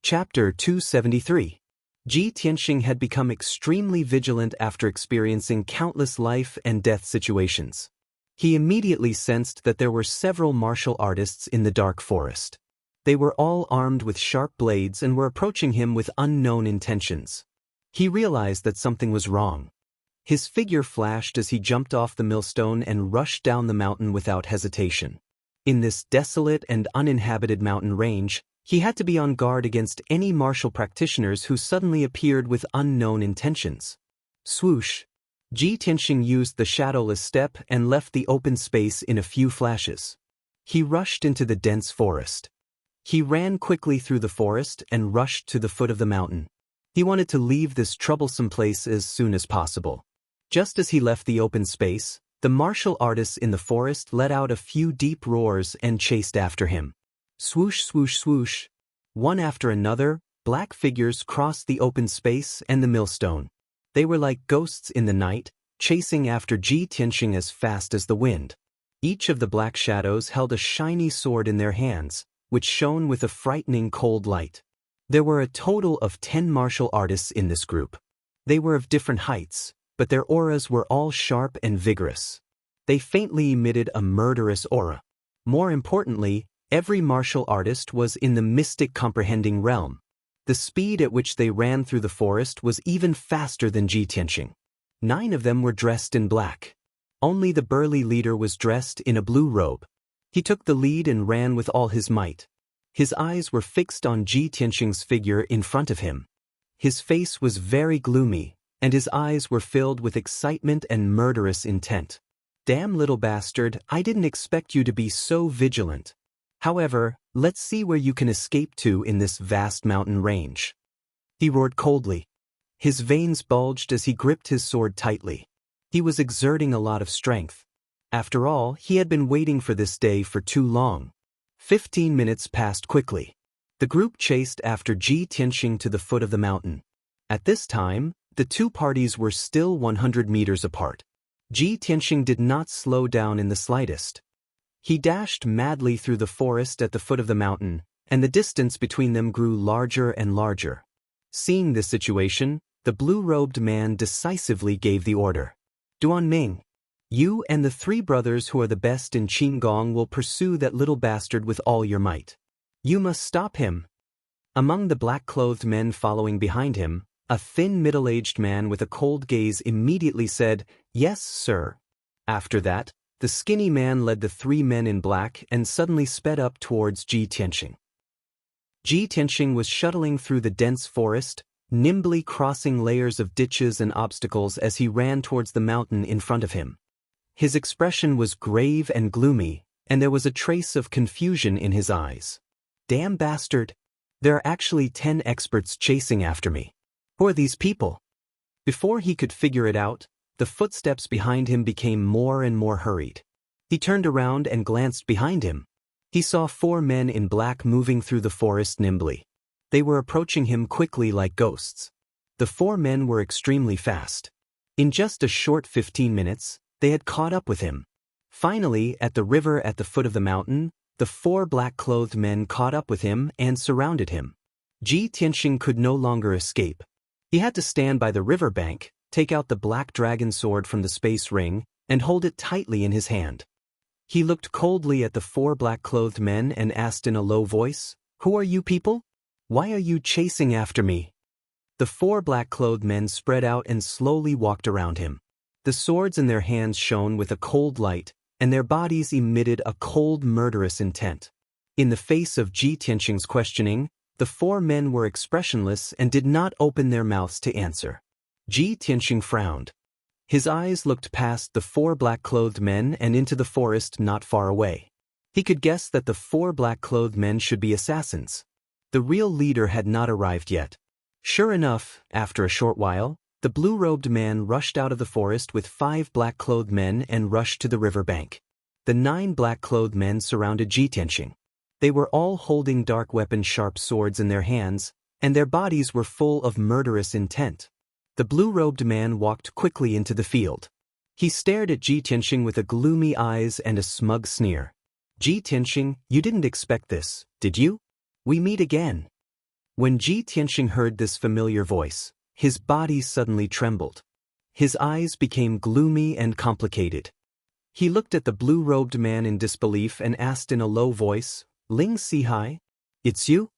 Chapter 273. Ji Tianxing had become extremely vigilant after experiencing countless life and death situations. He immediately sensed that there were several martial artists in the dark forest. They were all armed with sharp blades and were approaching him with unknown intentions. He realized that something was wrong. His figure flashed as he jumped off the millstone and rushed down the mountain without hesitation. In this desolate and uninhabited mountain range, he had to be on guard against any martial practitioners who suddenly appeared with unknown intentions. Swoosh! Ji Tianxing used the shadowless step and left the open space in a few flashes. He rushed into the dense forest. He ran quickly through the forest and rushed to the foot of the mountain. He wanted to leave this troublesome place as soon as possible. Just as he left the open space, the martial artists in the forest let out a few deep roars and chased after him. Swoosh, swoosh, swoosh. One after another, black figures crossed the open space and the millstone. They were like ghosts in the night, chasing after Ji Tianxing as fast as the wind. Each of the black shadows held a shiny sword in their hands, which shone with a frightening cold light. There were a total of 10 martial artists in this group. They were of different heights, but their auras were all sharp and vigorous. They faintly emitted a murderous aura. More importantly, every martial artist was in the mystic comprehending realm. The speed at which they ran through the forest was even faster than Ji Tianxing. 9 of them were dressed in black. Only the burly leader was dressed in a blue robe. He took the lead and ran with all his might. His eyes were fixed on Ji Tianxing's figure in front of him. His face was very gloomy, and his eyes were filled with excitement and murderous intent. Damn little bastard, I didn't expect you to be so vigilant. However, let's see where you can escape to in this vast mountain range. He roared coldly. His veins bulged as he gripped his sword tightly. He was exerting a lot of strength. After all, he had been waiting for this day for too long. 15 minutes passed quickly. The group chased after Ji Tianxing to the foot of the mountain. At this time, the two parties were still 100 meters apart. Ji Tianxing did not slow down in the slightest. He dashed madly through the forest at the foot of the mountain, and the distance between them grew larger and larger. Seeing this situation, the blue-robed man decisively gave the order. Duanming, you and the 3 brothers who are the best in Qinggong will pursue that little bastard with all your might. You must stop him. Among the black-clothed men following behind him, a thin middle-aged man with a cold gaze immediately said, "Yes, sir." After that, the skinny man led the 3 men in black and suddenly sped up towards Ji Tianxing. Ji Tianxing was shuttling through the dense forest, nimbly crossing layers of ditches and obstacles as he ran towards the mountain in front of him. His expression was grave and gloomy, and there was a trace of confusion in his eyes. Damn bastard! There are actually 10 experts chasing after me. Who are these people? Before he could figure it out, the footsteps behind him became more and more hurried. He turned around and glanced behind him. He saw 4 men in black moving through the forest nimbly. They were approaching him quickly like ghosts. The 4 men were extremely fast. In just a short 15 minutes, they had caught up with him. Finally, at the river at the foot of the mountain, the 4 black-clothed men caught up with him and surrounded him. Ji Tianxing could no longer escape. He had to stand by the river bank, take out the black dragon sword from the space ring, and hold it tightly in his hand. He looked coldly at the 4 black-clothed men and asked in a low voice, "Who are you people? Why are you chasing after me?" The 4 black-clothed men spread out and slowly walked around him. The swords in their hands shone with a cold light, and their bodies emitted a cold, murderous intent. In the face of Ji Tianxing's questioning, the 4 men were expressionless and did not open their mouths to answer. Ji Tianxing frowned. His eyes looked past the 4 black-clothed men and into the forest not far away. He could guess that the 4 black-clothed men should be assassins. The real leader had not arrived yet. Sure enough, after a short while, the blue-robed man rushed out of the forest with 5 black-clothed men and rushed to the river bank. The 9 black-clothed men surrounded Ji Tianxing. They were all holding dark weapon-sharp swords in their hands, and their bodies were full of murderous intent. The blue-robed man walked quickly into the field. He stared at Ji Tianxing with a gloomy eyes and a smug sneer. "Ji Tianxing, you didn't expect this, did you? We meet again." When Ji Tianxing heard this familiar voice, his body suddenly trembled. His eyes became gloomy and complicated. He looked at the blue-robed man in disbelief and asked in a low voice, "Ling Sihai? It's you?"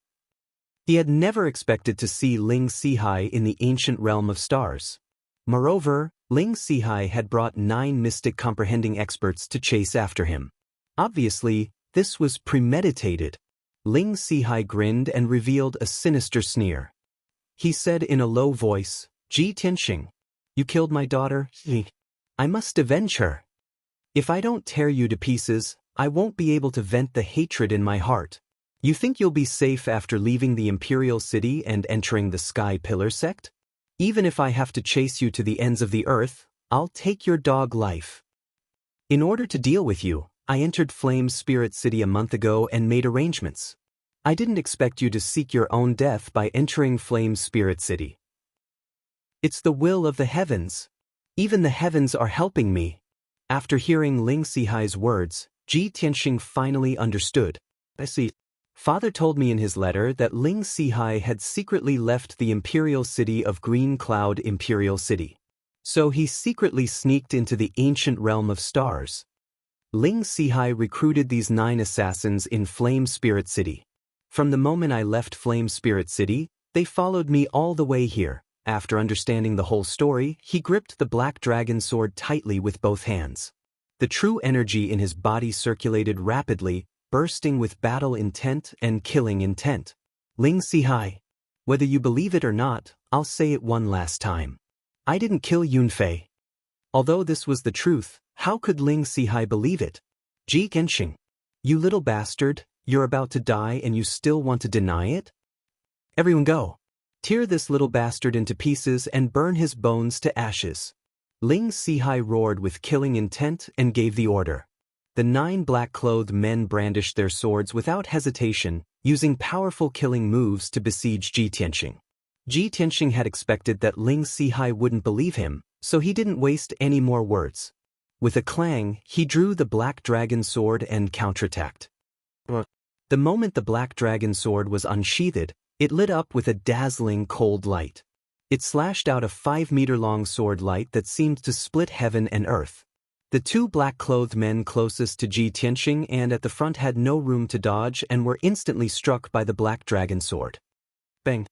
He had never expected to see Ling Sihai in the ancient realm of stars. Moreover, Ling Sihai had brought 9 mystic comprehending experts to chase after him. Obviously, this was premeditated. Ling Sihai grinned and revealed a sinister sneer. He said in a low voice, "Ji Tianxing, you killed my daughter? I must avenge her. If I don't tear you to pieces, I won't be able to vent the hatred in my heart. You think you'll be safe after leaving the Imperial City and entering the Sky Pillar sect? Even if I have to chase you to the ends of the earth, I'll take your dog life. In order to deal with you, I entered Flame Spirit City a month ago and made arrangements. I didn't expect you to seek your own death by entering Flame Spirit City. It's the will of the heavens. Even the heavens are helping me." After hearing Ling Sihai's words, Ji Tianxing finally understood. "I see. Father told me in his letter that Ling Sihai had secretly left the Imperial City of Green Cloud Imperial City. So he secretly sneaked into the ancient realm of stars. Ling Sihai recruited these 9 assassins in Flame Spirit City. From the moment I left Flame Spirit City, they followed me all the way here." After understanding the whole story, he gripped the black dragon sword tightly with both hands. The true energy in his body circulated rapidly, bursting with battle intent and killing intent. "Ling Sihai, whether you believe it or not, I'll say it one last time. I didn't kill Yunfei." Although this was the truth, how could Ling Sihai believe it? "Ji Tianxing, you little bastard, you're about to die and you still want to deny it? Everyone go. Tear this little bastard into pieces and burn his bones to ashes." Ling Sihai roared with killing intent and gave the order. The 9 black-clothed men brandished their swords without hesitation, using powerful killing moves to besiege Ji Tianxing. Ji Tianxing had expected that Ling Sihai wouldn't believe him, so he didn't waste any more words. With a clang, he drew the black dragon sword and counterattacked. The moment the black dragon sword was unsheathed, it lit up with a dazzling cold light. It slashed out a 5-meter-long sword light that seemed to split heaven and earth. The 2 black-clothed men closest to Ji Tianxing and at the front had no room to dodge and were instantly struck by the black dragon sword. Bang!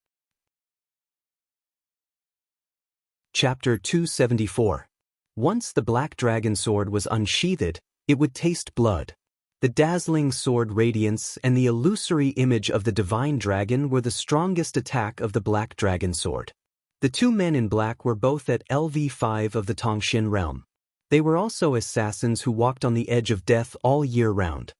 Chapter 274. Once the black dragon sword was unsheathed, it would taste blood. The dazzling sword radiance and the illusory image of the divine dragon were the strongest attack of the black dragon sword. The 2 men in black were both at LV5 of the Tongxin realm. They were also assassins who walked on the edge of death all year round.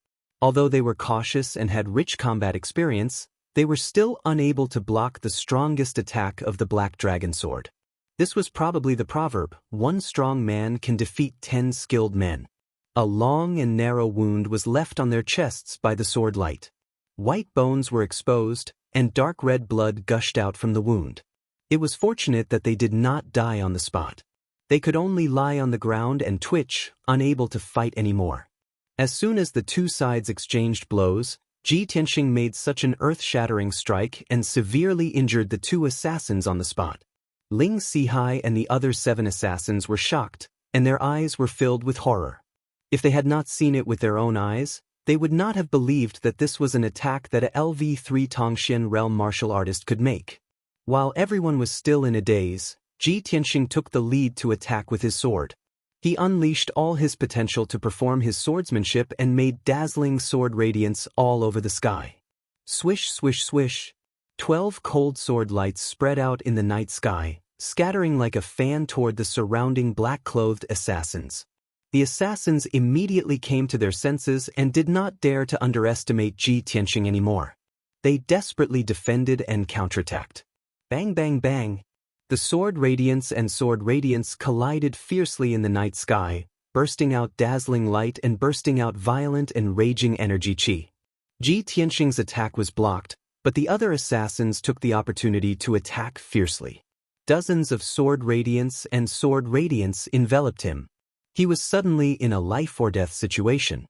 Although they were cautious and had rich combat experience, they were still unable to block the strongest attack of the black dragon sword. This was probably the proverb, "One strong man can defeat 10 skilled men." A long and narrow wound was left on their chests by the sword light. White bones were exposed, and dark red blood gushed out from the wound. It was fortunate that they did not die on the spot. They could only lie on the ground and twitch, unable to fight anymore. As soon as the 2 sides exchanged blows, Ji Tianxing made such an earth-shattering strike and severely injured the 2 assassins on the spot. Ling Sihai and the other 7 assassins were shocked, and their eyes were filled with horror. If they had not seen it with their own eyes, they would not have believed that this was an attack that a LV3 Tongxin realm martial artist could make. While everyone was still in a daze, Ji Tianxing took the lead to attack with his sword. He unleashed all his potential to perform his swordsmanship and made dazzling sword radiance all over the sky. Swish, swish, swish. 12 cold sword lights spread out in the night sky, scattering like a fan toward the surrounding black-clothed assassins. The assassins immediately came to their senses and did not dare to underestimate Ji Tianxing anymore. They desperately defended and counterattacked. Bang, bang, bang. The sword radiance and sword radiance collided fiercely in the night sky, bursting out dazzling light and bursting out violent and raging energy chi. Ji Tianxing's attack was blocked, but the other assassins took the opportunity to attack fiercely. Dozens of sword radiance and sword radiance enveloped him. He was suddenly in a life-or-death situation.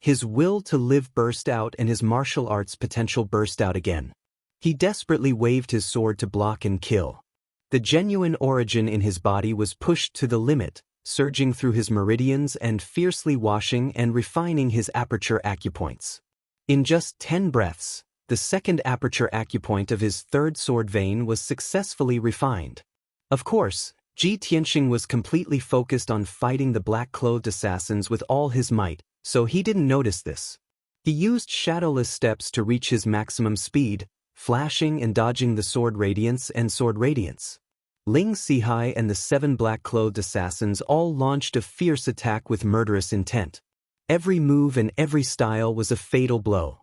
His will to live burst out and his martial arts potential burst out again. He desperately waved his sword to block and kill. The genuine origin in his body was pushed to the limit, surging through his meridians and fiercely washing and refining his aperture acupoints. In just 10 breaths, the second aperture acupoint of his third sword vein was successfully refined. Of course, Ji Tianxing was completely focused on fighting the black-clothed assassins with all his might, so he didn't notice this. He used shadowless steps to reach his maximum speed, flashing and dodging the sword radiance and sword radiance. Ling Sihai and the 7 black-clothed assassins all launched a fierce attack with murderous intent. Every move and every style was a fatal blow.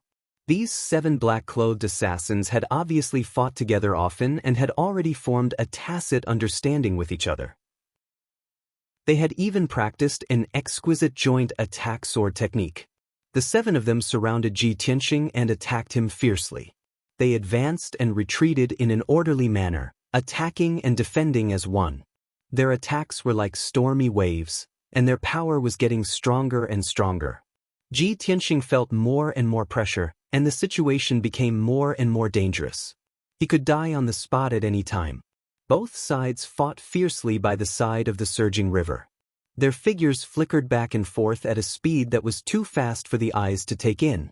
These 7 black-clothed assassins had obviously fought together often and had already formed a tacit understanding with each other. They had even practiced an exquisite joint attack sword technique. The 7 of them surrounded Ji Tianxing and attacked him fiercely. They advanced and retreated in an orderly manner, attacking and defending as one. Their attacks were like stormy waves, and their power was getting stronger and stronger. Ji Tianxing felt more and more pressure, and the situation became more and more dangerous. He could die on the spot at any time. Both sides fought fiercely by the side of the surging river. Their figures flickered back and forth at a speed that was too fast for the eyes to take in.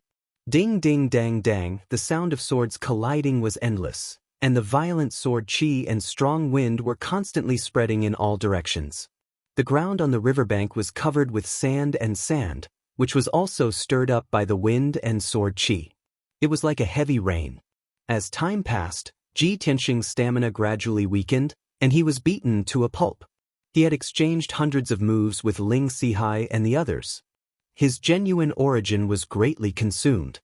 Ding ding dang dang, the sound of swords colliding was endless, and the violent sword chi and strong wind were constantly spreading in all directions. The ground on the riverbank was covered with sand, which was also stirred up by the wind and sword chi. It was like a heavy rain. As time passed, Ji Tianxing's stamina gradually weakened, and he was beaten to a pulp. He had exchanged hundreds of moves with Ling Sihai and the others. His genuine origin was greatly consumed.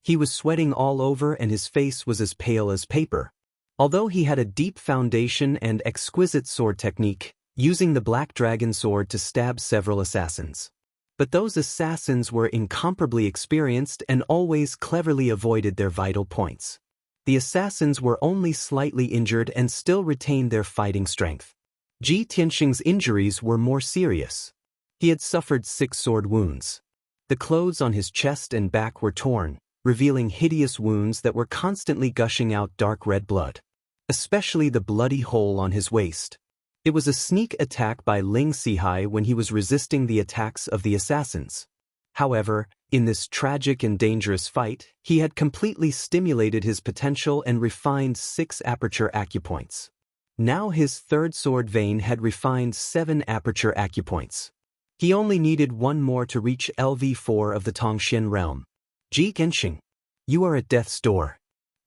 He was sweating all over and his face was as pale as paper. Although he had a deep foundation and exquisite sword technique, using the black dragon sword to stab several assassins. But those assassins were incomparably experienced and always cleverly avoided their vital points. The assassins were only slightly injured and still retained their fighting strength. Ji Tianxing's injuries were more serious. He had suffered 6 sword wounds. The clothes on his chest and back were torn, revealing hideous wounds that were constantly gushing out dark red blood. Especially the bloody hole on his waist. It was a sneak attack by Ling Sihai when he was resisting the attacks of the assassins. However, in this tragic and dangerous fight, he had completely stimulated his potential and refined 6 aperture acupoints. Now his third sword vein had refined 7 aperture acupoints. He only needed 1 more to reach LV4 of the Tongxian realm. Ji Tianxing, you are at death's door.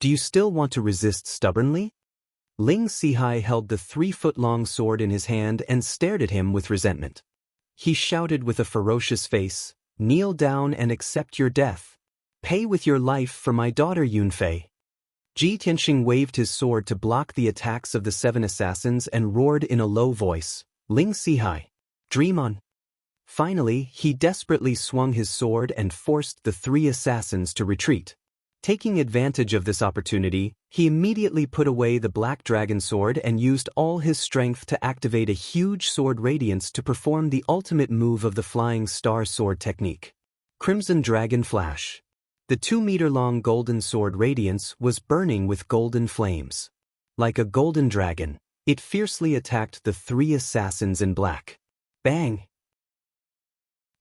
Do you still want to resist stubbornly? Ling Sihai held the 3-foot-long sword in his hand and stared at him with resentment. He shouted with a ferocious face, "Kneel down and accept your death. Pay with your life for my daughter Yunfei." Ji Tianxing waved his sword to block the attacks of the 7 assassins and roared in a low voice, "Ling Sihai, dream on." Finally, he desperately swung his sword and forced the 3 assassins to retreat. Taking advantage of this opportunity, he immediately put away the black dragon sword and used all his strength to activate a huge sword radiance to perform the ultimate move of the flying star sword technique. Crimson Dragon Flash. The 2-meter-long golden sword radiance was burning with golden flames. Like a golden dragon, it fiercely attacked the 3 assassins in black. Bang!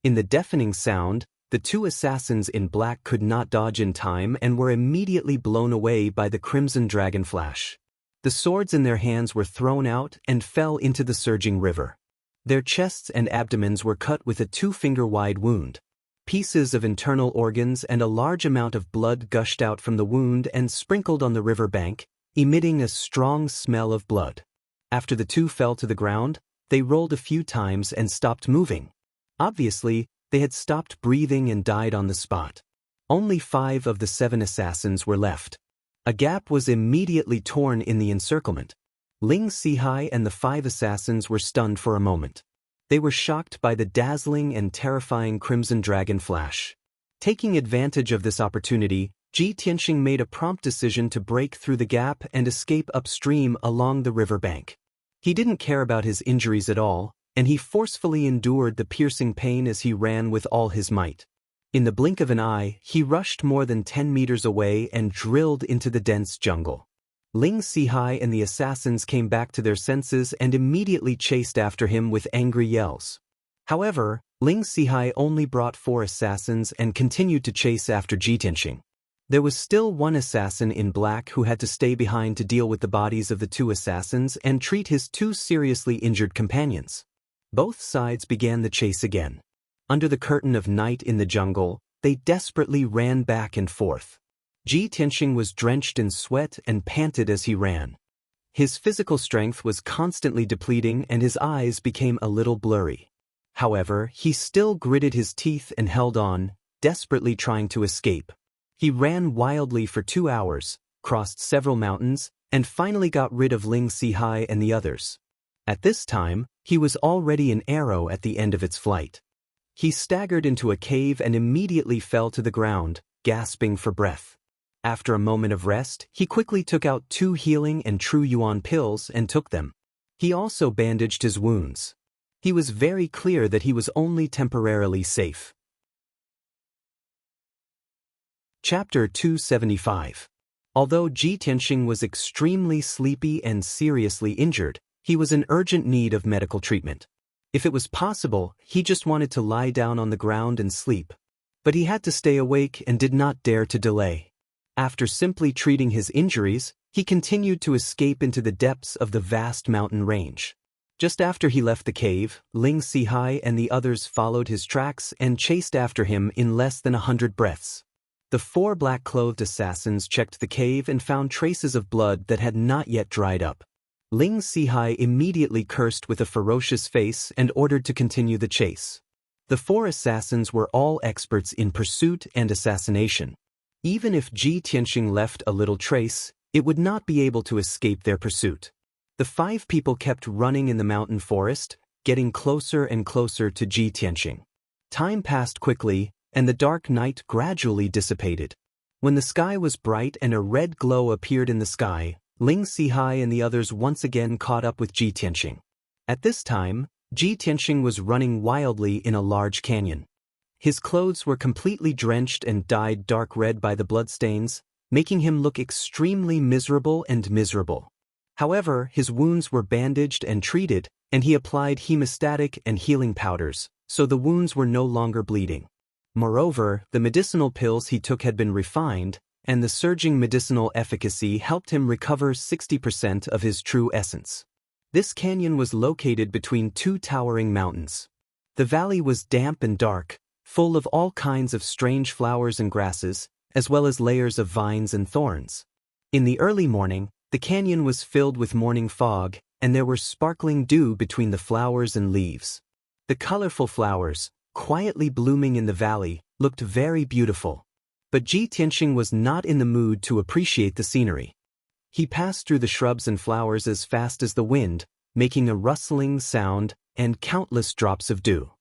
In the deafening sound, the 2 assassins in black could not dodge in time and were immediately blown away by the Crimson Dragon Flash. The swords in their hands were thrown out and fell into the surging river. Their chests and abdomens were cut with a 2-finger-wide wound. Pieces of internal organs and a large amount of blood gushed out from the wound and sprinkled on the river bank, emitting a strong smell of blood. After the 2 fell to the ground, they rolled a few times and stopped moving. Obviously, they had stopped breathing and died on the spot. Only 5 of the 7 assassins were left. A gap was immediately torn in the encirclement. Ling Sihai and the 5 assassins were stunned for a moment. They were shocked by the dazzling and terrifying Crimson Dragon Flash. Taking advantage of this opportunity, Ji Tianxing made a prompt decision to break through the gap and escape upstream along the river bank. He didn't care about his injuries at all, and he forcefully endured the piercing pain as he ran with all his might. In the blink of an eye, he rushed more than 10 meters away and drilled into the dense jungle. Ling Sihai and the assassins came back to their senses and immediately chased after him with angry yells. However, Ling Sihai only brought 4 assassins and continued to chase after Ji Tianxing. There was still one assassin in black who had to stay behind to deal with the bodies of the 2 assassins and treat his 2 seriously injured companions. Both sides began the chase again. Under the curtain of night in the jungle, they desperately ran back and forth. Ji Tianxing was drenched in sweat and panted as he ran. His physical strength was constantly depleting and his eyes became a little blurry. However, he still gritted his teeth and held on, desperately trying to escape. He ran wildly for 2 hours, crossed several mountains, and finally got rid of Ling Sihai and the others. At this time, he was already an arrow at the end of its flight. He staggered into a cave and immediately fell to the ground, gasping for breath. After a moment of rest, he quickly took out 2 healing and true yuan pills and took them. He also bandaged his wounds. He was very clear that he was only temporarily safe. Chapter 275. Although Ji Tianxing was extremely sleepy and seriously injured, he was in urgent need of medical treatment. If it was possible, he just wanted to lie down on the ground and sleep. But he had to stay awake and did not dare to delay. After simply treating his injuries, he continued to escape into the depths of the vast mountain range. Just after he left the cave, Ling Sihai and the others followed his tracks and chased after him in less than 100 breaths. The 4 black-clothed assassins checked the cave and found traces of blood that had not yet dried up. Ling Sihai immediately cursed with a ferocious face and ordered to continue the chase. The 4 assassins were all experts in pursuit and assassination. Even if Ji Tianxing left a little trace, it would not be able to escape their pursuit. The 5 people kept running in the mountain forest, getting closer and closer to Ji Tianxing. Time passed quickly, and the dark night gradually dissipated. When the sky was bright and a red glow appeared in the sky, Ling Sihai and the others once again caught up with Ji Tianxing. At this time, Ji Tianxing was running wildly in a large canyon. His clothes were completely drenched and dyed dark red by the bloodstains, making him look extremely miserable. However, his wounds were bandaged and treated, and he applied hemostatic and healing powders, so the wounds were no longer bleeding. Moreover, the medicinal pills he took had been refined, and the surging medicinal efficacy helped him recover 60% of his true essence. This canyon was located between 2 towering mountains. The valley was damp and dark, full of all kinds of strange flowers and grasses, as well as layers of vines and thorns. In the early morning, the canyon was filled with morning fog, and there were sparkling dew between the flowers and leaves. The colorful flowers, quietly blooming in the valley, looked very beautiful. But Ji Tianxing was not in the mood to appreciate the scenery. He passed through the shrubs and flowers as fast as the wind, making a rustling sound and countless drops of dew.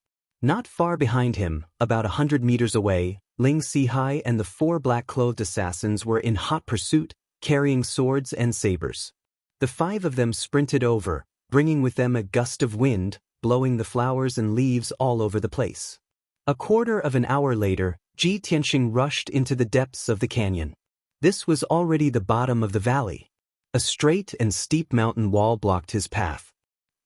Not far behind him, about 100 meters away, Ling Sihai and the 4 black-clothed assassins were in hot pursuit, carrying swords and sabers. The 5 of them sprinted over, bringing with them a gust of wind, blowing the flowers and leaves all over the place. A quarter of an hour later, Ji Tianxing rushed into the depths of the canyon. This was already the bottom of the valley. A straight and steep mountain wall blocked his path.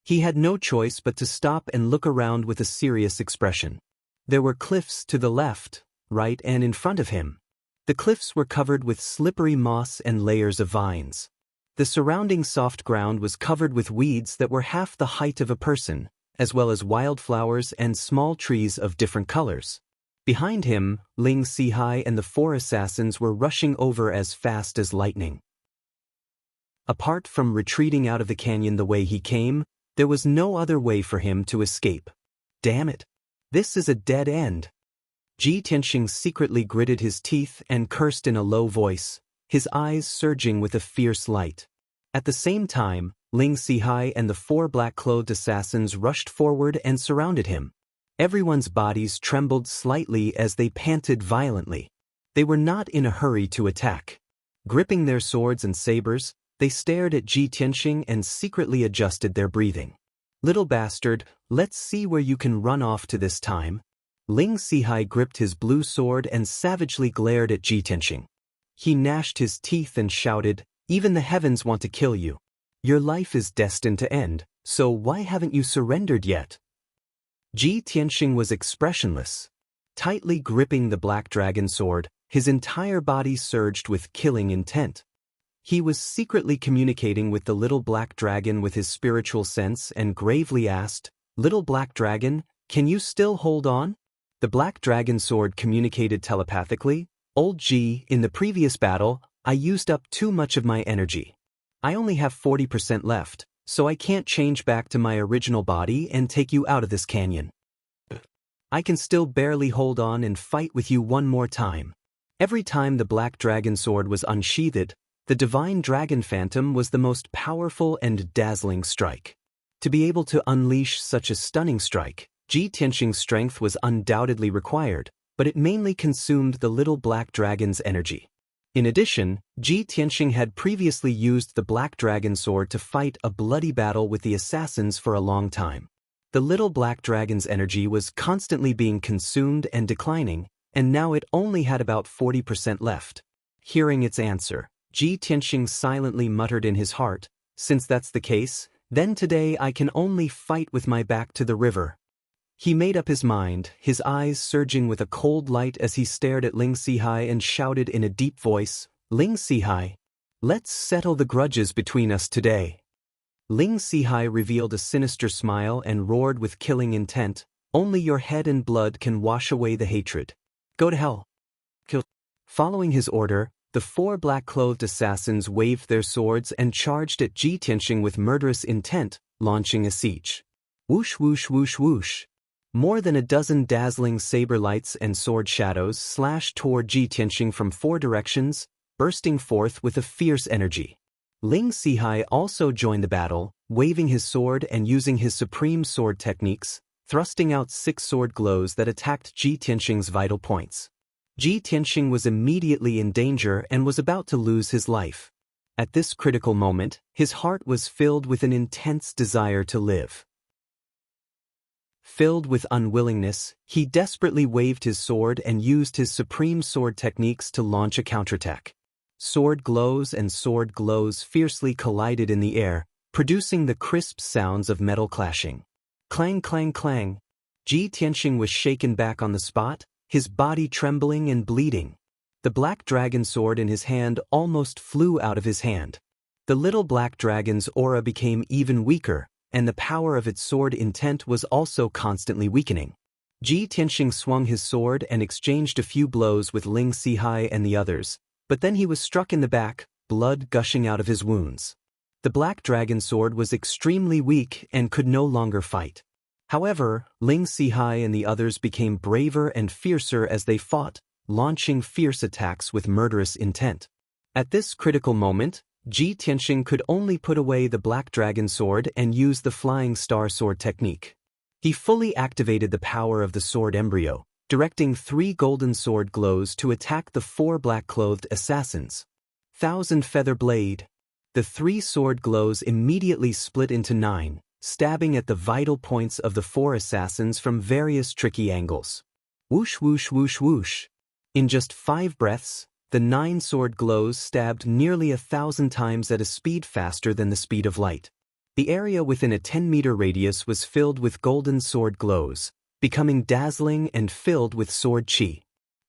He had no choice but to stop and look around with a serious expression. There were cliffs to the left, right, and in front of him. The cliffs were covered with slippery moss and layers of vines. The surrounding soft ground was covered with weeds that were half the height of a person, as well as wildflowers and small trees of different colors. Behind him, Ling Sihai and the 4 assassins were rushing over as fast as lightning. Apart from retreating out of the canyon the way he came, there was no other way for him to escape. Damn it! This is a dead end. Ji Tianxing secretly gritted his teeth and cursed in a low voice, his eyes surging with a fierce light. At the same time, Ling Sihai and the 4 black-clothed assassins rushed forward and surrounded him. Everyone's bodies trembled slightly as they panted violently. They were not in a hurry to attack. Gripping their swords and sabers, they stared at Ji Tianxing and secretly adjusted their breathing. "Little bastard, let's see where you can run off to this time." Ling Sihai gripped his blue sword and savagely glared at Ji Tianxing. He gnashed his teeth and shouted, "Even the heavens want to kill you. Your life is destined to end, so why haven't you surrendered yet?" Ji Tianxing was expressionless. Tightly gripping the black dragon sword, his entire body surged with killing intent. He was secretly communicating with the little black dragon with his spiritual sense and gravely asked, "Little black dragon, can you still hold on?" The black dragon sword communicated telepathically, "Old Ji, in the previous battle, I used up too much of my energy. I only have 40% left, so I can't change back to my original body and take you out of this canyon. I can still barely hold on and fight with you one more time." Every time the black dragon sword was unsheathed, the divine dragon phantom was the most powerful and dazzling strike. To be able to unleash such a stunning strike, Ji Tianxing's strength was undoubtedly required, but it mainly consumed the little black dragon's energy. In addition, Ji Tianxing had previously used the black dragon sword to fight a bloody battle with the assassins for a long time. The little black dragon's energy was constantly being consumed and declining, and now it only had about 40% left. Hearing its answer, Ji Tianxing silently muttered in his heart, "Since that's the case, then today I can only fight with my back to the river." He made up his mind, his eyes surging with a cold light as he stared at Ling Sihai and shouted in a deep voice, "Ling Sihai, let's settle the grudges between us today." Ling Sihai revealed a sinister smile and roared with killing intent, "Only your head and blood can wash away the hatred. Go to hell." Kill. Following his order, the four black-clothed assassins waved their swords and charged at Ji Tianxing with murderous intent, launching a siege. Whoosh whoosh whoosh whoosh. More than a dozen dazzling saber lights and sword shadows slashed toward Ji Tianxing from four directions, bursting forth with a fierce energy. Ling Sihai also joined the battle, waving his sword and using his supreme sword techniques, thrusting out 6 sword glows that attacked Ji Tianxing's vital points. Ji Tianxing was immediately in danger and was about to lose his life. At this critical moment, his heart was filled with an intense desire to live. Filled with unwillingness, he desperately waved his sword and used his supreme sword techniques to launch a counterattack. Sword glows and sword glows fiercely collided in the air, producing the crisp sounds of metal clashing. Clang clang clang. Ji Tianxing was shaken back on the spot, his body trembling and bleeding. The black dragon sword in his hand almost flew out of his hand. The little black dragon's aura became even weaker, and the power of its sword intent was also constantly weakening. Ji Tianxing swung his sword and exchanged a few blows with Ling Sihai and the others, but then he was struck in the back, blood gushing out of his wounds. The black dragon sword was extremely weak and could no longer fight. However, Ling Sihai and the others became braver and fiercer as they fought, launching fierce attacks with murderous intent. At this critical moment, Ji Tianxing could only put away the black dragon sword and use the flying star sword technique. He fully activated the power of the sword embryo, directing 3 golden sword glows to attack the 4 black-clothed assassins. Thousand Feather Blade. The 3 sword glows immediately split into 9, stabbing at the vital points of the 4 assassins from various tricky angles. Whoosh whoosh whoosh whoosh. In just 5 breaths, the 9 sword glows stabbed nearly 1,000 times at a speed faster than the speed of light. The area within a 10-meter radius was filled with golden sword glows, becoming dazzling and filled with sword chi.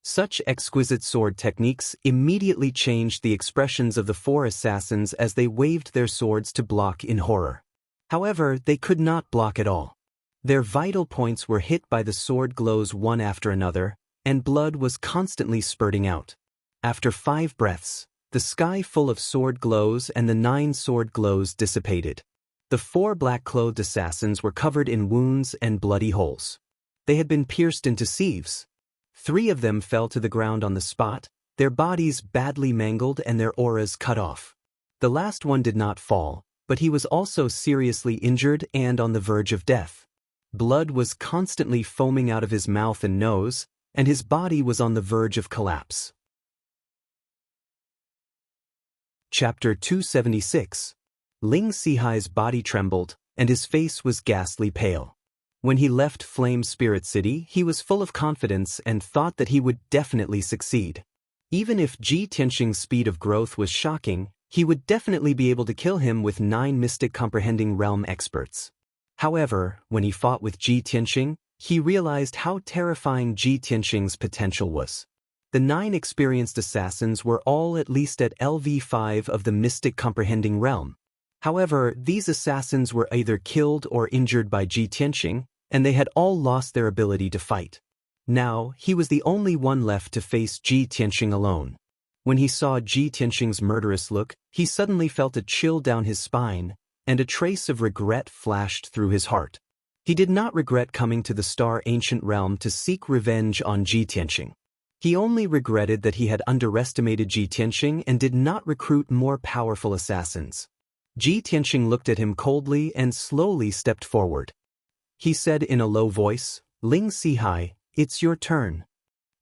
Such exquisite sword techniques immediately changed the expressions of the 4 assassins as they waved their swords to block in horror. However, they could not block at all. Their vital points were hit by the sword glows one after another, and blood was constantly spurting out. After 5 breaths, the sky full of sword glows and the 9 sword glows dissipated. The 4 black-clothed assassins were covered in wounds and bloody holes. They had been pierced into sieves. 3 of them fell to the ground on the spot, their bodies badly mangled and their auras cut off. The last one did not fall, but he was also seriously injured and on the verge of death. Blood was constantly foaming out of his mouth and nose, and his body was on the verge of collapse. Chapter 276. Ling Sihai's body trembled, and his face was ghastly pale. When he left Flame Spirit City, he was full of confidence and thought that he would definitely succeed. Even if Ji Tianxing's speed of growth was shocking, he would definitely be able to kill him with 9 Mystic Comprehending Realm experts. However, when he fought with Ji Tianxing, he realized how terrifying Ji Tianxing's potential was. The 9 experienced assassins were all at least at LV5 of the Mystic Comprehending Realm. However, these assassins were either killed or injured by Ji Tianxing, and they had all lost their ability to fight. Now, he was the only one left to face Ji Tianxing alone. When he saw Ji Tianxing's murderous look, he suddenly felt a chill down his spine, and a trace of regret flashed through his heart. He did not regret coming to the Star Ancient Realm to seek revenge on Ji Tianxing. He only regretted that he had underestimated Ji Tianxing and did not recruit more powerful assassins. Ji Tianxing looked at him coldly and slowly stepped forward. He said in a low voice, "Ling Sihai, it's your turn.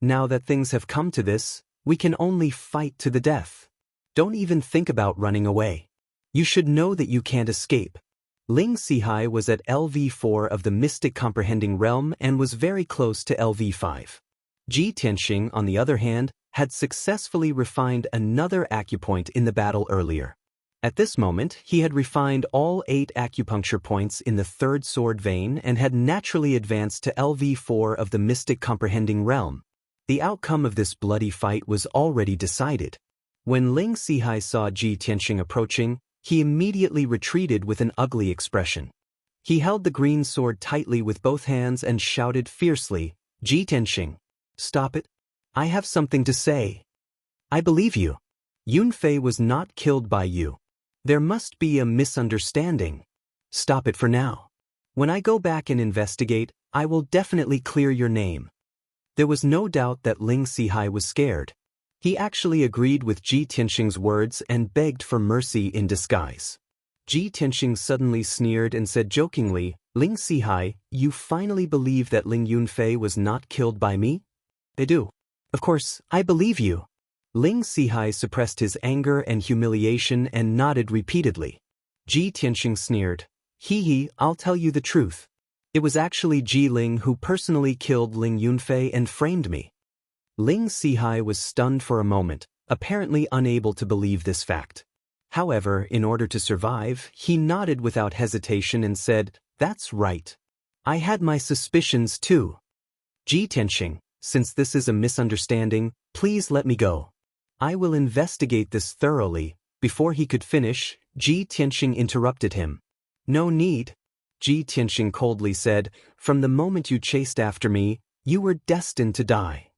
Now that things have come to this, we can only fight to the death. Don't even think about running away. You should know that you can't escape." Ling Sihai was at LV4 of the Mystic Comprehending Realm and was very close to LV5. Ji Tianxing, on the other hand, had successfully refined another acupoint in the battle earlier. At this moment, he had refined all 8 acupuncture points in the 3rd sword vein and had naturally advanced to LV4 of the Mystic Comprehending Realm. The outcome of this bloody fight was already decided. When Ling Sihai saw Ji Tianxing approaching, he immediately retreated with an ugly expression. He held the green sword tightly with both hands and shouted fiercely, "Ji Tianxing, stop it. I have something to say. I believe you. Yunfei was not killed by you. There must be a misunderstanding. Stop it for now. When I go back and investigate, I will definitely clear your name." There was no doubt that Ling Sihai was scared. He actually agreed with Ji Tianxing's words and begged for mercy in disguise. Ji Tianxing suddenly sneered and said jokingly, "Ling Sihai, you finally believe that Ling Yunfei was not killed by me?" "I do. Of course, I believe you." Ling Sihai suppressed his anger and humiliation and nodded repeatedly. Ji Tianxing sneered, "Hee, I'll tell you the truth. It was actually Ji Ling who personally killed Ling Yunfei and framed me." Ling Sihai was stunned for a moment, apparently unable to believe this fact. However, in order to survive, he nodded without hesitation and said, "That's right. I had my suspicions too. Ji Tianxing, since this is a misunderstanding, please let me go. I will investigate this thoroughly." Before he could finish, Ji Tianxing interrupted him. "No need." Ji Tianxing coldly said, "From the moment you chased after me, you were destined to die.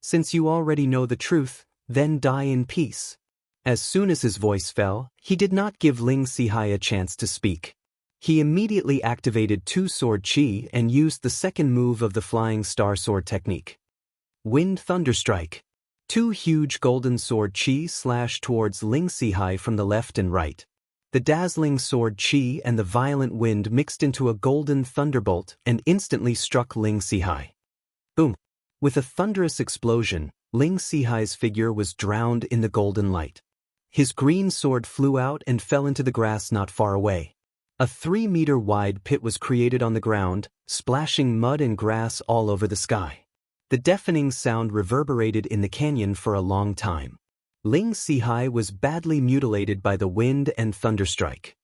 Since you already know the truth, then die in peace." As soon as his voice fell, he did not give Ling Sihai a chance to speak. He immediately activated 2-sword chi and used the second move of the Flying Star Sword technique. Wind Thunderstrike. 2 huge golden sword chi slashed towards Ling Sihai from the left and right. The dazzling sword chi and the violent wind mixed into a golden thunderbolt and instantly struck Ling Sihai. Boom! With a thunderous explosion, Ling Sihai's figure was drowned in the golden light. His green sword flew out and fell into the grass not far away. A 3-meter-wide pit was created on the ground, splashing mud and grass all over the sky. The deafening sound reverberated in the canyon for a long time. Ling Sihai was badly mutilated by the wind and thunderstrike.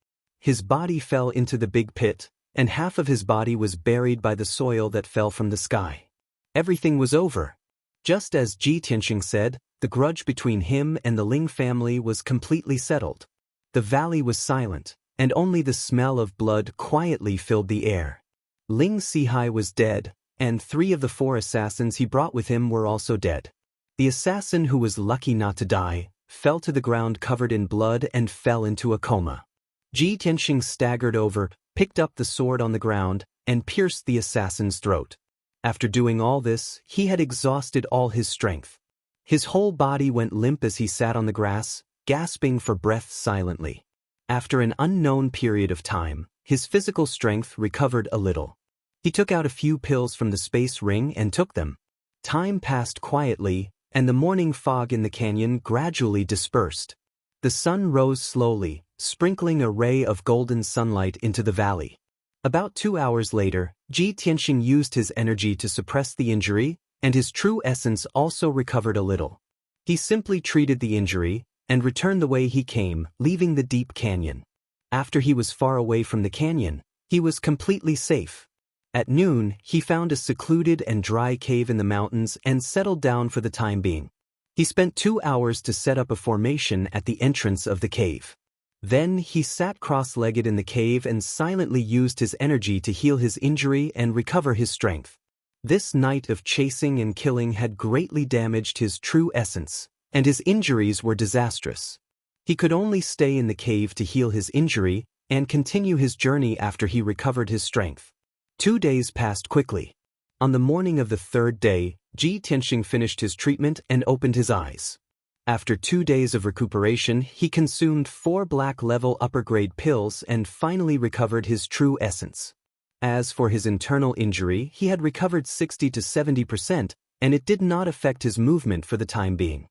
His body fell into the big pit, and half of his body was buried by the soil that fell from the sky. Everything was over. Just as Ji Tianxing said, the grudge between him and the Ling family was completely settled. The valley was silent, and only the smell of blood quietly filled the air. Ling Sihai was dead, and 3 of the 4 assassins he brought with him were also dead. The assassin who was lucky not to die fell to the ground covered in blood and fell into a coma. Ji Tianxing staggered over, picked up the sword on the ground, and pierced the assassin's throat. After doing all this, he had exhausted all his strength. His whole body went limp as he sat on the grass, gasping for breath silently. After an unknown period of time, his physical strength recovered a little. He took out a few pills from the space ring and took them. Time passed quietly, and the morning fog in the canyon gradually dispersed. The sun rose slowly, sprinkling a ray of golden sunlight into the valley. About 2 hours later, Ji Tianxing used his energy to suppress the injury, and his true essence also recovered a little. He simply treated the injury, and returned the way he came, leaving the deep canyon. After he was far away from the canyon, he was completely safe. At noon, he found a secluded and dry cave in the mountains and settled down for the time being. He spent 2 hours to set up a formation at the entrance of the cave. Then he sat cross-legged in the cave and silently used his energy to heal his injury and recover his strength. This night of chasing and killing had greatly damaged his true essence, and his injuries were disastrous. He could only stay in the cave to heal his injury and continue his journey after he recovered his strength. 2 days passed quickly. On the morning of the third day, Ji Tianxing finished his treatment and opened his eyes. After 2 days of recuperation, he consumed 4 black-level upper-grade pills and finally recovered his true essence. As for his internal injury, he had recovered 60 to 70%, and it did not affect his movement for the time being.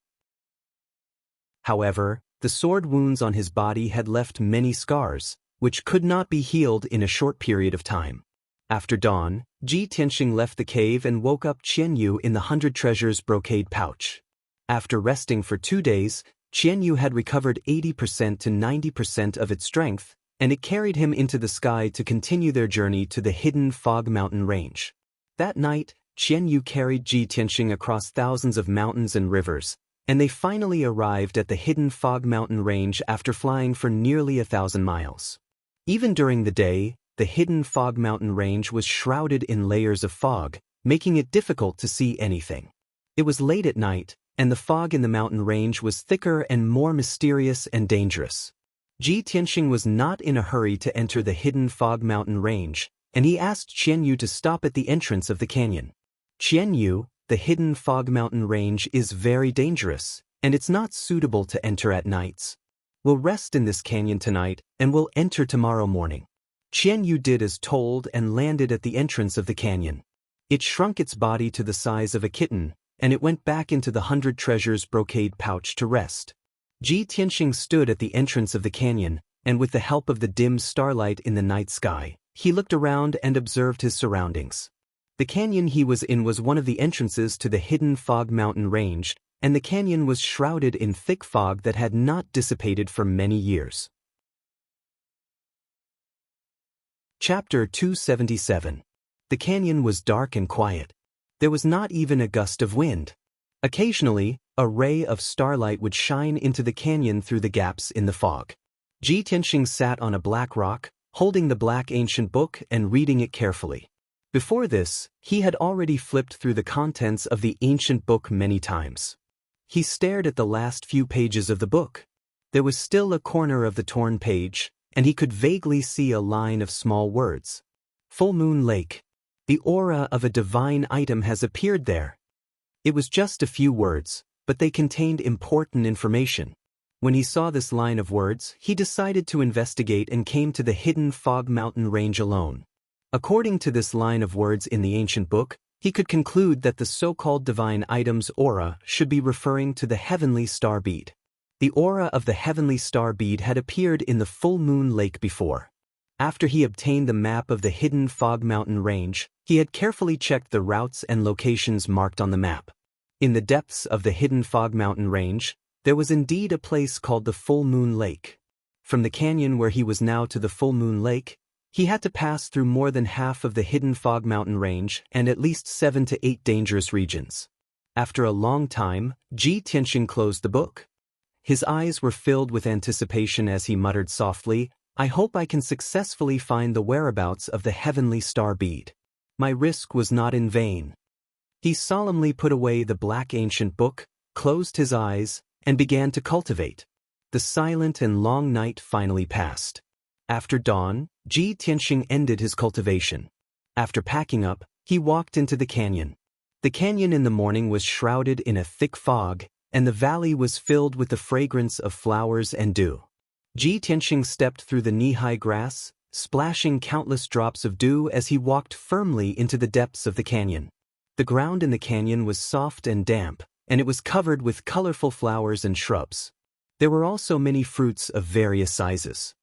However, the sword wounds on his body had left many scars, which could not be healed in a short period of time. After dawn, Ji Tianxing left the cave and woke up Qianyu in the 100 treasures brocade pouch. After resting for 2 days, Qianyu had recovered 80% to 90% of its strength, and it carried him into the sky to continue their journey to the hidden fog mountain range. That night, Qianyu carried Ji Tianxing across thousands of mountains and rivers, and they finally arrived at the hidden fog mountain range after flying for nearly 1,000 miles. Even during the day, the hidden fog mountain range was shrouded in layers of fog, making it difficult to see anything. It was late at night, and the fog in the mountain range was thicker and more mysterious and dangerous. Ji Tianxing was not in a hurry to enter the hidden fog mountain range, and he asked Qianyu to stop at the entrance of the canyon. Qianyu, the hidden fog mountain range is very dangerous, and it's not suitable to enter at nights. We'll rest in this canyon tonight, and we'll enter tomorrow morning. Qianyu did as told and landed at the entrance of the canyon. It shrunk its body to the size of a kitten, and it went back into the 100 treasures brocade pouch to rest. Ji Tianxing stood at the entrance of the canyon, and with the help of the dim starlight in the night sky, he looked around and observed his surroundings. The canyon he was in was one of the entrances to the hidden fog mountain range, and the canyon was shrouded in thick fog that had not dissipated for many years. Chapter 277. The canyon was dark and quiet. There was not even a gust of wind. Occasionally, a ray of starlight would shine into the canyon through the gaps in the fog. Ji Tianxing sat on a black rock, holding the black ancient book and reading it carefully. Before this, he had already flipped through the contents of the ancient book many times. He stared at the last few pages of the book. There was still a corner of the torn page, and he could vaguely see a line of small words. Full Moon Lake. The aura of a divine item has appeared there. It was just a few words, but they contained important information. When he saw this line of words, he decided to investigate and came to the hidden fog mountain range alone. According to this line of words in the ancient book, he could conclude that the so-called divine item's aura should be referring to the heavenly star bead. The aura of the heavenly star bead had appeared in the full moon lake before. After he obtained the map of the hidden fog mountain range, he had carefully checked the routes and locations marked on the map. In the depths of the hidden fog mountain range, there was indeed a place called the Full Moon Lake. From the canyon where he was now to the Full Moon Lake, he had to pass through more than half of the hidden fog mountain range and at least 7 to 8 dangerous regions. After a long time, Ji Tianxing closed the book. His eyes were filled with anticipation as he muttered softly, "I hope I can successfully find the whereabouts of the heavenly star bead. My risk was not in vain." He solemnly put away the black ancient book, closed his eyes, and began to cultivate. The silent and long night finally passed. After dawn, Ji Tianxing ended his cultivation. After packing up, he walked into the canyon. The canyon in the morning was shrouded in a thick fog, and the valley was filled with the fragrance of flowers and dew. Ji Tianxing stepped through the knee-high grass, splashing countless drops of dew as he walked firmly into the depths of the canyon. The ground in the canyon was soft and damp, and it was covered with colorful flowers and shrubs. There were also many fruits of various sizes.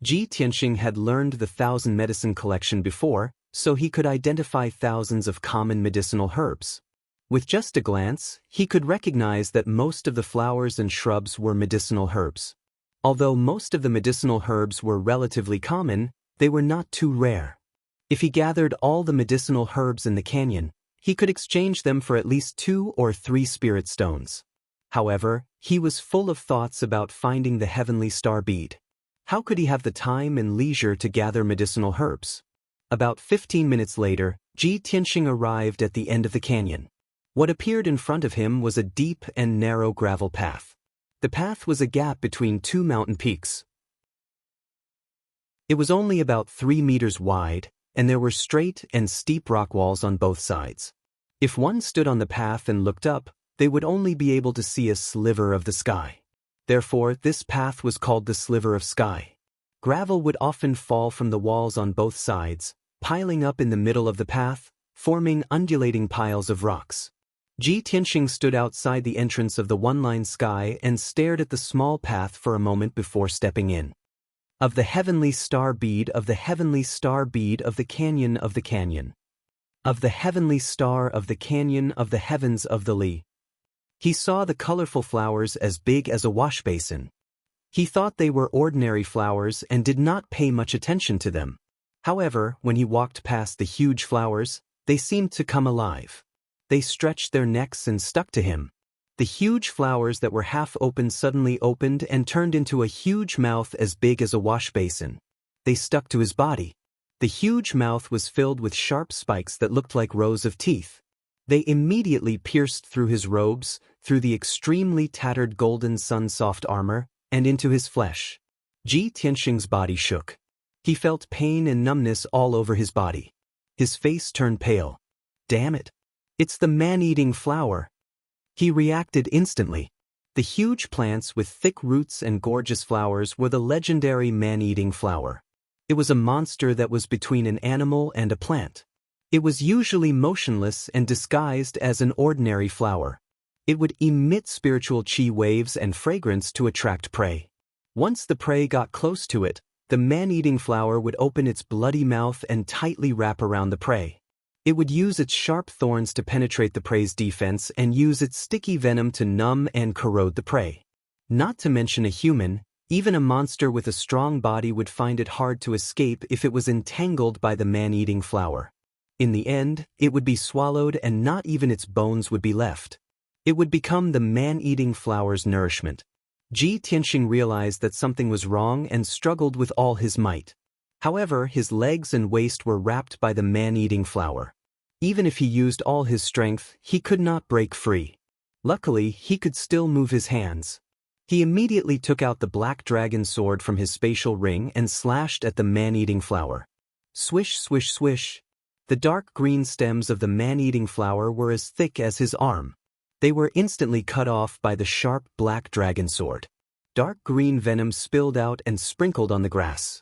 Ji Tianxing had learned the Thousand Medicine collection before, so he could identify thousands of common medicinal herbs. With just a glance, he could recognize that most of the flowers and shrubs were medicinal herbs. Although most of the medicinal herbs were relatively common, they were not too rare. If he gathered all the medicinal herbs in the canyon, he could exchange them for at least 2 or 3 spirit stones. However, he was full of thoughts about finding the heavenly star bead. How could he have the time and leisure to gather medicinal herbs? About 15 minutes later, Ji Tianxing arrived at the end of the canyon. What appeared in front of him was a deep and narrow gravel path. The path was a gap between 2 mountain peaks. It was only about 3 meters wide, and there were straight and steep rock walls on both sides. If one stood on the path and looked up, they would only be able to see a sliver of the sky. Therefore, this path was called the sliver of sky. Gravel would often fall from the walls on both sides, piling up in the middle of the path, forming undulating piles of rocks. Ji Tianxing stood outside the entrance of the one-line sky and stared at the small path for a moment before stepping in. Of the heavenly star bead, of the heavenly star bead, of the canyon, of the canyon. Of the heavenly star, of the canyon, of the heavens, of the Li. He saw the colorful flowers as big as a wash basin. He thought they were ordinary flowers and did not pay much attention to them. However, when he walked past the huge flowers, they seemed to come alive. They stretched their necks and stuck to him. The huge flowers that were half open suddenly opened and turned into a huge mouth as big as a wash basin. They stuck to his body. The huge mouth was filled with sharp spikes that looked like rows of teeth. They immediately pierced through his robes, through the extremely tattered golden sun-soft armor, and into his flesh. Ji Tianxing's body shook. He felt pain and numbness all over his body. His face turned pale. Damn it! It's the man-eating flower! He reacted instantly. The huge plants with thick roots and gorgeous flowers were the legendary man-eating flower. It was a monster that was between an animal and a plant. It was usually motionless and disguised as an ordinary flower. It would emit spiritual chi waves and fragrance to attract prey. Once the prey got close to it, the man-eating flower would open its bloody mouth and tightly wrap around the prey. It would use its sharp thorns to penetrate the prey's defense and use its sticky venom to numb and corrode the prey. Not to mention a human, even a monster with a strong body would find it hard to escape if it was entangled by the man-eating flower. In the end, it would be swallowed and not even its bones would be left. It would become the man-eating flower's nourishment. Ji Tianxing realized that something was wrong and struggled with all his might. However, his legs and waist were wrapped by the man-eating flower. Even if he used all his strength, he could not break free. Luckily, he could still move his hands. He immediately took out the black dragon sword from his spatial ring and slashed at the man-eating flower. Swish, swish, swish. The dark green stems of the man-eating flower were as thick as his arm. They were instantly cut off by the sharp black dragon sword. Dark green venom spilled out and sprinkled on the grass.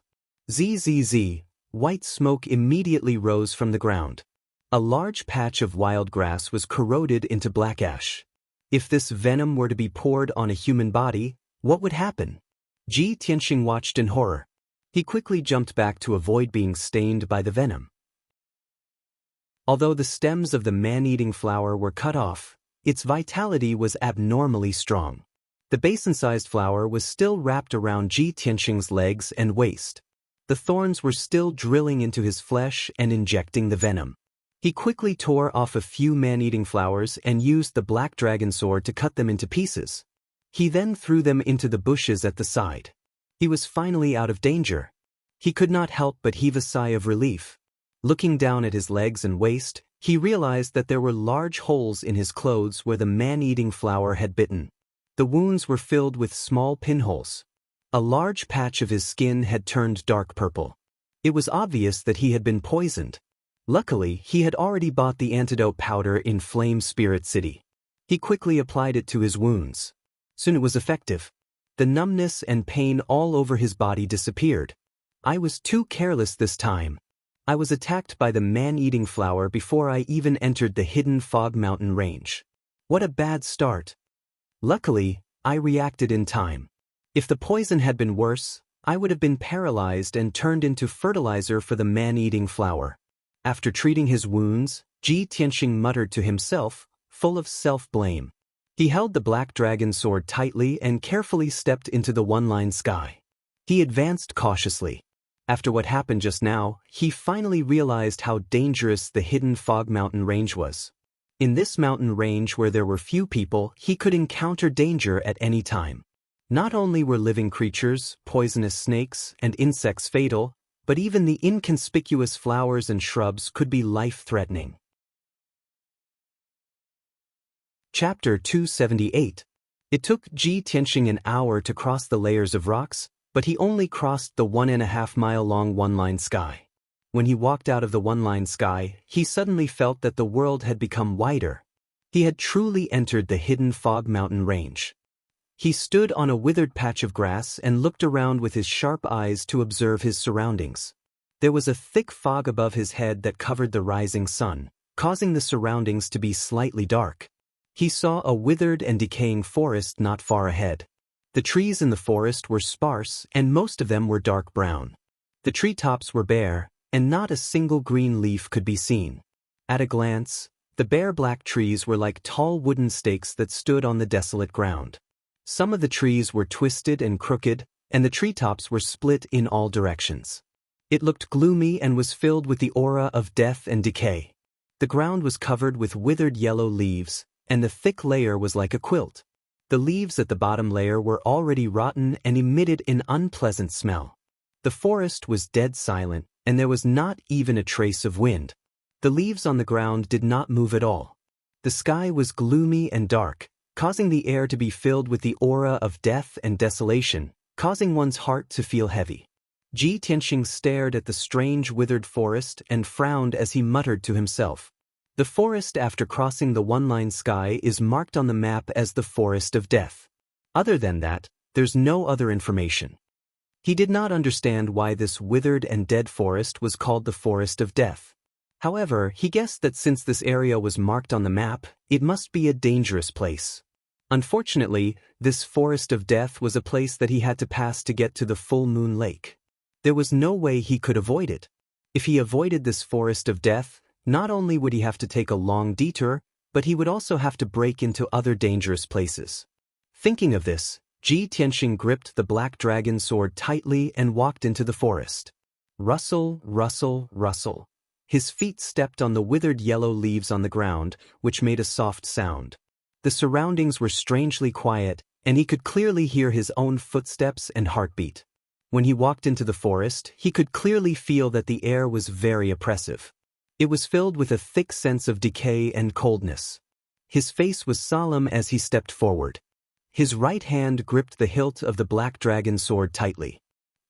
Zzz, white smoke immediately rose from the ground. A large patch of wild grass was corroded into black ash. If this venom were to be poured on a human body, what would happen? Ji Tianxing watched in horror. He quickly jumped back to avoid being stained by the venom. Although the stems of the man-eating flower were cut off, its vitality was abnormally strong. The basin-sized flower was still wrapped around Ji Tianxing's legs and waist. The thorns were still drilling into his flesh and injecting the venom. He quickly tore off a few man-eating flowers and used the black dragon sword to cut them into pieces. He then threw them into the bushes at the side. He was finally out of danger. He could not help but heave a sigh of relief. Looking down at his legs and waist, he realized that there were large holes in his clothes where the man-eating flower had bitten. The wounds were filled with small pinholes. A large patch of his skin had turned dark purple. It was obvious that he had been poisoned. Luckily, he had already bought the antidote powder in Flame Spirit City. He quickly applied it to his wounds. Soon it was effective. The numbness and pain all over his body disappeared. I was too careless this time. I was attacked by the man-eating flower before I even entered the hidden Fog Mountain range. What a bad start. Luckily, I reacted in time. If the poison had been worse, I would have been paralyzed and turned into fertilizer for the man-eating flower. After treating his wounds, Ji Tianxing muttered to himself, full of self-blame. He held the black dragon sword tightly and carefully stepped into the one-line sky. He advanced cautiously. After what happened just now, he finally realized how dangerous the hidden fog mountain range was. In this mountain range where there were few people, he could encounter danger at any time. Not only were living creatures, poisonous snakes, and insects fatal, but even the inconspicuous flowers and shrubs could be life-threatening. Chapter 278. It took Ji Tianxing an hour to cross the layers of rocks, but he only crossed the 1.5-mile-long one-line sky. When he walked out of the one-line sky, he suddenly felt that the world had become wider. He had truly entered the hidden fog mountain range. He stood on a withered patch of grass and looked around with his sharp eyes to observe his surroundings. There was a thick fog above his head that covered the rising sun, causing the surroundings to be slightly dark. He saw a withered and decaying forest not far ahead. The trees in the forest were sparse, and most of them were dark brown. The treetops were bare, and not a single green leaf could be seen. At a glance, the bare black trees were like tall wooden stakes that stood on the desolate ground. Some of the trees were twisted and crooked, and the treetops were split in all directions. It looked gloomy and was filled with the aura of death and decay. The ground was covered with withered yellow leaves, and the thick layer was like a quilt. The leaves at the bottom layer were already rotten and emitted an unpleasant smell. The forest was dead silent, and there was not even a trace of wind. The leaves on the ground did not move at all. The sky was gloomy and dark, causing the air to be filled with the aura of death and desolation, causing one's heart to feel heavy. Ji Tianxing stared at the strange withered forest and frowned as he muttered to himself. The forest after crossing the one-line sky is marked on the map as the Forest of Death. Other than that, there's no other information. He did not understand why this withered and dead forest was called the Forest of Death. However, he guessed that since this area was marked on the map, it must be a dangerous place. Unfortunately, this Forest of Death was a place that he had to pass to get to the Full Moon Lake. There was no way he could avoid it. If he avoided this Forest of Death, not only would he have to take a long detour, but he would also have to break into other dangerous places. Thinking of this, Ji Tianxing gripped the black dragon sword tightly and walked into the forest. Rustle, rustle, rustle. His feet stepped on the withered yellow leaves on the ground, which made a soft sound. The surroundings were strangely quiet, and he could clearly hear his own footsteps and heartbeat. When he walked into the forest, he could clearly feel that the air was very oppressive. It was filled with a thick sense of decay and coldness. His face was solemn as he stepped forward. His right hand gripped the hilt of the black dragon sword tightly.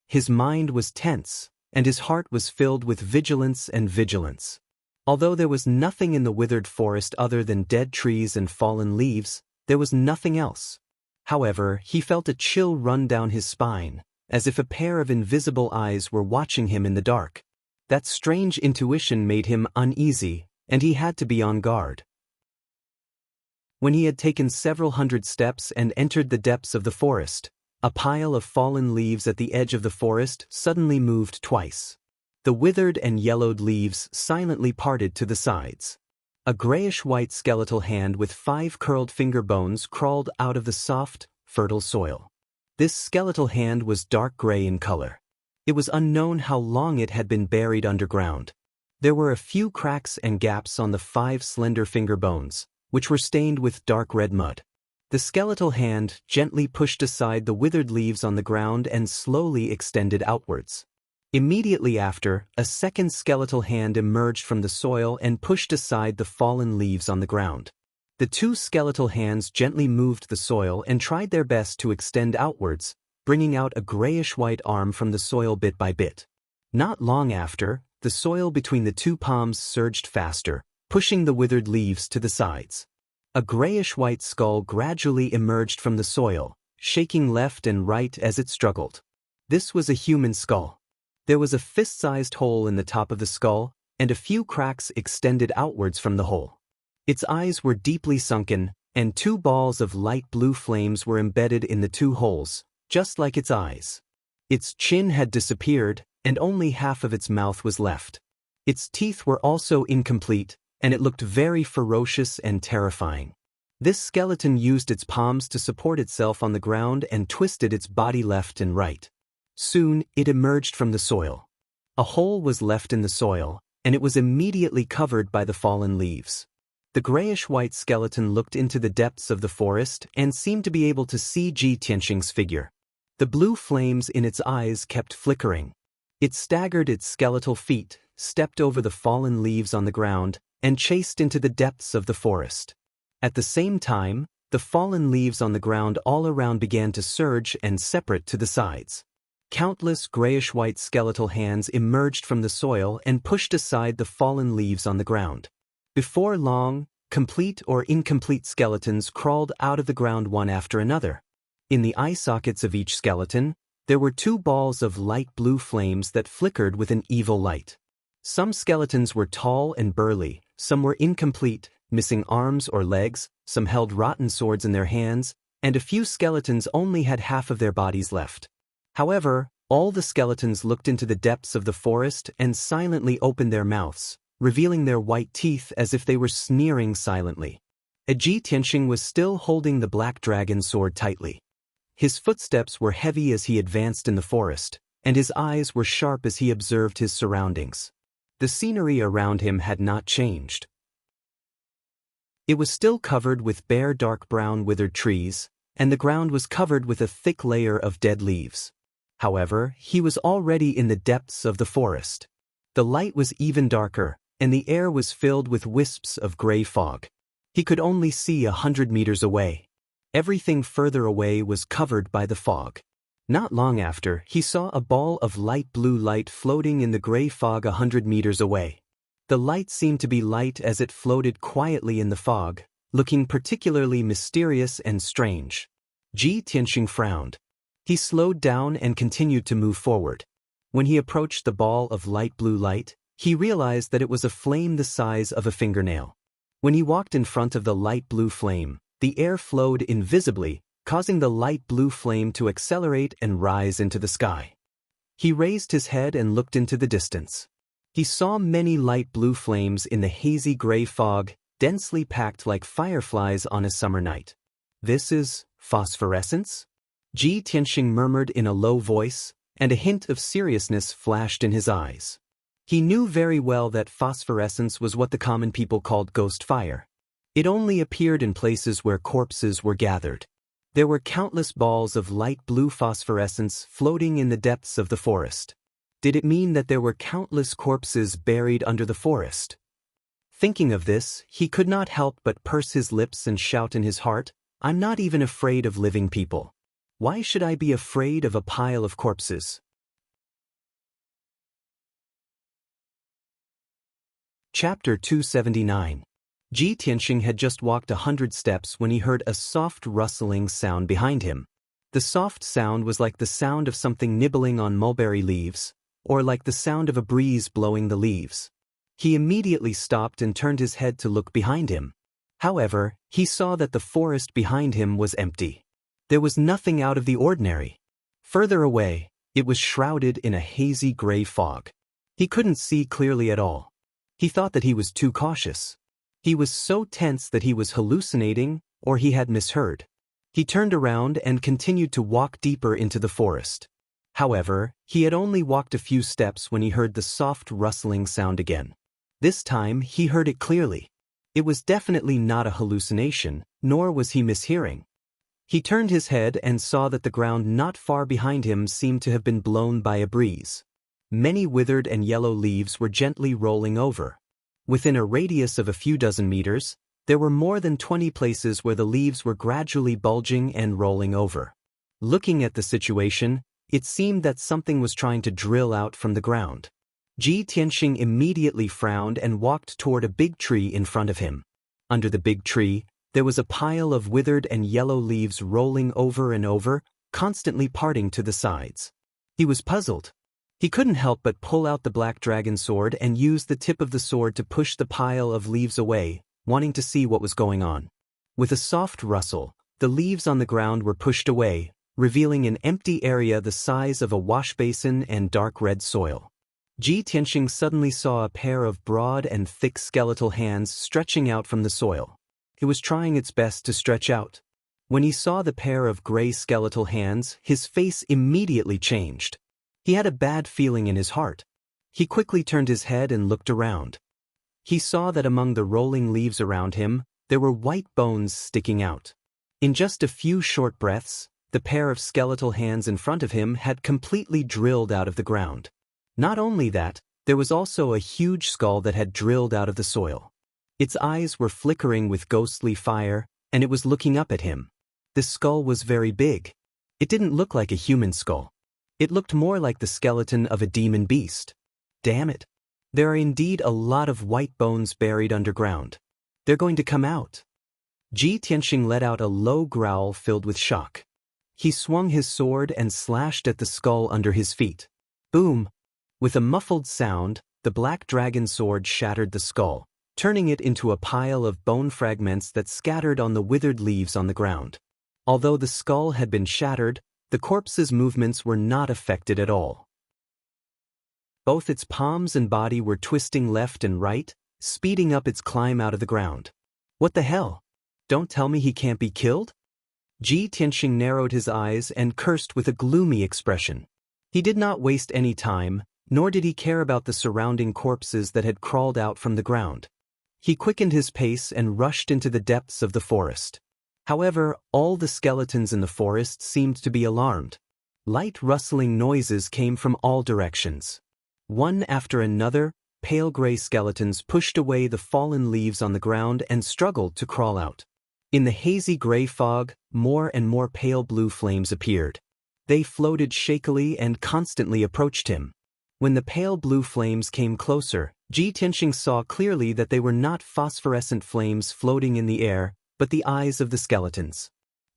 His mind was tense, and his heart was filled with vigilance and vigilance. Although there was nothing in the withered forest other than dead trees and fallen leaves, there was nothing else. However, he felt a chill run down his spine, as if a pair of invisible eyes were watching him in the dark. That strange intuition made him uneasy, and he had to be on guard. When he had taken several hundred steps and entered the depths of the forest, a pile of fallen leaves at the edge of the forest suddenly moved twice. The withered and yellowed leaves silently parted to the sides. A grayish-white skeletal hand with 5 curled finger bones crawled out of the soft, fertile soil. This skeletal hand was dark gray in color. It was unknown how long it had been buried underground. There were a few cracks and gaps on the 5 slender finger bones, which were stained with dark red mud. The skeletal hand gently pushed aside the withered leaves on the ground and slowly extended outwards. Immediately after, a second skeletal hand emerged from the soil and pushed aside the fallen leaves on the ground. The 2 skeletal hands gently moved the soil and tried their best to extend outwards, bringing out a grayish-white arm from the soil bit by bit. Not long after, the soil between the 2 palms surged faster, pushing the withered leaves to the sides. A grayish-white skull gradually emerged from the soil, shaking left and right as it struggled. This was a human skull. There was a fist-sized hole in the top of the skull, and a few cracks extended outwards from the hole. Its eyes were deeply sunken, and 2 balls of light blue flames were embedded in the 2 holes, just like its eyes. Its chin had disappeared, and only half of its mouth was left. Its teeth were also incomplete, and it looked very ferocious and terrifying. This skeleton used its palms to support itself on the ground and twisted its body left and right. Soon, it emerged from the soil. A hole was left in the soil, and it was immediately covered by the fallen leaves. The grayish-white skeleton looked into the depths of the forest and seemed to be able to see Ji Tianxing's figure. The blue flames in its eyes kept flickering. It staggered its skeletal feet, stepped over the fallen leaves on the ground, and chased into the depths of the forest. At the same time, the fallen leaves on the ground all around began to surge and separate to the sides. Countless grayish-white skeletal hands emerged from the soil and pushed aside the fallen leaves on the ground. Before long, complete or incomplete skeletons crawled out of the ground one after another. In the eye sockets of each skeleton, there were 2 balls of light blue flames that flickered with an evil light. Some skeletons were tall and burly, some were incomplete, missing arms or legs, some held rotten swords in their hands, and a few skeletons only had half of their bodies left. However, all the skeletons looked into the depths of the forest and silently opened their mouths, revealing their white teeth as if they were sneering silently. Ji Tianxing was still holding the black dragon sword tightly. His footsteps were heavy as he advanced in the forest, and his eyes were sharp as he observed his surroundings. The scenery around him had not changed. It was still covered with bare dark brown withered trees, and the ground was covered with a thick layer of dead leaves. However, he was already in the depths of the forest. The light was even darker, and the air was filled with wisps of gray fog. He could only see 100 meters away. Everything further away was covered by the fog. Not long after, he saw a ball of light blue light floating in the gray fog 100 meters away. The light seemed to be light as it floated quietly in the fog, looking particularly mysterious and strange. Ji Tianxing frowned. He slowed down and continued to move forward. When he approached the ball of light blue light, he realized that it was a flame the size of a fingernail. When he walked in front of the light blue flame, the air flowed invisibly, causing the light blue flame to accelerate and rise into the sky. He raised his head and looked into the distance. He saw many light blue flames in the hazy gray fog, densely packed like fireflies on a summer night. This is phosphorescence? Ji Tianxing murmured in a low voice, and a hint of seriousness flashed in his eyes. He knew very well that phosphorescence was what the common people called ghost fire. It only appeared in places where corpses were gathered. There were countless balls of light blue phosphorescence floating in the depths of the forest. Did it mean that there were countless corpses buried under the forest? Thinking of this, he could not help but purse his lips and shout in his heart, "I'm not even afraid of living people. Why should I be afraid of a pile of corpses?" Chapter 279. Ji Tianxing had just walked 100 steps when he heard a soft rustling sound behind him. The soft sound was like the sound of something nibbling on mulberry leaves, or like the sound of a breeze blowing the leaves. He immediately stopped and turned his head to look behind him. However, he saw that the forest behind him was empty. There was nothing out of the ordinary. Further away, it was shrouded in a hazy gray fog. He couldn't see clearly at all. He thought that he was too cautious. He was so tense that he was hallucinating, or he had misheard. He turned around and continued to walk deeper into the forest. However, he had only walked a few steps when he heard the soft rustling sound again. This time, he heard it clearly. It was definitely not a hallucination, nor was he mishearing. He turned his head and saw that the ground not far behind him seemed to have been blown by a breeze. Many withered and yellow leaves were gently rolling over. Within a radius of a few dozen meters, there were more than 20 places where the leaves were gradually bulging and rolling over. Looking at the situation, it seemed that something was trying to drill out from the ground. Ji Tianxing immediately frowned and walked toward a big tree in front of him. Under the big tree, there was a pile of withered and yellow leaves rolling over and over, constantly parting to the sides. He was puzzled. He couldn't help but pull out the black dragon sword and use the tip of the sword to push the pile of leaves away, wanting to see what was going on. With a soft rustle, the leaves on the ground were pushed away, revealing an empty area the size of a washbasin and dark red soil. Ji Tianxing suddenly saw a pair of broad and thick skeletal hands stretching out from the soil. It was trying its best to stretch out. When he saw the pair of gray skeletal hands, his face immediately changed. He had a bad feeling in his heart. He quickly turned his head and looked around. He saw that among the rolling leaves around him, there were white bones sticking out. In just a few short breaths, the pair of skeletal hands in front of him had completely drilled out of the ground. Not only that, there was also a huge skull that had drilled out of the soil. Its eyes were flickering with ghostly fire, and it was looking up at him. The skull was very big. It didn't look like a human skull. It looked more like the skeleton of a demon beast. Damn it. There are indeed a lot of white bones buried underground. They're going to come out. Ji Tianxing let out a low growl filled with shock. He swung his sword and slashed at the skull under his feet. Boom! With a muffled sound, the black dragon sword shattered the skull, turning it into a pile of bone fragments that scattered on the withered leaves on the ground. Although the skull had been shattered, the corpse's movements were not affected at all. Both its palms and body were twisting left and right, speeding up its climb out of the ground. What the hell? Don't tell me he can't be killed? Ji Tianxing narrowed his eyes and cursed with a gloomy expression. He did not waste any time, nor did he care about the surrounding corpses that had crawled out from the ground. He quickened his pace and rushed into the depths of the forest. However, all the skeletons in the forest seemed to be alarmed. Light rustling noises came from all directions. One after another, pale gray skeletons pushed away the fallen leaves on the ground and struggled to crawl out. In the hazy gray fog, more and more pale blue flames appeared. They floated shakily and constantly approached him. When the pale blue flames came closer, Ji Tianxing saw clearly that they were not phosphorescent flames floating in the air, but the eyes of the skeletons.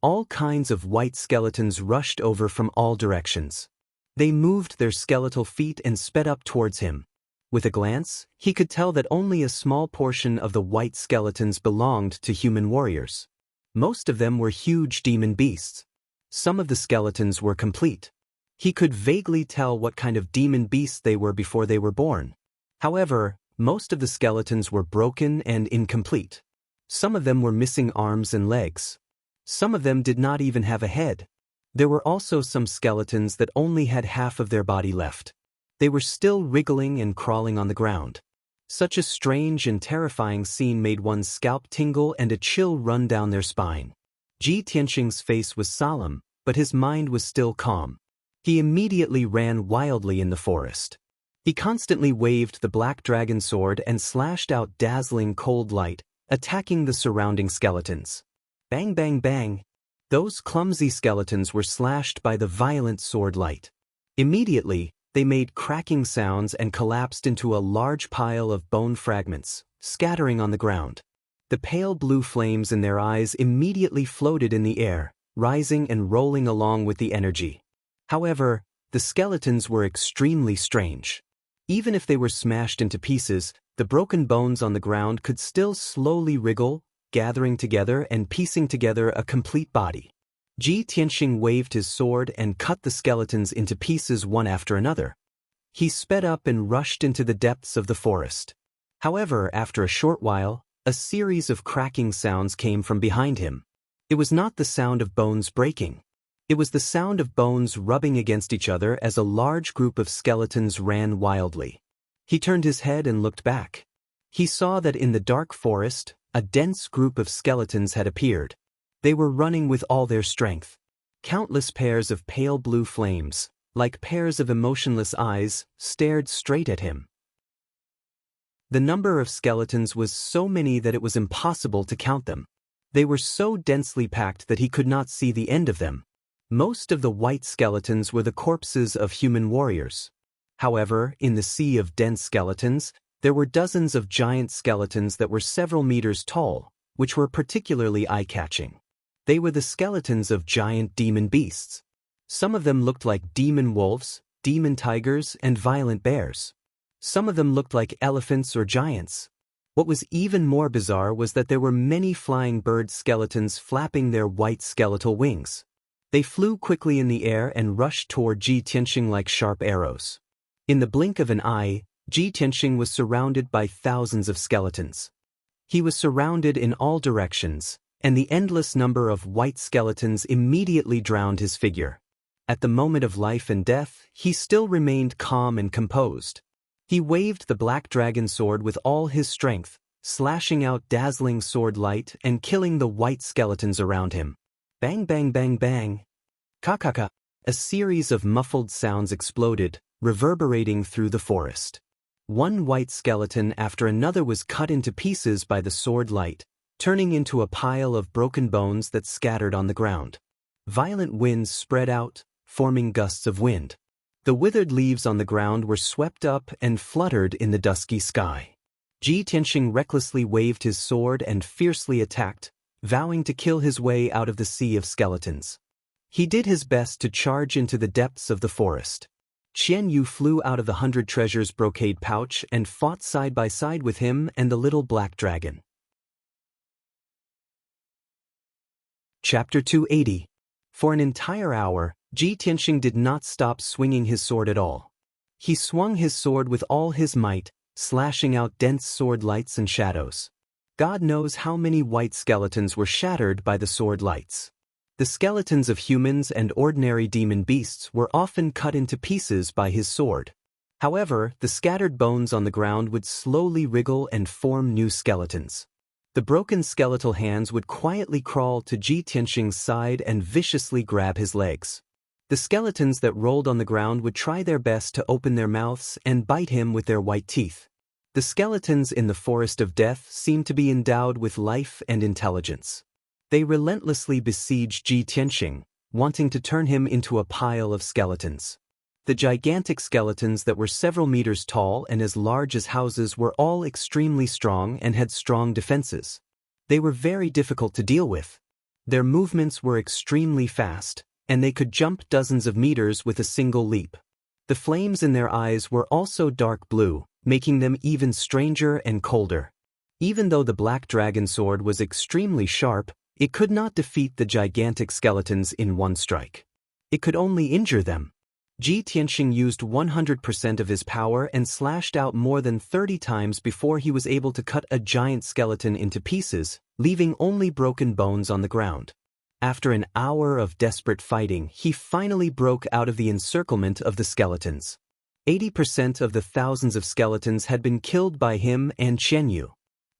All kinds of white skeletons rushed over from all directions. They moved their skeletal feet and sped up towards him. With a glance, he could tell that only a small portion of the white skeletons belonged to human warriors. Most of them were huge demon beasts. Some of the skeletons were complete. He could vaguely tell what kind of demon beasts they were before they were born. However, most of the skeletons were broken and incomplete. Some of them were missing arms and legs. Some of them did not even have a head. There were also some skeletons that only had half of their body left. They were still wriggling and crawling on the ground. Such a strange and terrifying scene made one's scalp tingle and a chill run down their spine. Ji Tianxing's face was solemn, but his mind was still calm. He immediately ran wildly in the forest. He constantly waved the black dragon sword and slashed out dazzling cold light, attacking the surrounding skeletons. Bang bang bang! Those clumsy skeletons were slashed by the violent sword light. Immediately, they made cracking sounds and collapsed into a large pile of bone fragments, scattering on the ground. The pale blue flames in their eyes immediately floated in the air, rising and rolling along with the energy. However, the skeletons were extremely strange. Even if they were smashed into pieces, the broken bones on the ground could still slowly wriggle, gathering together and piecing together a complete body. Ji Tianxing waved his sword and cut the skeletons into pieces one after another. He sped up and rushed into the depths of the forest. However, after a short while, a series of cracking sounds came from behind him. It was not the sound of bones breaking. It was the sound of bones rubbing against each other as a large group of skeletons ran wildly. He turned his head and looked back. He saw that in the dark forest, a dense group of skeletons had appeared. They were running with all their strength. Countless pairs of pale blue flames, like pairs of emotionless eyes, stared straight at him. The number of skeletons was so many that it was impossible to count them. They were so densely packed that he could not see the end of them. Most of the white skeletons were the corpses of human warriors. However, in the sea of dense skeletons, there were dozens of giant skeletons that were several meters tall, which were particularly eye-catching. They were the skeletons of giant demon beasts. Some of them looked like demon wolves, demon tigers, and violent bears. Some of them looked like elephants or giants. What was even more bizarre was that there were many flying bird skeletons flapping their white skeletal wings. They flew quickly in the air and rushed toward Ji Tianxing like sharp arrows. In the blink of an eye, Ji Tianxing was surrounded by thousands of skeletons. He was surrounded in all directions, and the endless number of white skeletons immediately drowned his figure. At the moment of life and death, he still remained calm and composed. He waved the black dragon sword with all his strength, slashing out dazzling sword light and killing the white skeletons around him. Bang bang bang bang. Ka-ka-ka. A series of muffled sounds exploded, reverberating through the forest. One white skeleton after another was cut into pieces by the sword light, turning into a pile of broken bones that scattered on the ground. Violent winds spread out, forming gusts of wind. The withered leaves on the ground were swept up and fluttered in the dusky sky. Ji Tianxing recklessly waved his sword and fiercely attacked, vowing to kill his way out of the sea of skeletons. He did his best to charge into the depths of the forest. Xianyu flew out of the 100 treasures brocade pouch and fought side by side with him and the little black dragon. Chapter 280. For an entire hour, Ji Tianxing did not stop swinging his sword at all. He swung his sword with all his might, slashing out dense sword lights and shadows. God knows how many white skeletons were shattered by the sword lights. The skeletons of humans and ordinary demon beasts were often cut into pieces by his sword. However, the scattered bones on the ground would slowly wriggle and form new skeletons. The broken skeletal hands would quietly crawl to Ji Tianxing's side and viciously grab his legs. The skeletons that rolled on the ground would try their best to open their mouths and bite him with their white teeth. The skeletons in the forest of death seemed to be endowed with life and intelligence. They relentlessly besieged Ji Tianxing, wanting to turn him into a pile of skeletons. The gigantic skeletons that were several meters tall and as large as houses were all extremely strong and had strong defenses. They were very difficult to deal with. Their movements were extremely fast, and they could jump dozens of meters with a single leap. The flames in their eyes were also dark blue, making them even stranger and colder. Even though the black dragon sword was extremely sharp, it could not defeat the gigantic skeletons in one strike. It could only injure them. Ji Tianxing used 100% of his power and slashed out more than 30 times before he was able to cut a giant skeleton into pieces, leaving only broken bones on the ground. After an hour of desperate fighting, he finally broke out of the encirclement of the skeletons. 80% of the thousands of skeletons had been killed by him and Xianyu.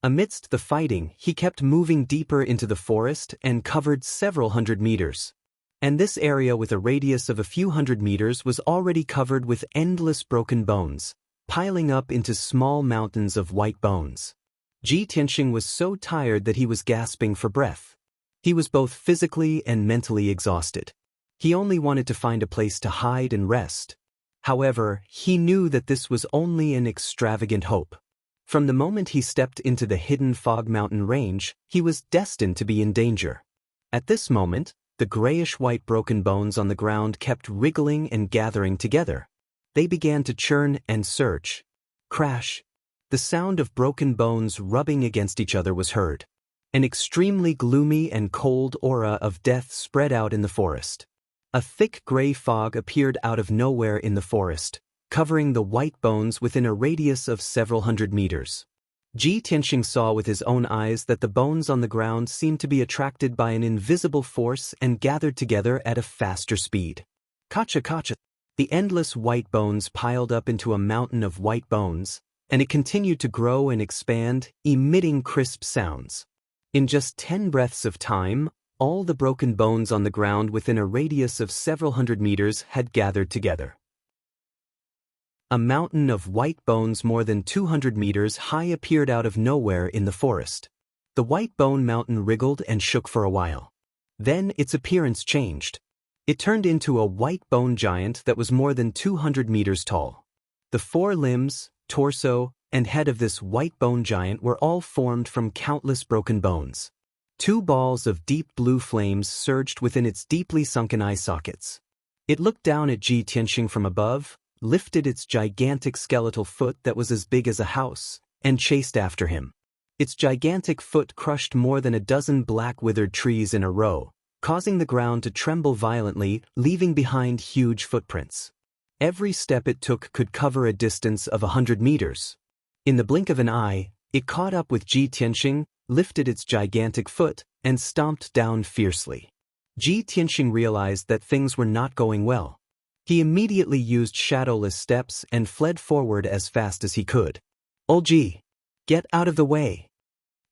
Amidst the fighting, he kept moving deeper into the forest and covered several hundred meters. And this area with a radius of a few hundred meters was already covered with endless broken bones, piling up into small mountains of white bones. Ji Tianxing was so tired that he was gasping for breath. He was both physically and mentally exhausted. He only wanted to find a place to hide and rest. However, he knew that this was only an extravagant hope. From the moment he stepped into the hidden fog mountain range, he was destined to be in danger. At this moment, the grayish-white broken bones on the ground kept wriggling and gathering together. They began to churn and surge. Crash! The sound of broken bones rubbing against each other was heard. An extremely gloomy and cold aura of death spread out in the forest. A thick gray fog appeared out of nowhere in the forest, covering the white bones within a radius of several hundred meters. Ji Tianxing saw with his own eyes that the bones on the ground seemed to be attracted by an invisible force and gathered together at a faster speed. Kacha-kacha! The endless white bones piled up into a mountain of white bones, and it continued to grow and expand, emitting crisp sounds. In just 10 breaths of time, all the broken bones on the ground within a radius of several hundred meters had gathered together. A mountain of white bones more than 200 meters high appeared out of nowhere in the forest. The white bone mountain wriggled and shook for a while. Then its appearance changed. It turned into a white bone giant that was more than 200 meters tall. The 4 limbs, torso, and head of this white bone giant were all formed from countless broken bones. 2 balls of deep blue flames surged within its deeply sunken eye sockets. It looked down at Ji Tianxing from above, lifted its gigantic skeletal foot that was as big as a house, and chased after him. Its gigantic foot crushed more than a dozen black withered trees in a row, causing the ground to tremble violently, leaving behind huge footprints. Every step it took could cover a distance of 100 meters. In the blink of an eye, it caught up with Ji Tianxing, lifted its gigantic foot, and stomped down fiercely. Ji Tianxing realized that things were not going well. He immediately used shadowless steps and fled forward as fast as he could. "Old Ji, get out of the way!"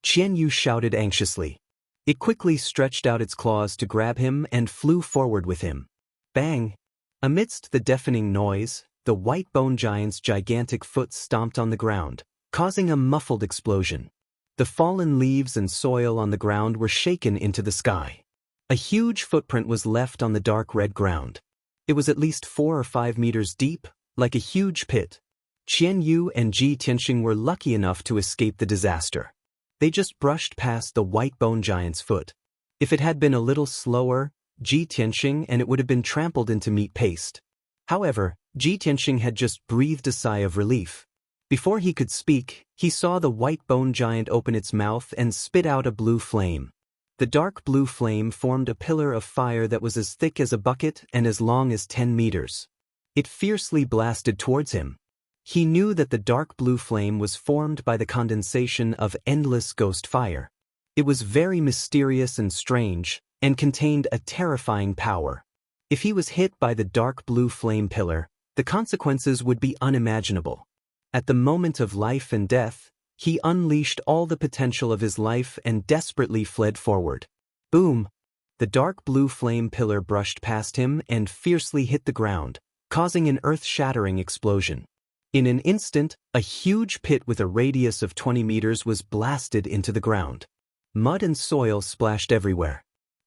Xianyu shouted anxiously. It quickly stretched out its claws to grab him and flew forward with him. Bang! Amidst the deafening noise, the white bone giant's gigantic foot stomped on the ground, causing a muffled explosion. The fallen leaves and soil on the ground were shaken into the sky. A huge footprint was left on the dark red ground. It was at least 4 or 5 meters deep, like a huge pit. Xianyu and Ji Tianxing were lucky enough to escape the disaster. They just brushed past the white bone giant's foot. If it had been a little slower, Ji Tianxing and it would have been trampled into meat paste. However, Ji Tianxing had just breathed a sigh of relief. Before he could speak, he saw the white bone giant open its mouth and spit out a blue flame. The dark blue flame formed a pillar of fire that was as thick as a bucket and as long as 10 meters. It fiercely blasted towards him. He knew that the dark blue flame was formed by the condensation of endless ghost fire. It was very mysterious and strange, and contained a terrifying power. If he was hit by the dark blue flame pillar, the consequences would be unimaginable. At the moment of life and death, he unleashed all the potential of his life and desperately fled forward. Boom! The dark blue flame pillar brushed past him and fiercely hit the ground, causing an earth-shattering explosion. In an instant, a huge pit with a radius of 20 meters was blasted into the ground. Mud and soil splashed everywhere.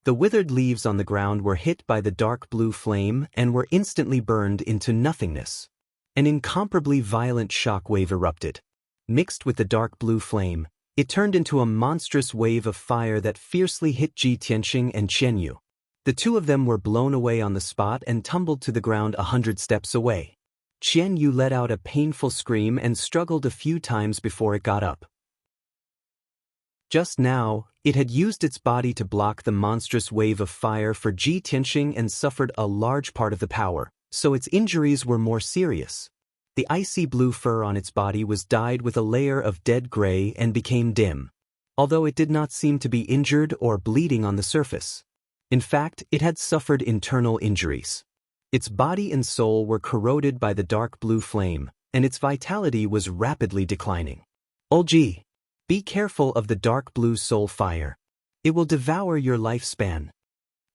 The withered leaves on the ground were hit by the dark blue flame and were instantly burned into nothingness. An incomparably violent shock wave erupted. Mixed with the dark blue flame, it turned into a monstrous wave of fire that fiercely hit Ji Tianxing and Xianyu. The two of them were blown away on the spot and tumbled to the ground 100 steps away. Xianyu let out a painful scream and struggled a few times before it got up. Just now, it had used its body to block the monstrous wave of fire for Ji Tianxing and suffered a large part of the power, so its injuries were more serious. The icy blue fur on its body was dyed with a layer of dead gray and became dim, although it did not seem to be injured or bleeding on the surface. In fact, it had suffered internal injuries. Its body and soul were corroded by the dark blue flame, and its vitality was rapidly declining. "Old Ji, be careful of the dark blue soul fire. It will devour your lifespan."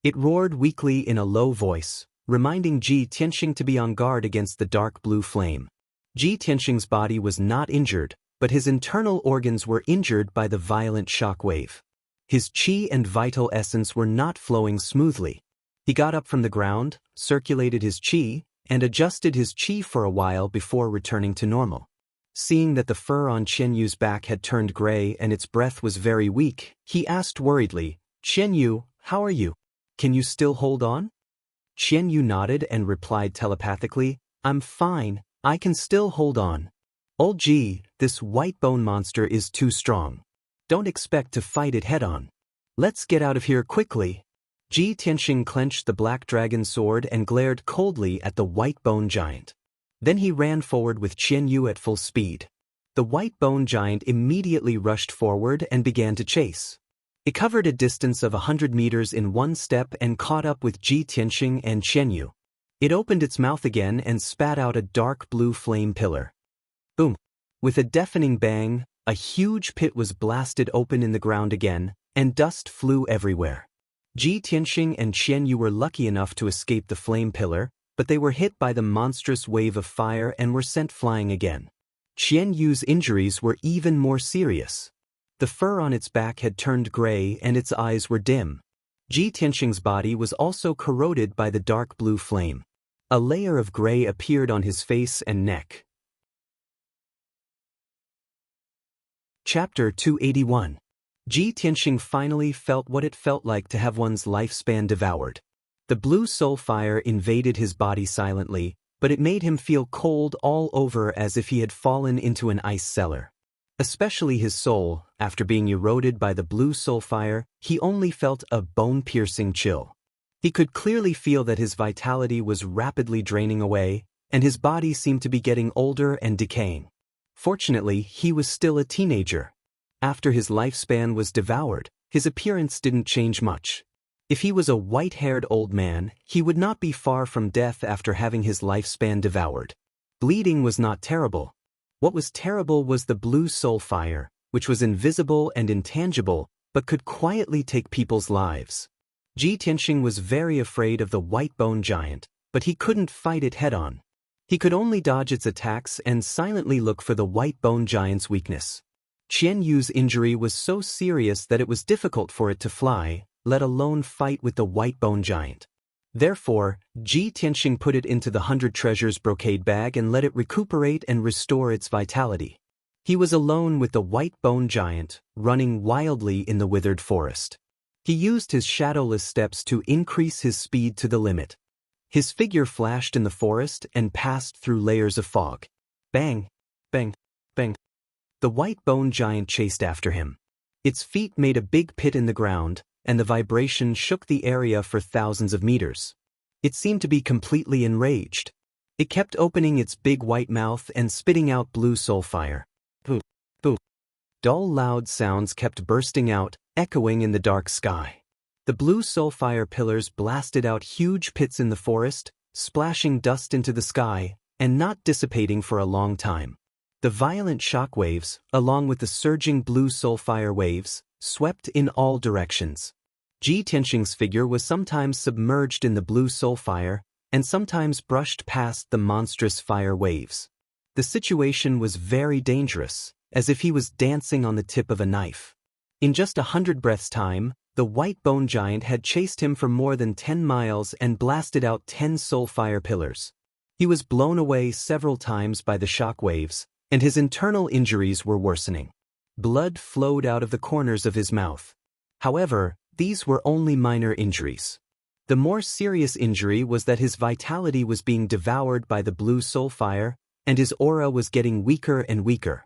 It roared weakly in a low voice, reminding Ji Tianxing to be on guard against the dark blue flame. Ji Tianxing's body was not injured, but his internal organs were injured by the violent shock wave. His qi and vital essence were not flowing smoothly. He got up from the ground, circulated his qi, and adjusted his qi for a while before returning to normal. Seeing that the fur on Xianyu's back had turned gray and its breath was very weak, he asked worriedly, "Xianyu, how are you? Can you still hold on?" Xianyu nodded and replied telepathically, "I'm fine, I can still hold on. Old Ji, this white bone monster is too strong. Don't expect to fight it head-on. Let's get out of here quickly." Ji Tianxing clenched the black dragon sword and glared coldly at the white bone giant. Then he ran forward with Xianyu at full speed. The white bone giant immediately rushed forward and began to chase. It covered a distance of 100 meters in one step and caught up with Ji Tianxing and Xianyu. It opened its mouth again and spat out a dark blue flame pillar. Boom! With a deafening bang, a huge pit was blasted open in the ground again, and dust flew everywhere. Ji Tianxing and Xianyu were lucky enough to escape the flame pillar, but they were hit by the monstrous wave of fire and were sent flying again. Xianyu's injuries were even more serious. The fur on its back had turned gray and its eyes were dim. Ji Tianxing's body was also corroded by the dark blue flame. A layer of gray appeared on his face and neck. Chapter 281. Ji Tianxing finally felt what it felt like to have one's lifespan devoured. The blue soul fire invaded his body silently, but it made him feel cold all over as if he had fallen into an ice cellar. Especially his soul, after being eroded by the blue soul fire, he only felt a bone-piercing chill. He could clearly feel that his vitality was rapidly draining away, and his body seemed to be getting older and decaying. Fortunately, he was still a teenager. After his lifespan was devoured, his appearance didn't change much. If he was a white-haired old man, he would not be far from death after having his lifespan devoured. Bleeding was not terrible. What was terrible was the blue soul fire, which was invisible and intangible, but could quietly take people's lives. Ji Tianxing was very afraid of the white bone giant, but he couldn't fight it head-on. He could only dodge its attacks and silently look for the white bone giant's weakness. Qian Yu's injury was so serious that it was difficult for it to fly, let alone fight with the white bone giant. Therefore, Ji Tianxing put it into the 100 treasures brocade bag and let it recuperate and restore its vitality. He was alone with the white bone giant, running wildly in the withered forest. He used his shadowless steps to increase his speed to the limit. His figure flashed in the forest and passed through layers of fog. Bang! Bang! Bang! The white bone giant chased after him. Its feet made a big pit in the ground, and the vibration shook the area for thousands of meters. It seemed to be completely enraged. It kept opening its big white mouth and spitting out blue soul fire. Boo! Boo! Dull loud sounds kept bursting out, echoing in the dark sky. The blue soul fire pillars blasted out huge pits in the forest, splashing dust into the sky, and not dissipating for a long time. The violent shock waves, along with the surging blue soul fire waves, swept in all directions. Ji Tianxing's figure was sometimes submerged in the blue soul fire, and sometimes brushed past the monstrous fire waves. The situation was very dangerous, as if he was dancing on the tip of a knife. In just 100 breaths' time, the white bone giant had chased him for more than 10 miles and blasted out 10 soul fire pillars. He was blown away several times by the shock waves, and his internal injuries were worsening. Blood flowed out of the corners of his mouth. However, these were only minor injuries. The more serious injury was that his vitality was being devoured by the blue soul fire, and his aura was getting weaker and weaker.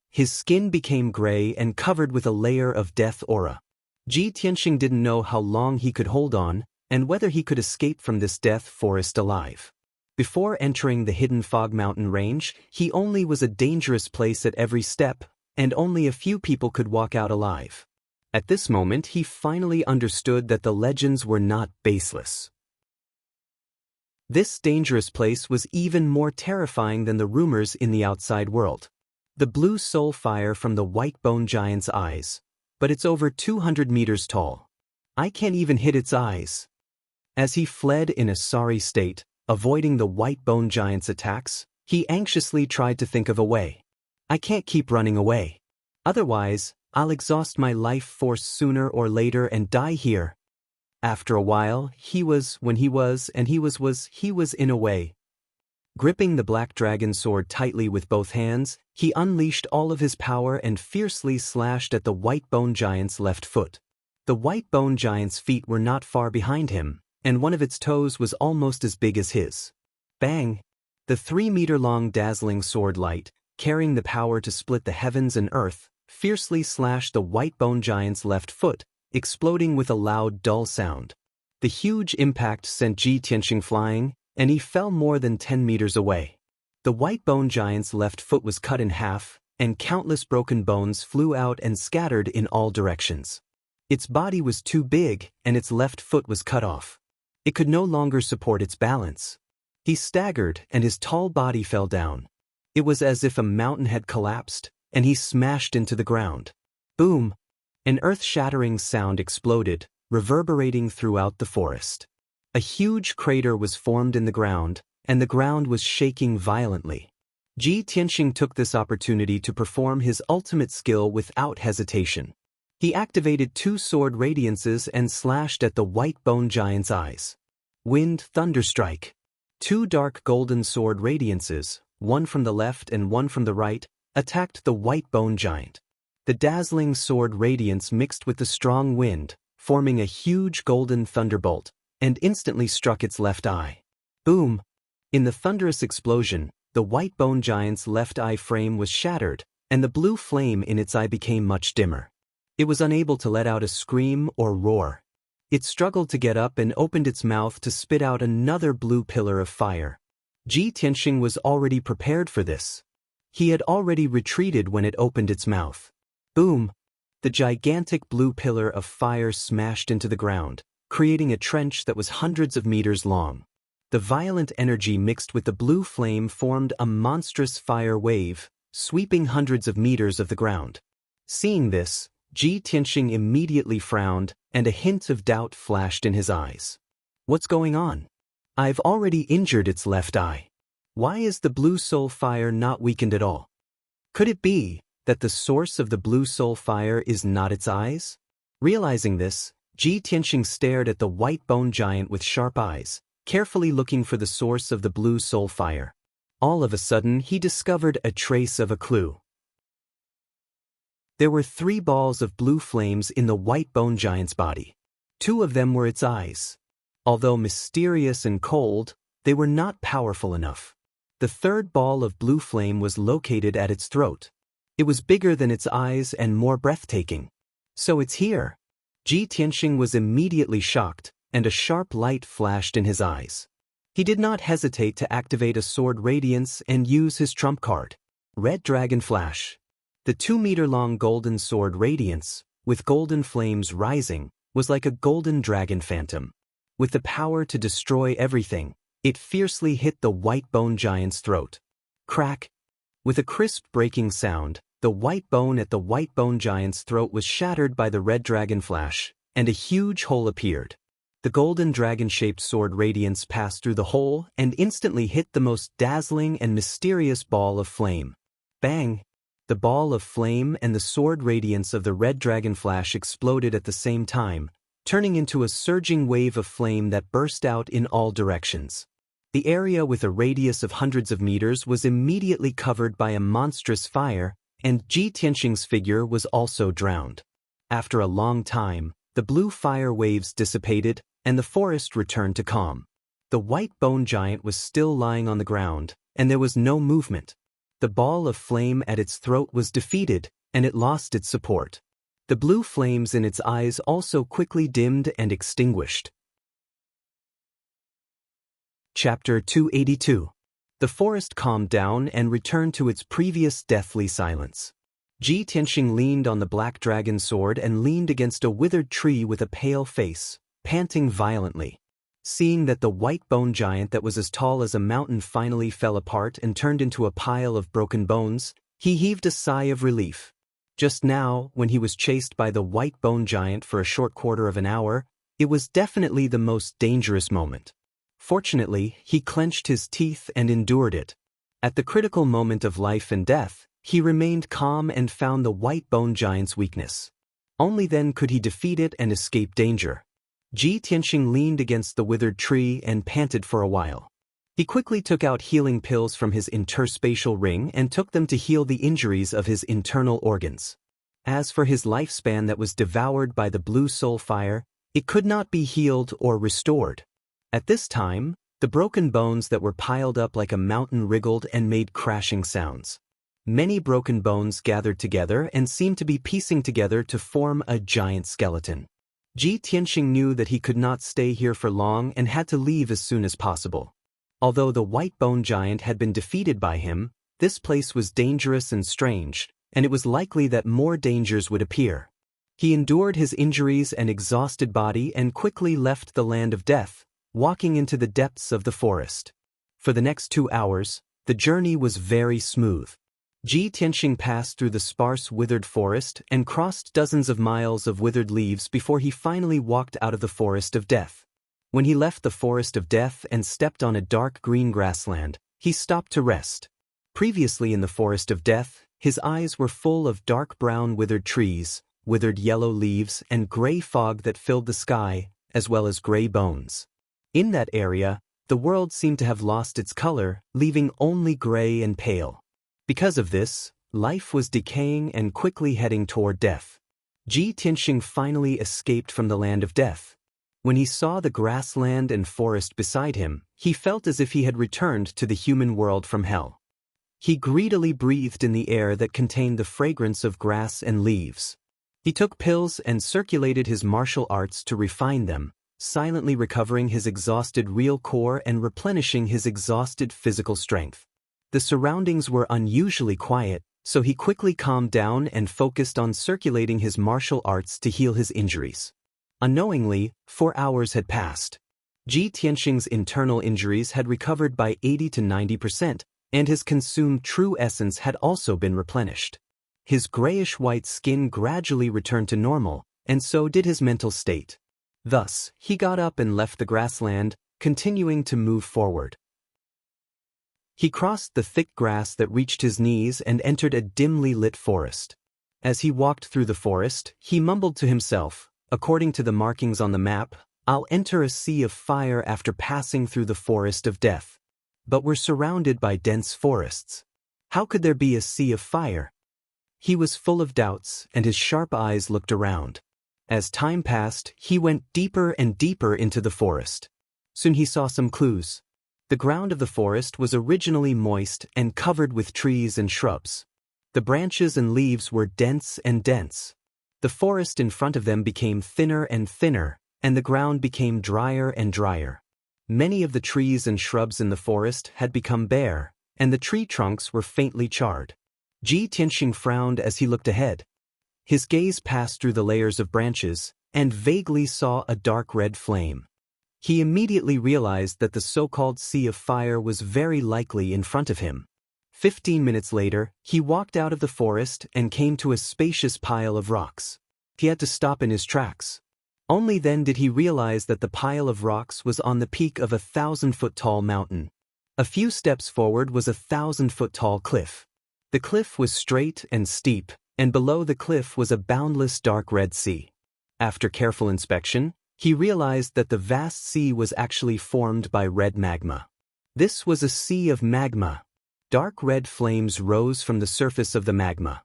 His skin became gray and covered with a layer of death aura. Ji Tianxing didn't know how long he could hold on, and whether he could escape from this death forest alive. Before entering the hidden fog mountain range, he only was a dangerous place at every step, and only a few people could walk out alive. At this moment he finally understood that the legends were not baseless. This dangerous place was even more terrifying than the rumors in the outside world. The blue soul fire from the white bone giant's eyes, but it's over 200 meters tall. I can't even hit its eyes. As he fled in a sorry state, avoiding the white bone giant's attacks, he anxiously tried to think of a way. I can't keep running away. Otherwise, I'll exhaust my life force sooner or later and die here. After a while, he was in a way. Gripping the black dragon sword tightly with both hands, he unleashed all of his power and fiercely slashed at the white bone giant's left foot. The white bone giant's feet were not far behind him, and one of its toes was almost as big as his. Bang! The 3-meter-long dazzling sword light, carrying the power to split the heavens and earth, fiercely slashed the white bone giant's left foot, exploding with a loud, dull sound. The huge impact sent Ji Tianxing flying, and he fell more than 10 meters away. The white bone giant's left foot was cut in half, and countless broken bones flew out and scattered in all directions. Its body was too big, and its left foot was cut off. It could no longer support its balance. He staggered, and his tall body fell down. It was as if a mountain had collapsed, and he smashed into the ground. Boom! An earth-shattering sound exploded, reverberating throughout the forest. A huge crater was formed in the ground, and the ground was shaking violently. Ji Tianxing took this opportunity to perform his ultimate skill without hesitation. He activated 2 sword radiances and slashed at the white bone giant's eyes. Wind Thunderstrike. 2 dark golden sword radiances, one from the left and one from the right, attacked the white bone giant. The dazzling sword radiance mixed with the strong wind, forming a huge golden thunderbolt, and instantly struck its left eye. Boom! In the thunderous explosion, the white bone giant's left eye frame was shattered, and the blue flame in its eye became much dimmer. It was unable to let out a scream or roar. It struggled to get up and opened its mouth to spit out another blue pillar of fire. Ji Tianxing was already prepared for this. He had already retreated when it opened its mouth. Boom! The gigantic blue pillar of fire smashed into the ground, creating a trench that was hundreds of meters long. The violent energy mixed with the blue flame formed a monstrous fire wave, sweeping hundreds of meters of the ground. Seeing this, Ji Tianxing immediately frowned, and a hint of doubt flashed in his eyes. What's going on? I've already injured its left eye. Why is the blue soul fire not weakened at all? Could it be that the source of the blue soul fire is not its eyes? Realizing this, Ji Tianxing stared at the white bone giant with sharp eyes, carefully looking for the source of the blue soul fire. All of a sudden, he discovered a trace of a clue. There were 3 balls of blue flames in the white bone giant's body. 2 of them were its eyes. Although mysterious and cold, they were not powerful enough. The 3rd ball of blue flame was located at its throat. It was bigger than its eyes and more breathtaking. So it's here. Ji Tianxing was immediately shocked, and a sharp light flashed in his eyes. He did not hesitate to activate a sword radiance and use his trump card, Red Dragon Flash. The 2-meter-long golden sword radiance, with golden flames rising, was like a golden dragon phantom. With the power to destroy everything, it fiercely hit the white bone giant's throat. Crack! With a crisp breaking sound, the white bone at the white bone giant's throat was shattered by the red dragon flash, and a huge hole appeared. The golden dragon-shaped sword radiance passed through the hole and instantly hit the most dazzling and mysterious ball of flame. Bang! The ball of flame and the sword radiance of the red dragon flash exploded at the same time, turning into a surging wave of flame that burst out in all directions. The area with a radius of hundreds of meters was immediately covered by a monstrous fire, and Ji Tianxing's figure was also drowned. After a long time, the blue fire waves dissipated, and the forest returned to calm. The white bone giant was still lying on the ground, and there was no movement. The ball of flame at its throat was defeated, and it lost its support. The blue flames in its eyes also quickly dimmed and extinguished. Chapter 282. The forest calmed down and returned to its previous deathly silence. Ji Tianxing leaned on the black dragon sword and leaned against a withered tree with a pale face, panting violently. Seeing that the white bone giant that was as tall as a mountain finally fell apart and turned into a pile of broken bones, he heaved a sigh of relief. Just now, when he was chased by the white bone giant for a short quarter of an hour, it was definitely the most dangerous moment. Fortunately, he clenched his teeth and endured it. At the critical moment of life and death, he remained calm and found the white bone giant's weakness. Only then could he defeat it and escape danger. Ji Tianxing leaned against the withered tree and panted for a while. He quickly took out healing pills from his interspatial ring and took them to heal the injuries of his internal organs. As for his lifespan that was devoured by the blue soul fire, it could not be healed or restored. At this time, the broken bones that were piled up like a mountain wriggled and made crashing sounds. Many broken bones gathered together and seemed to be piecing together to form a giant skeleton. Ji Tianxing knew that he could not stay here for long and had to leave as soon as possible. Although the white bone giant had been defeated by him, this place was dangerous and strange, and it was likely that more dangers would appear. He endured his injuries and exhausted body and quickly left the land of death, walking into the depths of the forest. For the next 2 hours, the journey was very smooth. Ji Tianxing passed through the sparse withered forest and crossed dozens of miles of withered leaves before he finally walked out of the forest of death. When he left the forest of death and stepped on a dark green grassland, he stopped to rest. Previously in the forest of death, his eyes were full of dark brown withered trees, withered yellow leaves, and gray fog that filled the sky, as well as gray bones. In that area, the world seemed to have lost its color, leaving only gray and pale. Because of this, life was decaying and quickly heading toward death. Ji Tianxing finally escaped from the land of death. When he saw the grassland and forest beside him, he felt as if he had returned to the human world from hell. He greedily breathed in the air that contained the fragrance of grass and leaves. He took pills and circulated his martial arts to refine them, silently recovering his exhausted real core and replenishing his exhausted physical strength. The surroundings were unusually quiet, so he quickly calmed down and focused on circulating his martial arts to heal his injuries. Unknowingly, 4 hours had passed. Ji Tianxing's internal injuries had recovered by 80 to 90%, and his consumed true essence had also been replenished. His grayish-white skin gradually returned to normal, and so did his mental state. Thus, he got up and left the grassland, continuing to move forward. He crossed the thick grass that reached his knees and entered a dimly lit forest. As he walked through the forest, he mumbled to himself, "According to the markings on the map, I'll enter a sea of fire after passing through the forest of death. But we're surrounded by dense forests. How could there be a sea of fire?" He was full of doubts, and his sharp eyes looked around. As time passed, he went deeper and deeper into the forest. Soon he saw some clues. The ground of the forest was originally moist and covered with trees and shrubs. The branches and leaves were dense and dense. The forest in front of them became thinner and thinner, and the ground became drier and drier. Many of the trees and shrubs in the forest had become bare, and the tree trunks were faintly charred. Ji Tianxing frowned as he looked ahead. His gaze passed through the layers of branches, and vaguely saw a dark red flame. He immediately realized that the so-called sea of fire was very likely in front of him. 15 minutes later, he walked out of the forest and came to a spacious pile of rocks. He had to stop in his tracks. Only then did he realize that the pile of rocks was on the peak of a 1,000-foot-tall mountain. A few steps forward was a 1,000-foot-tall cliff. The cliff was straight and steep, and below the cliff was a boundless dark red sea. After careful inspection, he realized that the vast sea was actually formed by red magma. This was a sea of magma. Dark red flames rose from the surface of the magma.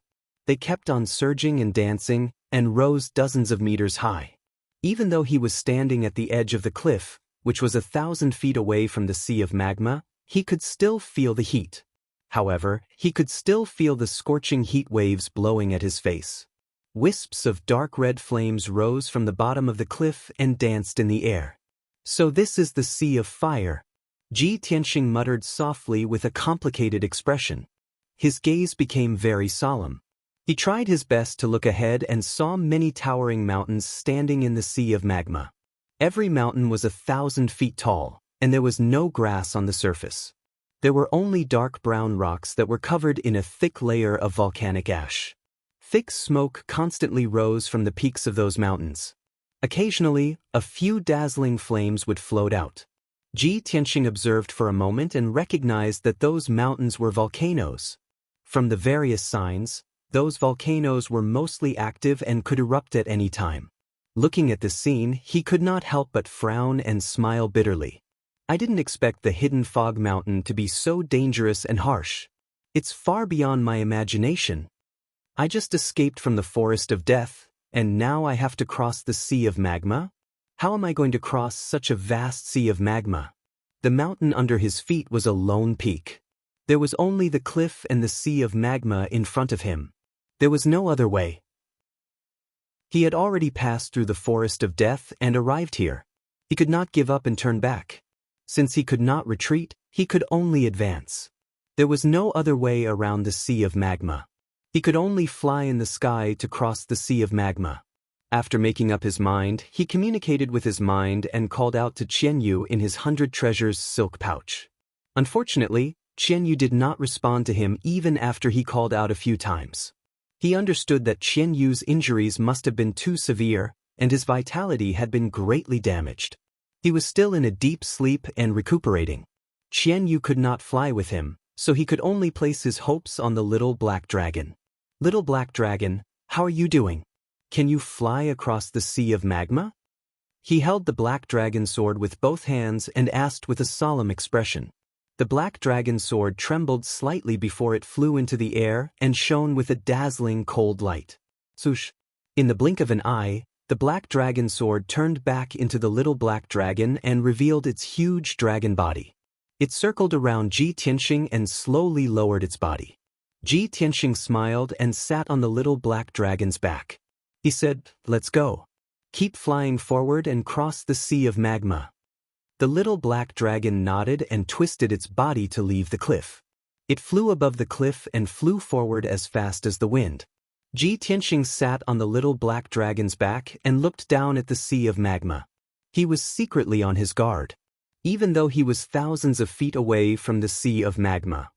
They kept on surging and dancing, and rose dozens of meters high. Even though he was standing at the edge of the cliff, which was 1,000 feet away from the sea of magma, he could still feel the heat. However, he could still feel the scorching heat waves blowing at his face. Wisps of dark red flames rose from the bottom of the cliff and danced in the air. "So this is the sea of fire," Ji Tianxing muttered softly with a complicated expression. His gaze became very solemn. He tried his best to look ahead and saw many towering mountains standing in the sea of magma. Every mountain was 1,000 feet tall, and there was no grass on the surface. There were only dark brown rocks that were covered in a thick layer of volcanic ash. Thick smoke constantly rose from the peaks of those mountains. Occasionally, a few dazzling flames would float out. Ji Tianxing observed for a moment and recognized that those mountains were volcanoes. From the various signs, those volcanoes were mostly active and could erupt at any time. Looking at the scene, he could not help but frown and smile bitterly. "I didn't expect the hidden fog mountain to be so dangerous and harsh. It's far beyond my imagination. I just escaped from the forest of death, and now I have to cross the sea of magma? How am I going to cross such a vast sea of magma?" The mountain under his feet was a lone peak. There was only the cliff and the sea of magma in front of him. There was no other way. He had already passed through the forest of death and arrived here. He could not give up and turn back. Since he could not retreat, he could only advance. There was no other way around the sea of magma. He could only fly in the sky to cross the sea of magma. After making up his mind, he communicated with his mind and called out to Qianyu in his 100 treasures silk pouch. Unfortunately, Qianyu did not respond to him even after he called out a few times. He understood that Qianyu's injuries must have been too severe, and his vitality had been greatly damaged. He was still in a deep sleep and recuperating. Qianyu could not fly with him, so he could only place his hopes on the little black dragon. "Little black dragon, how are you doing? Can you fly across the sea of magma?" He held the black dragon sword with both hands and asked with a solemn expression. The black dragon sword trembled slightly before it flew into the air and shone with a dazzling cold light. Swoosh! In the blink of an eye, the black dragon sword turned back into the little black dragon and revealed its huge dragon body. It circled around Ji Tianxing and slowly lowered its body. Ji Tianxing smiled and sat on the little black dragon's back. He said, "Let's go. Keep flying forward and cross the sea of magma." The little black dragon nodded and twisted its body to leave the cliff. It flew above the cliff and flew forward as fast as the wind. Ji Tianxing sat on the little black dragon's back and looked down at the sea of magma. He was secretly on his guard, even though he was thousands of feet away from the sea of magma.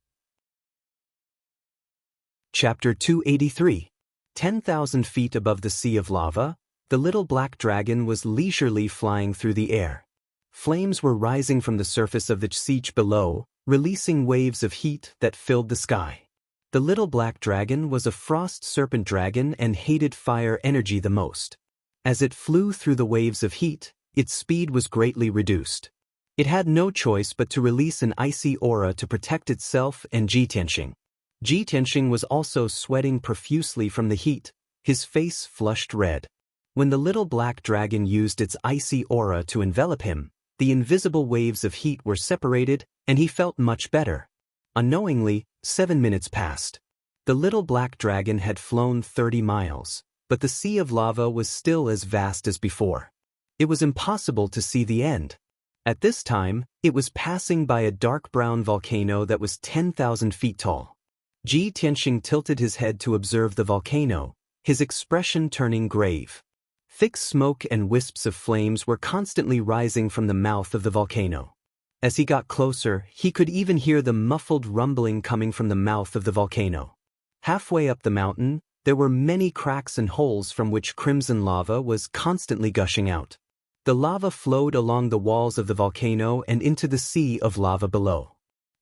Chapter 283. 10,000 feet above the sea of lava, the little black dragon was leisurely flying through the air. Flames were rising from the surface of the sea below, releasing waves of heat that filled the sky. The little black dragon was a frost serpent dragon and hated fire energy the most. As it flew through the waves of heat, its speed was greatly reduced. It had no choice but to release an icy aura to protect itself and Ji Tianxing. Ji Tianxing was also sweating profusely from the heat, his face flushed red. When the little black dragon used its icy aura to envelop him, the invisible waves of heat were separated, and he felt much better. Unknowingly, 7 minutes passed. The little black dragon had flown 30 miles, but the sea of lava was still as vast as before. It was impossible to see the end. At this time, it was passing by a dark brown volcano that was 10,000 feet tall. Ji Tianxing tilted his head to observe the volcano, his expression turning grave. Thick smoke and wisps of flames were constantly rising from the mouth of the volcano. As he got closer, he could even hear the muffled rumbling coming from the mouth of the volcano. Halfway up the mountain, there were many cracks and holes from which crimson lava was constantly gushing out. The lava flowed along the walls of the volcano and into the sea of lava below.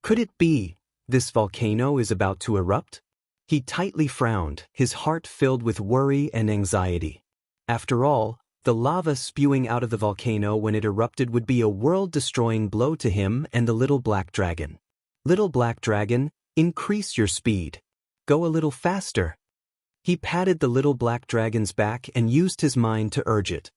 Could it be this volcano is about to erupt? He tightly frowned, his heart filled with worry and anxiety. After all, the lava spewing out of the volcano when it erupted would be a world-destroying blow to him and the little black dragon. Little black dragon, increase your speed. Go a little faster. He patted the little black dragon's back and used his mind to urge it.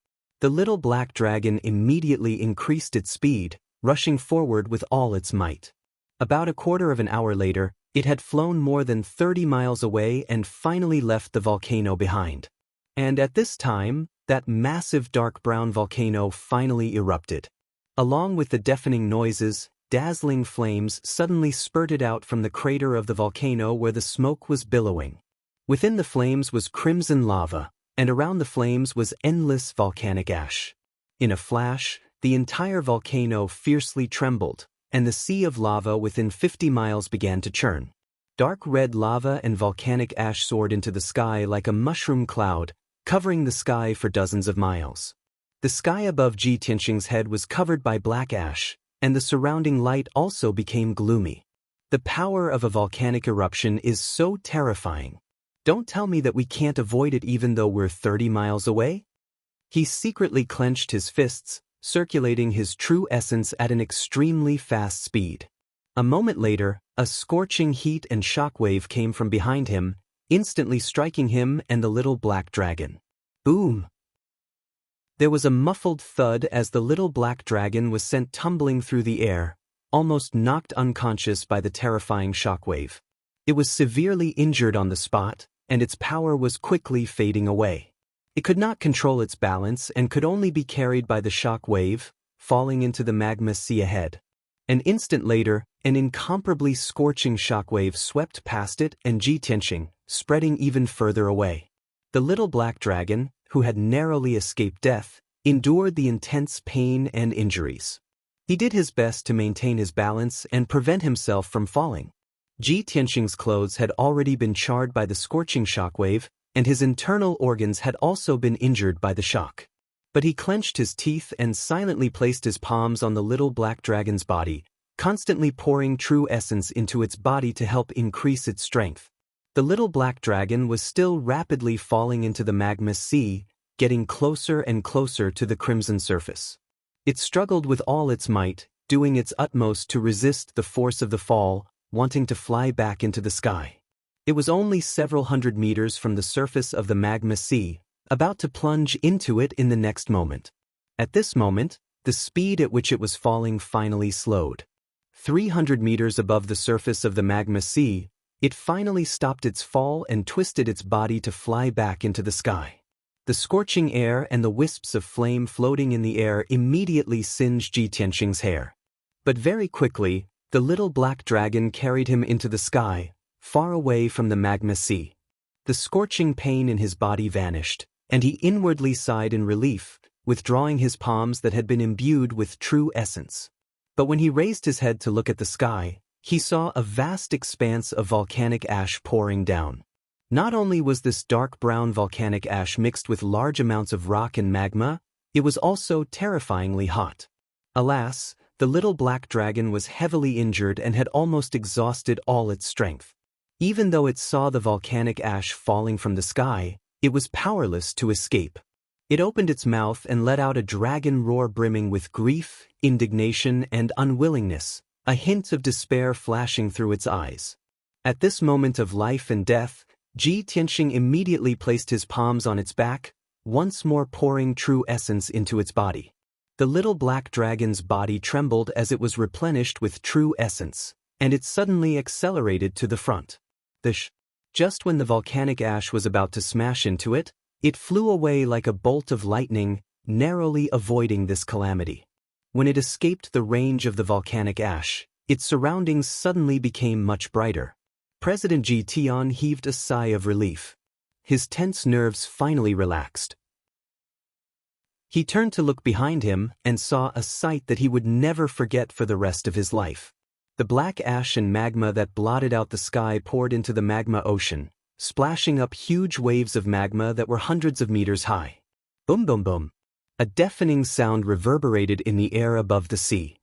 The little black dragon immediately increased its speed, rushing forward with all its might. About a quarter of an hour later, it had flown more than 30 miles away and finally left the volcano behind. And at this time, that massive dark brown volcano finally erupted. Along with the deafening noises, dazzling flames suddenly spurted out from the crater of the volcano where the smoke was billowing. Within the flames was crimson lava, and around the flames was endless volcanic ash. In a flash, the entire volcano fiercely trembled, and the sea of lava within 50 miles began to churn. Dark red lava and volcanic ash soared into the sky like a mushroom cloud, covering the sky for dozens of miles. The sky above Ji Tianxing's head was covered by black ash, and the surrounding light also became gloomy. The power of a volcanic eruption is so terrifying. Don't tell me that we can't avoid it even though we're 30 miles away? He secretly clenched his fists, circulating his true essence at an extremely fast speed. A moment later, a scorching heat and shockwave came from behind him, instantly striking him and the little black dragon. Boom! There was a muffled thud as the little black dragon was sent tumbling through the air, almost knocked unconscious by the terrifying shockwave. It was severely injured on the spot, and its power was quickly fading away. It could not control its balance and could only be carried by the shock wave, falling into the magma sea ahead. An instant later, an incomparably scorching shockwave swept past it and Ji Tianxing, spreading even further away. The little black dragon, who had narrowly escaped death, endured the intense pain and injuries. He did his best to maintain his balance and prevent himself from falling. Ji Tianxing's clothes had already been charred by the scorching shockwave, and his internal organs had also been injured by the shock. But he clenched his teeth and silently placed his palms on the little black dragon's body, constantly pouring true essence into its body to help increase its strength. The little black dragon was still rapidly falling into the magma sea, getting closer and closer to the crimson surface. It struggled with all its might, doing its utmost to resist the force of the fall, wanting to fly back into the sky. It was only several hundred meters from the surface of the magma sea, about to plunge into it in the next moment. At this moment, the speed at which it was falling finally slowed. 300 meters above the surface of the magma sea, it finally stopped its fall and twisted its body to fly back into the sky. The scorching air and the wisps of flame floating in the air immediately singed Ji Tianxing's hair. But very quickly, the little black dragon carried him into the sky, far away from the magma sea. The scorching pain in his body vanished, and he inwardly sighed in relief, withdrawing his palms that had been imbued with true essence. But when he raised his head to look at the sky, he saw a vast expanse of volcanic ash pouring down. Not only was this dark brown volcanic ash mixed with large amounts of rock and magma, it was also terrifyingly hot. Alas, the little black dragon was heavily injured and had almost exhausted all its strength. Even though it saw the volcanic ash falling from the sky, it was powerless to escape. It opened its mouth and let out a dragon roar brimming with grief, indignation, and unwillingness, a hint of despair flashing through its eyes. At this moment of life and death, Ji Tianxing immediately placed his palms on its back, once more pouring true essence into its body. The little black dragon's body trembled as it was replenished with true essence, and it suddenly accelerated to the front. Just when the volcanic ash was about to smash into it, it flew away like a bolt of lightning, narrowly avoiding this calamity. When it escaped the range of the volcanic ash, its surroundings suddenly became much brighter. President Ji Tian heaved a sigh of relief. His tense nerves finally relaxed. He turned to look behind him and saw a sight that he would never forget for the rest of his life. The black ash and magma that blotted out the sky poured into the magma ocean, splashing up huge waves of magma that were hundreds of meters high. Boom boom boom. A deafening sound reverberated in the air above the sea.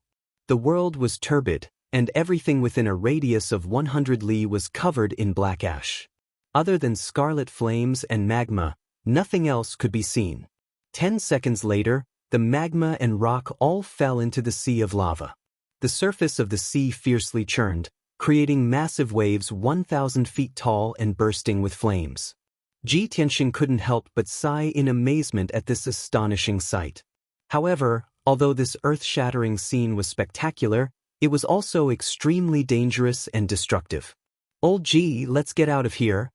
The world was turbid, and everything within a radius of 100 li was covered in black ash. Other than scarlet flames and magma, nothing else could be seen. 10 seconds later, the magma and rock all fell into the sea of lava. The surface of the sea fiercely churned, creating massive waves 1,000 feet tall and bursting with flames. Ji Tianxing couldn't help but sigh in amazement at this astonishing sight. However, although this earth-shattering scene was spectacular, it was also extremely dangerous and destructive. "Old Ji, let's get out of here."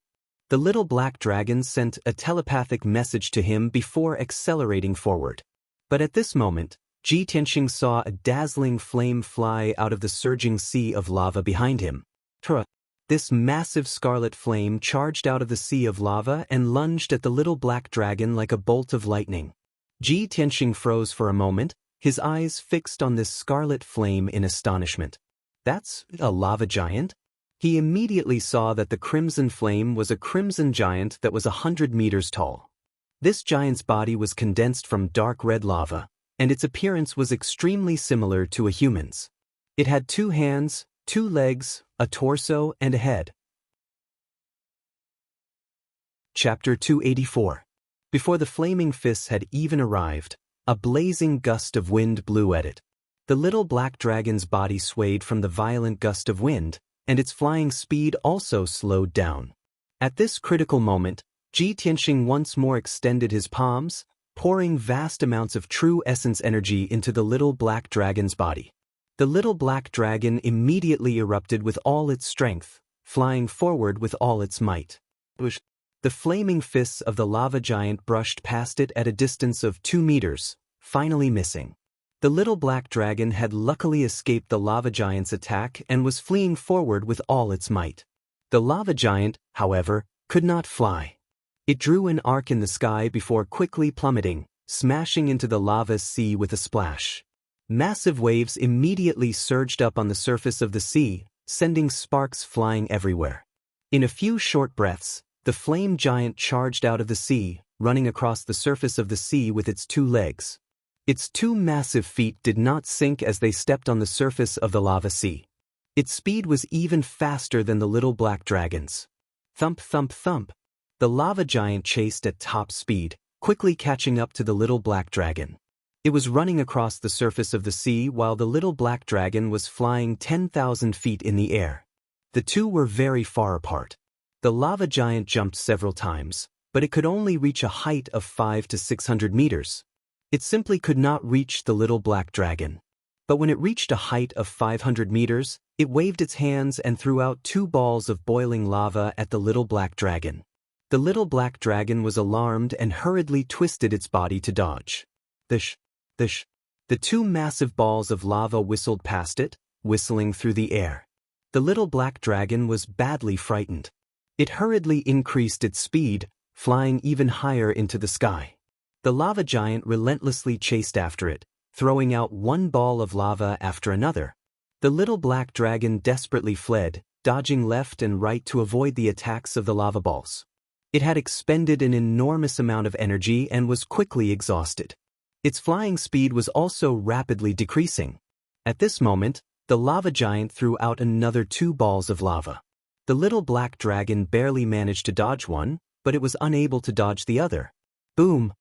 The little black dragon sent a telepathic message to him before accelerating forward. But at this moment, Ji Tianxing saw a dazzling flame fly out of the surging sea of lava behind him. This massive scarlet flame charged out of the sea of lava and lunged at the little black dragon like a bolt of lightning. Ji Tianxing froze for a moment, his eyes fixed on this scarlet flame in astonishment. That's a lava giant? He immediately saw that the crimson flame was a crimson giant that was 100 meters tall. This giant's body was condensed from dark red lava, and its appearance was extremely similar to a human's. It had 2 hands, 2 legs, a torso, and a head. Chapter 284. Before the flaming fists had even arrived, a blazing gust of wind blew at it. The little black dragon's body swayed from the violent gust of wind, and its flying speed also slowed down. At this critical moment, Ji Tianxing once more extended his palms, pouring vast amounts of true essence energy into the little black dragon's body. The little black dragon immediately erupted with all its strength, flying forward with all its might. The flaming fists of the lava giant brushed past it at a distance of 2 meters, finally missing. The little black dragon had luckily escaped the lava giant's attack and was fleeing forward with all its might. The lava giant, however, could not fly. It drew an arc in the sky before quickly plummeting, smashing into the lava sea with a splash. Massive waves immediately surged up on the surface of the sea, sending sparks flying everywhere. In a few short breaths, the flame giant charged out of the sea, running across the surface of the sea with its 2 legs. Its 2 massive feet did not sink as they stepped on the surface of the lava sea. Its speed was even faster than the little black dragon's. Thump thump thump. The lava giant chased at top speed, quickly catching up to the little black dragon. It was running across the surface of the sea while the little black dragon was flying 10,000 feet in the air. The two were very far apart. The lava giant jumped several times, but it could only reach a height of 500 to 600 meters. It simply could not reach the little black dragon. But when it reached a height of 500 meters, it waved its hands and threw out 2 balls of boiling lava at the little black dragon. The little black dragon was alarmed and hurriedly twisted its body to dodge. Thish, thish. The 2 massive balls of lava whistled past it, whistling through the air. The little black dragon was badly frightened. It hurriedly increased its speed, flying even higher into the sky. The lava giant relentlessly chased after it, throwing out 1 ball of lava after another. The little black dragon desperately fled, dodging left and right to avoid the attacks of the lava balls. It had expended an enormous amount of energy and was quickly exhausted. Its flying speed was also rapidly decreasing. At this moment, the lava giant threw out another 2 balls of lava. The little black dragon barely managed to dodge one, but it was unable to dodge the other. Boom!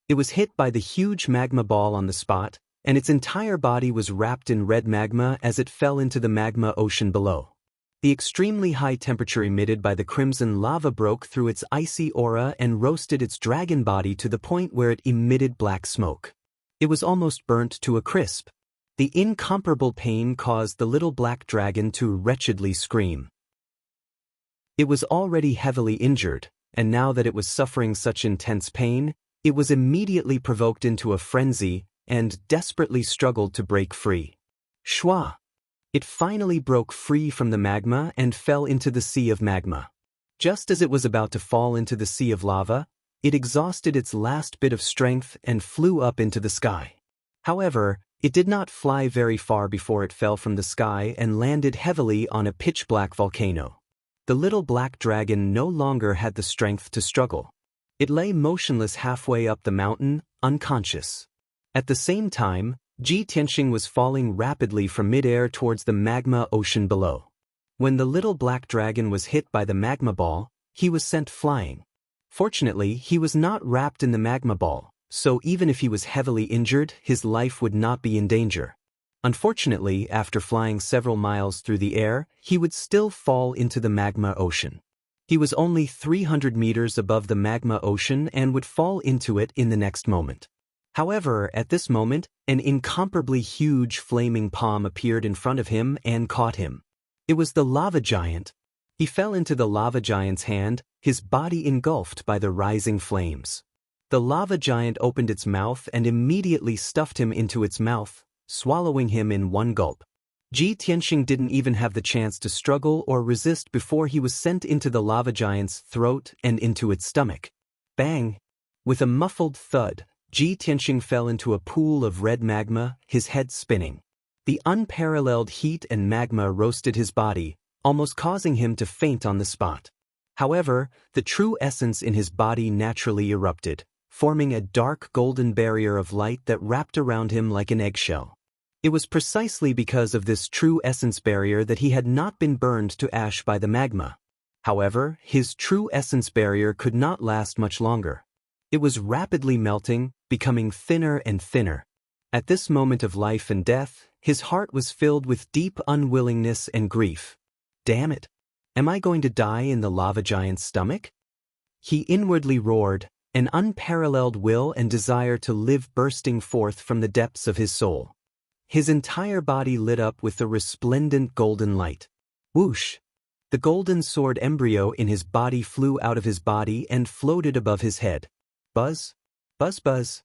It was hit by the huge magma ball on the spot, and its entire body was wrapped in red magma as it fell into the magma ocean below. The extremely high temperature emitted by the crimson lava broke through its icy aura and roasted its dragon body to the point where it emitted black smoke. It was almost burnt to a crisp. The incomparable pain caused the little black dragon to wretchedly scream. It was already heavily injured, and now that it was suffering such intense pain, it was immediately provoked into a frenzy and desperately struggled to break free. Shwa! It finally broke free from the magma and fell into the sea of magma. Just as it was about to fall into the sea of lava, it exhausted its last bit of strength and flew up into the sky. However, it did not fly very far before it fell from the sky and landed heavily on a pitch-black volcano. The little black dragon no longer had the strength to struggle. It lay motionless halfway up the mountain, unconscious. At the same time, Tianxia was falling rapidly from midair towards the magma ocean below. When the little black dragon was hit by the magma ball, he was sent flying. Fortunately, he was not wrapped in the magma ball, so even if he was heavily injured, his life would not be in danger. Unfortunately, after flying several miles through the air, he would still fall into the magma ocean. He was only 300 meters above the magma ocean and would fall into it in the next moment. However, at this moment, an incomparably huge flaming palm appeared in front of him and caught him. It was the lava giant. He fell into the lava giant's hand, his body engulfed by the rising flames. The lava giant opened its mouth and immediately stuffed him into its mouth, swallowing him in 1 gulp. Tianxia didn't even have the chance to struggle or resist before he was sent into the lava giant's throat and into its stomach. Bang! With a muffled thud, Tianxia fell into a pool of red magma, his head spinning. The unparalleled heat and magma roasted his body, almost causing him to faint on the spot. However, the true essence in his body naturally erupted, forming a dark golden barrier of light that wrapped around him like an eggshell. It was precisely because of this true essence barrier that he had not been burned to ash by the magma. However, his true essence barrier could not last much longer. It was rapidly melting, becoming thinner and thinner. At this moment of life and death, his heart was filled with deep unwillingness and grief. Damn it! Am I going to die in the lava giant's stomach? He inwardly roared, an unparalleled will and desire to live bursting forth from the depths of his soul. His entire body lit up with the resplendent golden light. Whoosh! The golden sword embryo in his body flew out of his body and floated above his head. Buzz? Buzz buzz.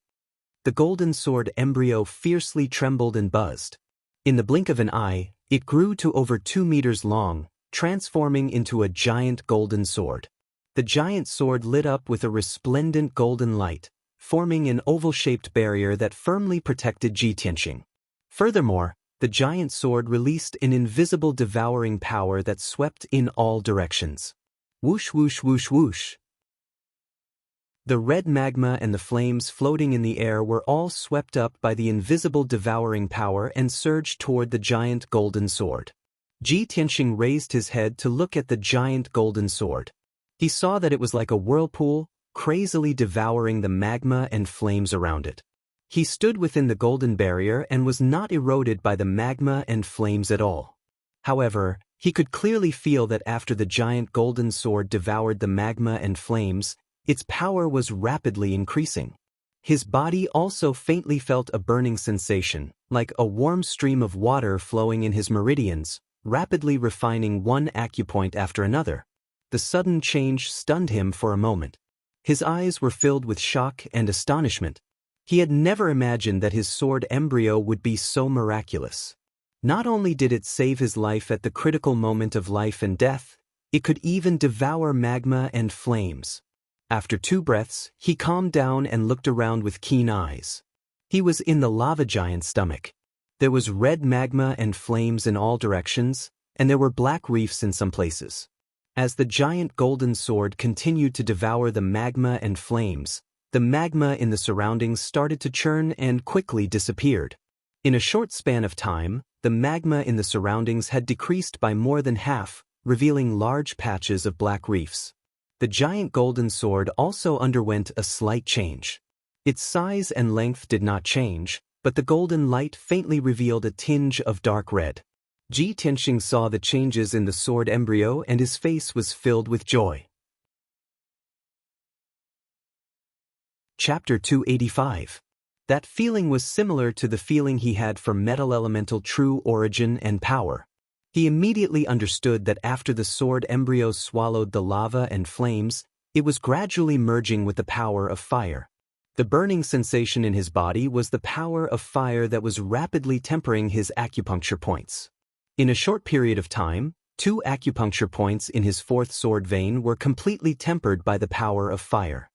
The golden sword embryo fiercely trembled and buzzed. In the blink of an eye, it grew to over 2 meters long, transforming into a giant golden sword. The giant sword lit up with a resplendent golden light, forming an oval-shaped barrier that firmly protected Tianxia. Furthermore, the giant sword released an invisible devouring power that swept in all directions. Whoosh whoosh whoosh whoosh. The red magma and the flames floating in the air were all swept up by the invisible devouring power and surged toward the giant golden sword. Tianxia raised his head to look at the giant golden sword. He saw that it was like a whirlpool, crazily devouring the magma and flames around it. He stood within the golden barrier and was not eroded by the magma and flames at all. However, he could clearly feel that after the giant golden sword devoured the magma and flames, its power was rapidly increasing. His body also faintly felt a burning sensation, like a warm stream of water flowing in his meridians, rapidly refining one acupoint after another. The sudden change stunned him for a moment. His eyes were filled with shock and astonishment. He had never imagined that his sword embryo would be so miraculous. Not only did it save his life at the critical moment of life and death, it could even devour magma and flames. After 2 breaths, he calmed down and looked around with keen eyes. He was in the lava giant's stomach. There was red magma and flames in all directions, and there were black reefs in some places. As the giant golden sword continued to devour the magma and flames, the magma in the surroundings started to churn and quickly disappeared. In a short span of time, the magma in the surroundings had decreased by more than half, revealing large patches of black reefs. The giant golden sword also underwent a slight change. Its size and length did not change, but the golden light faintly revealed a tinge of dark red. Ji Tianxing saw the changes in the sword embryo and his face was filled with joy. Chapter 285. That feeling was similar to the feeling he had for metal elemental true origin and power. He immediately understood that after the sword embryo swallowed the lava and flames, it was gradually merging with the power of fire. The burning sensation in his body was the power of fire that was rapidly tempering his acupuncture points. In a short period of time, 2 acupuncture points in his 4th sword vein were completely tempered by the power of fire.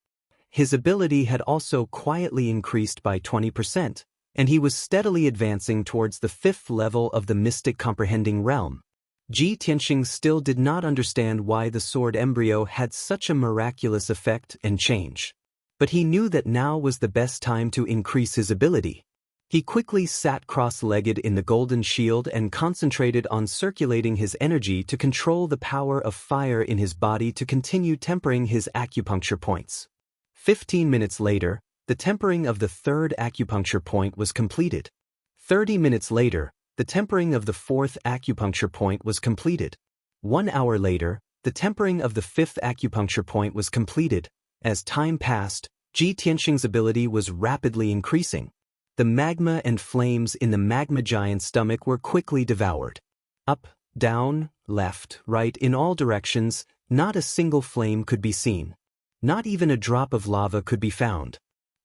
His ability had also quietly increased by 20%. And he was steadily advancing towards the 5th level of the mystic comprehending realm. Ji Tianxing still did not understand why the sword embryo had such a miraculous effect and change. But he knew that now was the best time to increase his ability. He quickly sat cross-legged in the golden shield and concentrated on circulating his energy to control the power of fire in his body to continue tempering his acupuncture points. 15 minutes later, the tempering of the 3rd acupuncture point was completed. 30 minutes later, the tempering of the 4th acupuncture point was completed. 1 hour later, the tempering of the 5th acupuncture point was completed. As time passed, Ji Tianxing's ability was rapidly increasing. The magma and flames in the magma giant's stomach were quickly devoured. Up, down, left, right, in all directions, not a single flame could be seen. Not even a drop of lava could be found.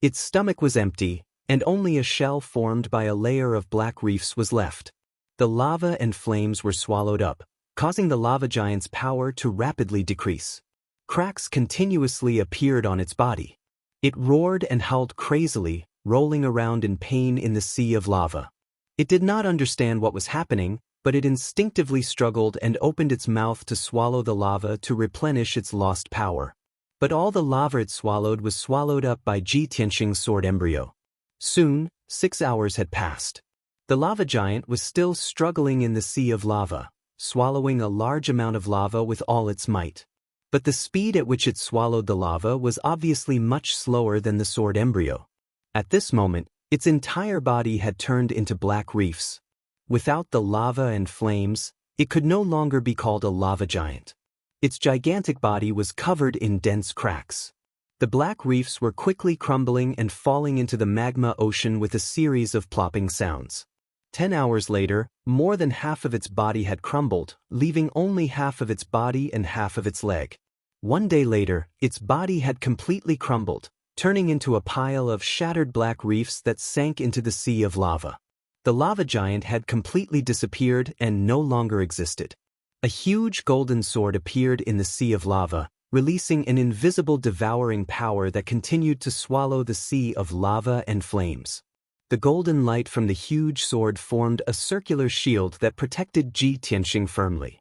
Its stomach was empty, and only a shell formed by a layer of black reefs was left. The lava and flames were swallowed up, causing the lava giant's power to rapidly decrease. Cracks continuously appeared on its body. It roared and howled crazily, rolling around in pain in the sea of lava. It did not understand what was happening, but it instinctively struggled and opened its mouth to swallow the lava to replenish its lost power. But all the lava it swallowed was swallowed up by Ji Tianxing's sword embryo. Soon, 6 hours had passed. The lava giant was still struggling in the sea of lava, swallowing a large amount of lava with all its might. But the speed at which it swallowed the lava was obviously much slower than the sword embryo. At this moment, its entire body had turned into black reefs. Without the lava and flames, it could no longer be called a lava giant. Its gigantic body was covered in dense cracks. The black reefs were quickly crumbling and falling into the magma ocean with a series of plopping sounds. 10 hours later, more than half of its body had crumbled, leaving only half of its body and half of its leg. 1 day later, its body had completely crumbled, turning into a pile of shattered black reefs that sank into the sea of lava. The lava giant had completely disappeared and no longer existed. A huge golden sword appeared in the sea of lava, releasing an invisible devouring power that continued to swallow the sea of lava and flames. The golden light from the huge sword formed a circular shield that protected Ji Tianxing firmly.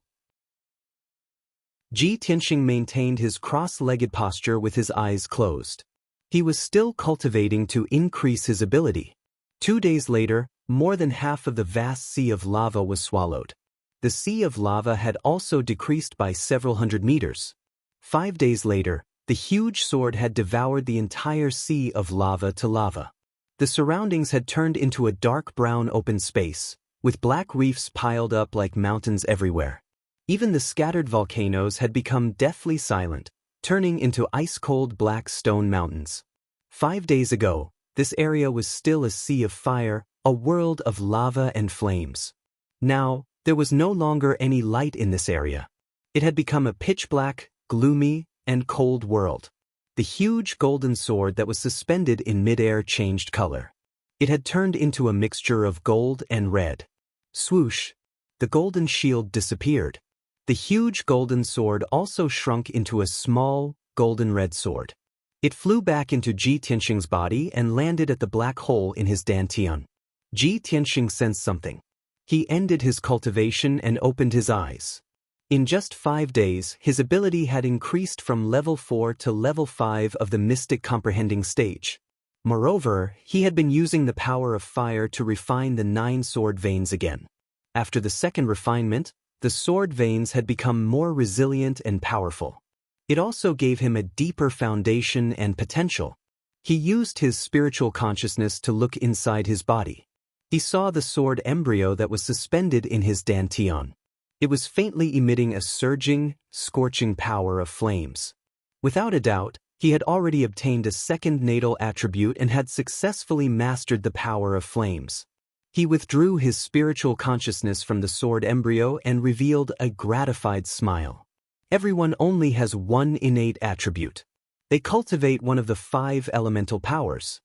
Ji Tianxing maintained his cross-legged posture with his eyes closed. He was still cultivating to increase his ability. 2 days later, more than half of the vast sea of lava was swallowed. The sea of lava had also decreased by several hundred meters. 5 days later, the huge sword had devoured the entire sea of lava to lava. The surroundings had turned into a dark brown open space, with black reefs piled up like mountains everywhere. Even the scattered volcanoes had become deathly silent, turning into ice-cold black stone mountains. 5 days ago, this area was still a sea of fire, a world of lava and flames. Now, there was no longer any light in this area. It had become a pitch-black, gloomy, and cold world. The huge golden sword that was suspended in midair changed color. It had turned into a mixture of gold and red. Swoosh! The golden shield disappeared. The huge golden sword also shrunk into a small, golden red sword. It flew back into Ji Tianxing's body and landed at the black hole in his dantian. Ji Tianxing sensed something. He ended his cultivation and opened his eyes. In just 5 days, his ability had increased from level 4 to level 5 of the mystic comprehending stage. Moreover, he had been using the power of fire to refine the 9 sword veins again. After the second refinement, the sword veins had become more resilient and powerful. It also gave him a deeper foundation and potential. He used his spiritual consciousness to look inside his body. He saw the sword embryo that was suspended in his dantian. It was faintly emitting a surging, scorching power of flames. Without a doubt, he had already obtained a second natal attribute and had successfully mastered the power of flames. He withdrew his spiritual consciousness from the sword embryo and revealed a gratified smile. Everyone only has one innate attribute. They cultivate one of the 5 elemental powers.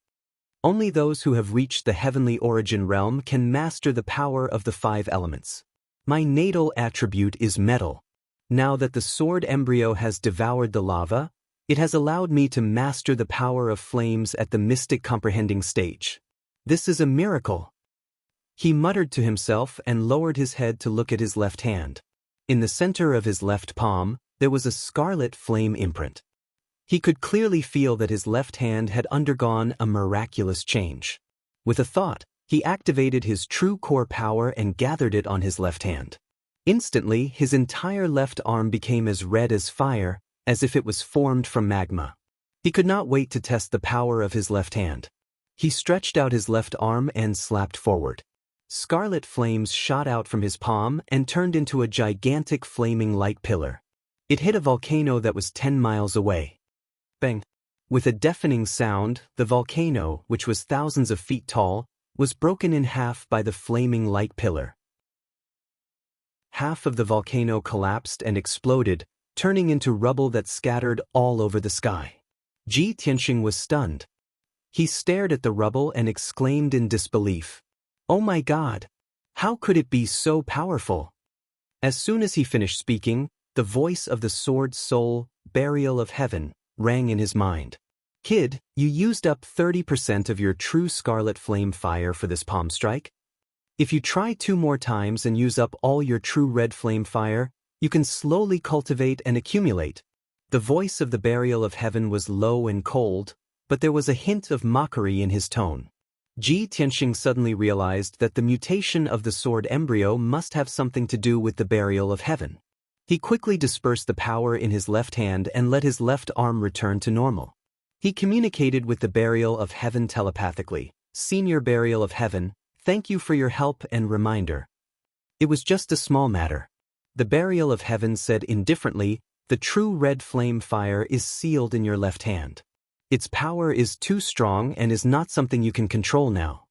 Only those who have reached the heavenly origin realm can master the power of the 5 elements. My natal attribute is metal. Now that the sword embryo has devoured the lava, it has allowed me to master the power of flames at the mystic comprehending stage. This is a miracle. He muttered to himself and lowered his head to look at his left hand. In the center of his left palm, there was a scarlet flame imprint. He could clearly feel that his left hand had undergone a miraculous change. With a thought, he activated his true core power and gathered it on his left hand. Instantly, his entire left arm became as red as fire, as if it was formed from magma. He could not wait to test the power of his left hand. He stretched out his left arm and slapped forward. Scarlet flames shot out from his palm and turned into a gigantic flaming light pillar. It hit a volcano that was 10 miles away. Bang! With a deafening sound, the volcano, which was thousands of feet tall, was broken in half by the flaming light pillar. Half of the volcano collapsed and exploded, turning into rubble that scattered all over the sky. Ji Tianxing was stunned. He stared at the rubble and exclaimed in disbelief, "Oh my God! How could it be so powerful?" As soon as he finished speaking, the voice of the sword soul, burial of heaven, rang in his mind. "Kid, you used up 30% of your true scarlet flame fire for this palm strike. If you try 2 more times and use up all your true red flame fire, you can slowly cultivate and accumulate." The voice of the burial of heaven was low and cold, but there was a hint of mockery in his tone. Ji Tianxing suddenly realized that the mutation of the sword embryo must have something to do with the burial of heaven. He quickly dispersed the power in his left hand and let his left arm return to normal. He communicated with the burial of heaven telepathically. "Senior burial of heaven, thank you for your help and reminder. It was just a small matter." The burial of heaven said indifferently, "The true red flame fire is sealed in your left hand. Its power is too strong and is not something you can control now.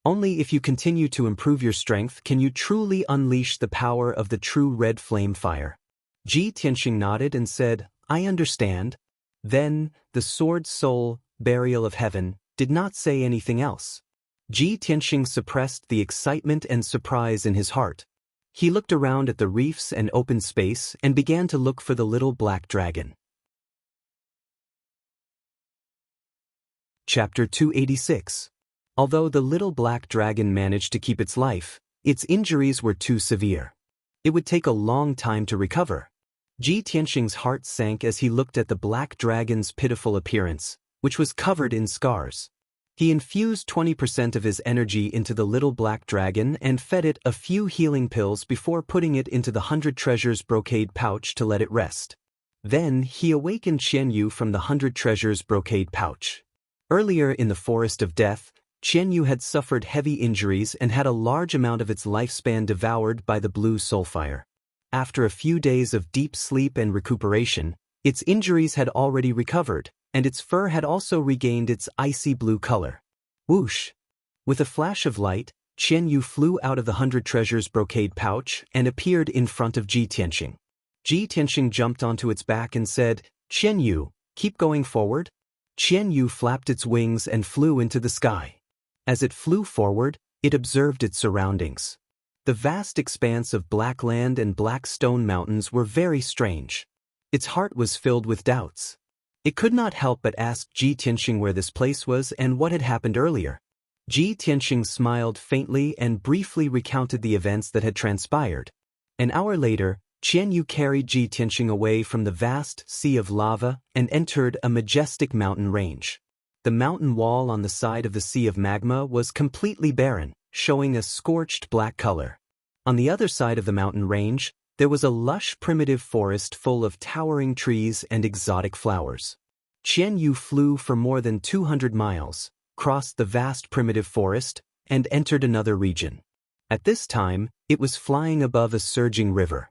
Only if you continue to improve your strength can you truly unleash the power of the true red flame fire." Ji Tianxing nodded and said, "I understand." Then, the sword soul, burial of heaven, did not say anything else. Ji Tianxing suppressed the excitement and surprise in his heart. He looked around at the reefs and open space and began to look for the little black dragon. Chapter 286. Although the little black dragon managed to keep its life, its injuries were too severe. It would take a long time to recover. Ji Tianxing's heart sank as he looked at the black dragon's pitiful appearance, which was covered in scars. He infused 20% of his energy into the little black dragon and fed it a few healing pills before putting it into the 100 treasures brocade pouch to let it rest. Then he awakened Xianyu from the 100 treasures brocade pouch. Earlier in the forest of death, Xianyu had suffered heavy injuries and had a large amount of its lifespan devoured by the blue soulfire. After a few days of deep sleep and recuperation, Its injuries had already recovered, and its fur had also regained its icy blue color. Whoosh! With a flash of light, Qianyu flew out of the 100 treasures brocade pouch and appeared in front of Ji Tianxing. Ji Tianxing jumped onto its back and said, "Qianyu, keep going forward." Qianyu flapped its wings and flew into the sky. As it flew forward, it observed its surroundings. The vast expanse of black land and black stone mountains were very strange. Its heart was filled with doubts. It could not help but ask Ji Tianxing where this place was and what had happened earlier. Ji Tianxing smiled faintly and briefly recounted the events that had transpired. An hour later, Qianyu carried Ji Tianxing away from the vast sea of lava and entered a majestic mountain range. The mountain wall on the side of the sea of magma was completely barren, showing a scorched black color. On the other side of the mountain range, there was a lush primitive forest full of towering trees and exotic flowers. Qianyu flew for more than 200 miles, crossed the vast primitive forest, and entered another region. At this time, it was flying above a surging river.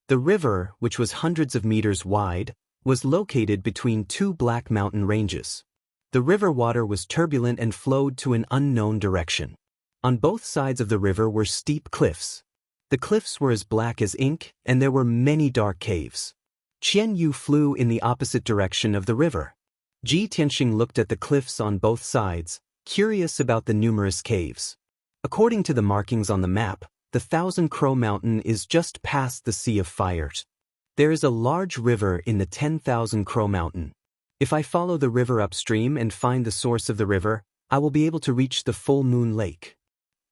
The river, which was hundreds of meters wide, was located between two black mountain ranges. The river water was turbulent and flowed to an unknown direction. On both sides of the river were steep cliffs. The cliffs were as black as ink, and there were many dark caves. Qianyu flew in the opposite direction of the river. Ji Tianxing looked at the cliffs on both sides, curious about the numerous caves. According to the markings on the map, the Thousand Crow Mountain is just past the Sea of Fires. There is a large river in the 10,000 Crow Mountain. If I follow the river upstream and find the source of the river, I will be able to reach the Full Moon Lake.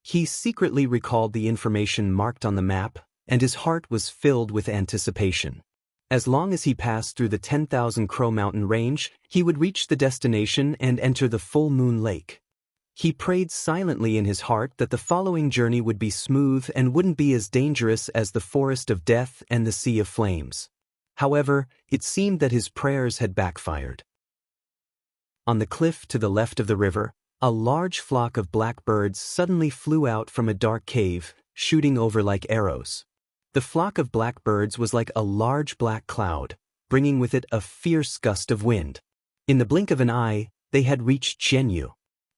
He secretly recalled the information marked on the map, and his heart was filled with anticipation. As long as he passed through the 10,000 Crow Mountain range, he would reach the destination and enter the Full Moon Lake. He prayed silently in his heart that the following journey would be smooth and wouldn't be as dangerous as the Forest of Death and the Sea of Flames. However, it seemed that his prayers had backfired. On the cliff to the left of the river, a large flock of black birds suddenly flew out from a dark cave, shooting over like arrows. The flock of black birds was like a large black cloud, bringing with it a fierce gust of wind. In the blink of an eye, they had reached Qianyu.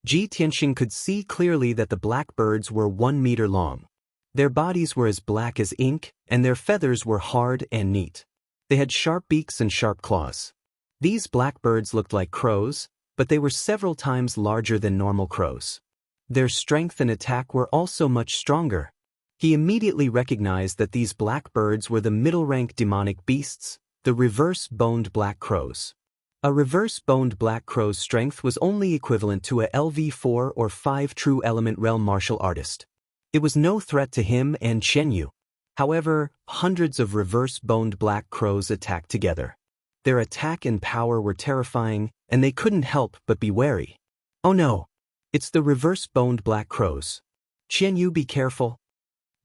Ji Tianxing could see clearly that the black birds were 1 meter long. Their bodies were as black as ink, and their feathers were hard and neat. They had sharp beaks and sharp claws. These black birds looked like crows, but they were several times larger than normal crows. Their strength and attack were also much stronger. He immediately recognized that these black birds were the middle-rank demonic beasts, the reverse-boned black crows. A reverse-boned black crow's strength was only equivalent to a LV4 or 5 true element realm martial artist. It was no threat to him and Qianyu. However, hundreds of reverse-boned black crows attacked together. Their attack and power were terrifying, and they couldn't help but be wary. Oh no! It's the reverse-boned black crows. Qianyu, be careful.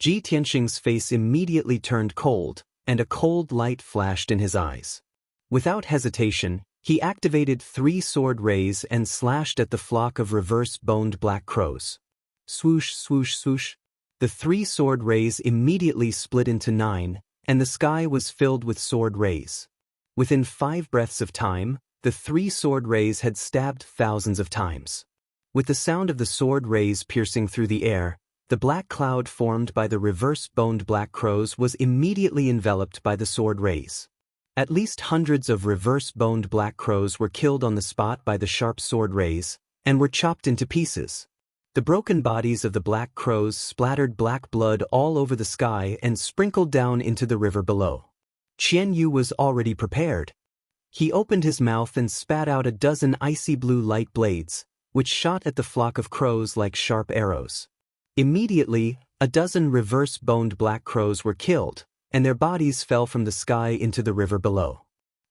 Ji Tianxing's face immediately turned cold, and a cold light flashed in his eyes. Without hesitation, he activated 3 sword rays and slashed at the flock of reverse-boned black crows. Swoosh, swoosh, swoosh. The 3 sword rays immediately split into 9, and the sky was filled with sword rays. Within 5 breaths of time, the 3 sword rays had stabbed thousands of times. With the sound of the sword rays piercing through the air, the black cloud formed by the reverse-boned black crows was immediately enveloped by the sword rays. At least hundreds of reverse-boned black crows were killed on the spot by the sharp sword rays, and were chopped into pieces. The broken bodies of the black crows splattered black blood all over the sky and sprinkled down into the river below. Qianyu was already prepared. He opened his mouth and spat out a dozen icy blue light blades, which shot at the flock of crows like sharp arrows. Immediately, a dozen reverse-boned black crows were killed, and their bodies fell from the sky into the river below.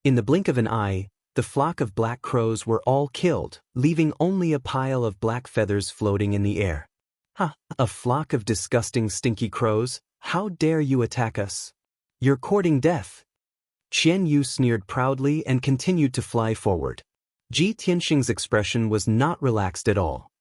In the blink of an eye, the flock of black crows were all killed, leaving only a pile of black feathers floating in the air. Ha! A flock of disgusting stinky crows, how dare you attack us? You're courting death. Qianyu sneered proudly and continued to fly forward. Ji Tianxing's expression was not relaxed at all.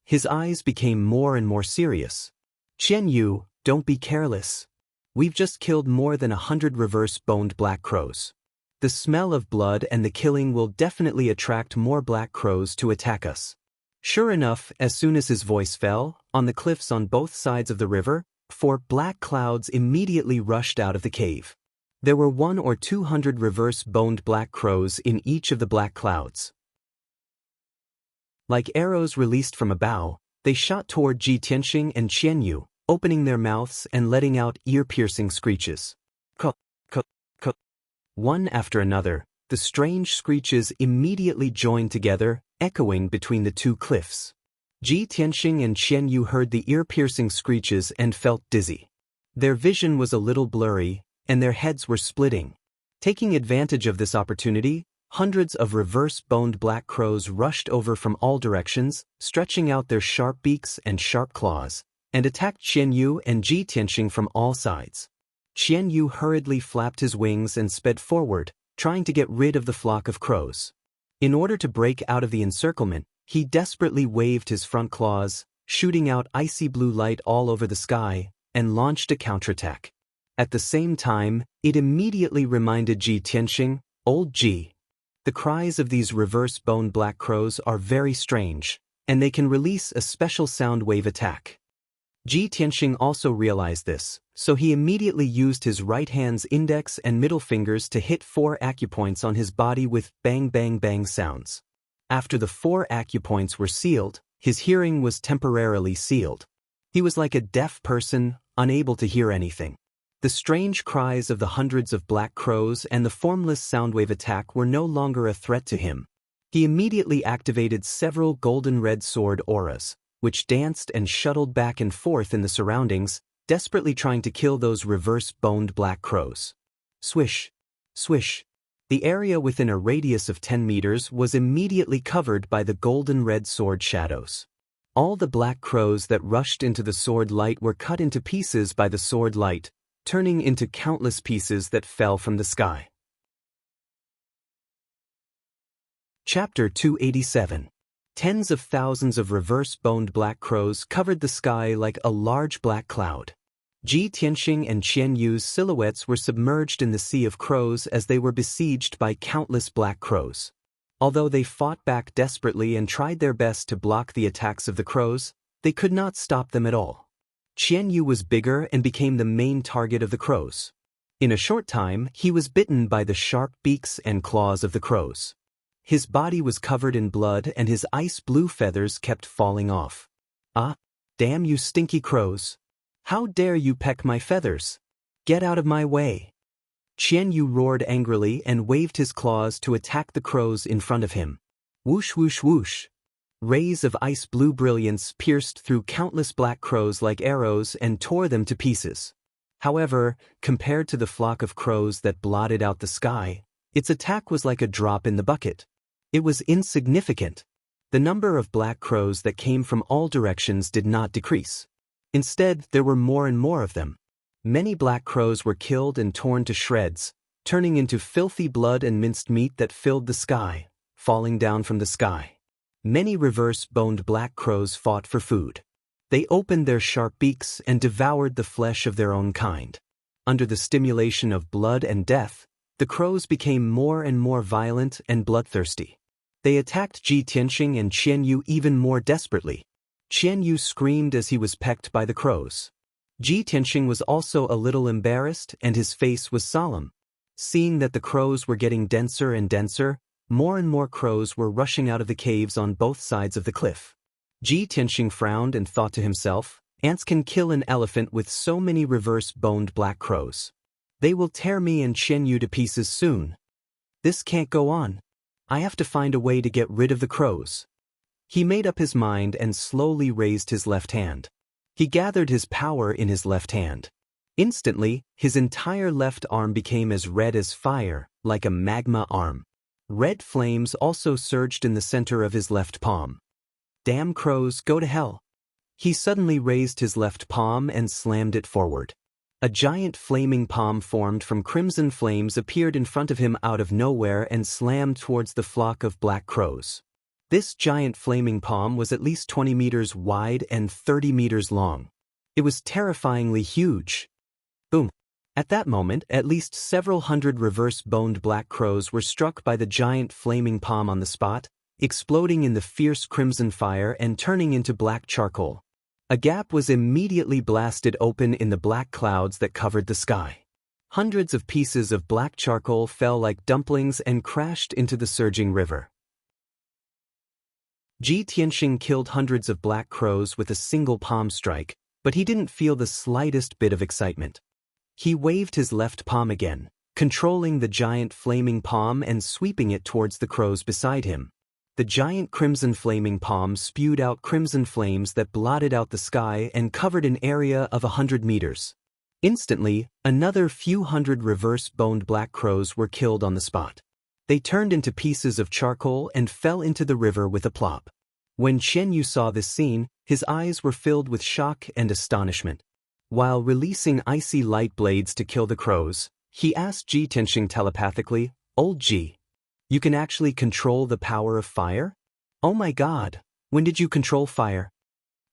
His eyes became more and more serious. Qianyu, don't be careless. We've just killed more than 100 reverse-boned black crows. The smell of blood and the killing will definitely attract more black crows to attack us. Sure enough, as soon as his voice fell, on the cliffs on both sides of the river, 4 black clouds immediately rushed out of the cave. There were 100 or 200 reverse-boned black crows in each of the black clouds. Like arrows released from a bow, they shot toward Ji Tianxing and Xianyu, opening their mouths and letting out ear-piercing screeches. Kuh, kuh, kuh. One after another, the strange screeches immediately joined together, echoing between the 2 cliffs. Ji Tianxing and Xianyu heard the ear-piercing screeches and felt dizzy. Their vision was a little blurry, and their heads were splitting. Taking advantage of this opportunity, hundreds of reverse-boned black crows rushed over from all directions, stretching out their sharp beaks and sharp claws, and attacked Xianyu and Ji Tianxing from all sides. Xianyu hurriedly flapped his wings and sped forward, trying to get rid of the flock of crows. In order to break out of the encirclement, he desperately waved his front claws, shooting out icy blue light all over the sky, and launched a counterattack. At the same time, it immediately reminded Ji Tianxing, "Old Ji." The cries of these reverse-boned black crows are very strange, and they can release a special sound wave attack. Ji Tianxing also realized this, so he immediately used his right hand's index and middle fingers to hit 4 acupoints on his body with bang bang bang sounds. After the 4 acupoints were sealed, his hearing was temporarily sealed. He was like a deaf person, unable to hear anything. The strange cries of the hundreds of black crows and the formless soundwave attack were no longer a threat to him. He immediately activated several golden red sword auras, which danced and shuttled back and forth in the surroundings, desperately trying to kill those reverse-boned black crows. Swish, swish. The area within a radius of 10 meters was immediately covered by the golden red sword shadows. All the black crows that rushed into the sword light were cut into pieces by the sword light, turning into countless pieces that fell from the sky. Chapter 287. Tens of thousands of reverse-boned black crows covered the sky like a large black cloud. Ji Tianxing and Xianyu's silhouettes were submerged in the sea of crows as they were besieged by countless black crows. Although they fought back desperately and tried their best to block the attacks of the crows, they could not stop them at all. Xianyu was bigger and became the main target of the crows. In a short time, he was bitten by the sharp beaks and claws of the crows. His body was covered in blood and his ice blue feathers kept falling off. "Ah, damn you stinky crows! How dare you peck my feathers? Get out of my way!" Xianyu roared angrily and waved his claws to attack the crows in front of him. Whoosh whoosh whoosh. Rays of ice blue brilliance pierced through countless black crows like arrows and tore them to pieces. However, compared to the flock of crows that blotted out the sky, its attack was like a drop in the bucket. It was insignificant. The number of black crows that came from all directions did not decrease. Instead, there were more and more of them. Many black crows were killed and torn to shreds, turning into filthy blood and minced meat that filled the sky, falling down from the sky. Many reverse-boned black crows fought for food. They opened their sharp beaks and devoured the flesh of their own kind. Under the stimulation of blood and death, the crows became more and more violent and bloodthirsty. They attacked Ji Tianxing and Xianyu even more desperately. Xianyu screamed as he was pecked by the crows. Ji Tianxing was also a little embarrassed and his face was solemn. Seeing that the crows were getting denser and denser, more and more crows were rushing out of the caves on both sides of the cliff. Ji Tianxing frowned and thought to himself, "Ants can kill an elephant with so many reverse-boned black crows. They will tear me and Xianyu to pieces soon. This can't go on. I have to find a way to get rid of the crows." He made up his mind and slowly raised his left hand. He gathered his power in his left hand. Instantly, his entire left arm became as red as fire, like a magma arm. Red flames also surged in the center of his left palm. "Damn crows, go to hell." He suddenly raised his left palm and slammed it forward. A giant flaming palm formed from crimson flames appeared in front of him out of nowhere and slammed towards the flock of black crows. This giant flaming palm was at least 20 meters wide and 30 meters long. It was terrifyingly huge. Boom! At that moment, at least several hundred reverse-boned black crows were struck by the giant flaming palm on the spot, exploding in the fierce crimson fire and turning into black charcoal. A gap was immediately blasted open in the black clouds that covered the sky. Hundreds of pieces of black charcoal fell like dumplings and crashed into the surging river. Tianxing killed hundreds of black crows with a single palm strike, but he didn't feel the slightest bit of excitement. He waved his left palm again, controlling the giant flaming palm and sweeping it towards the crows beside him. The giant crimson flaming palm spewed out crimson flames that blotted out the sky and covered an area of 100 meters. Instantly, another few hundred reverse-boned black crows were killed on the spot. They turned into pieces of charcoal and fell into the river with a plop. When Xianyu saw this scene, his eyes were filled with shock and astonishment. While releasing icy light blades to kill the crows, he asked Tianxing telepathically, "Old Ji, you can actually control the power of fire? Oh my god, when did you control fire?"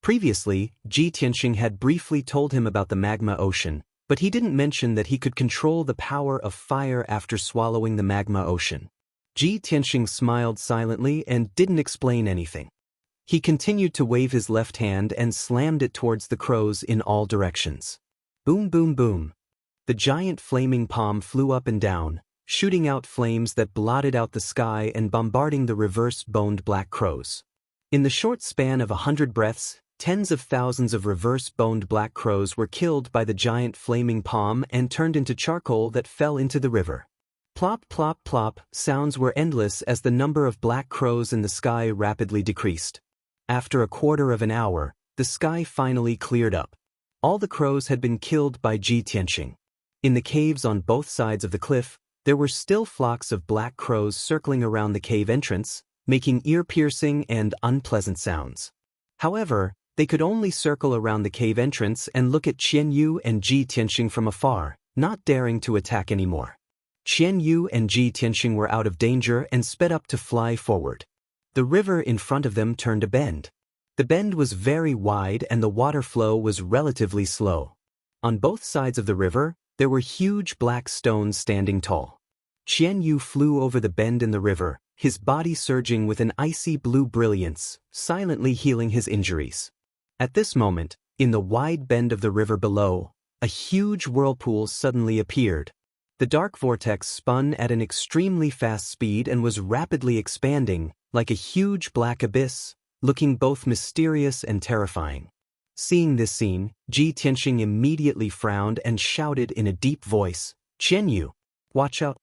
Previously, Tianxing had briefly told him about the magma ocean, but he didn't mention that he could control the power of fire after swallowing the magma ocean. Tianxing smiled silently and didn't explain anything. He continued to wave his left hand and slammed it towards the crows in all directions. Boom boom boom. The giant flaming palm flew up and down, shooting out flames that blotted out the sky and bombarding the reverse-boned black crows. In the short span of 100 breaths, tens of thousands of reverse-boned black crows were killed by the giant flaming palm and turned into charcoal that fell into the river. Plop plop plop, sounds were endless as the number of black crows in the sky rapidly decreased. After a quarter of an hour, the sky finally cleared up. All the crows had been killed by Tianxing. In the caves on both sides of the cliff, there were still flocks of black crows circling around the cave entrance, making ear-piercing and unpleasant sounds. However, they could only circle around the cave entrance and look at Xianyu and Tianxing from afar, not daring to attack anymore. Xianyu and Tianxing were out of danger and sped up to fly forward. The river in front of them turned a bend. The bend was very wide and the water flow was relatively slow. On both sides of the river, there were huge black stones standing tall. Xianyu flew over the bend in the river, his body surging with an icy blue brilliance, silently healing his injuries. At this moment, in the wide bend of the river below, a huge whirlpool suddenly appeared. The dark vortex spun at an extremely fast speed and was rapidly expanding, like a huge black abyss, looking both mysterious and terrifying. Seeing this scene, Tianxing immediately frowned and shouted in a deep voice, "Xianyu, watch out."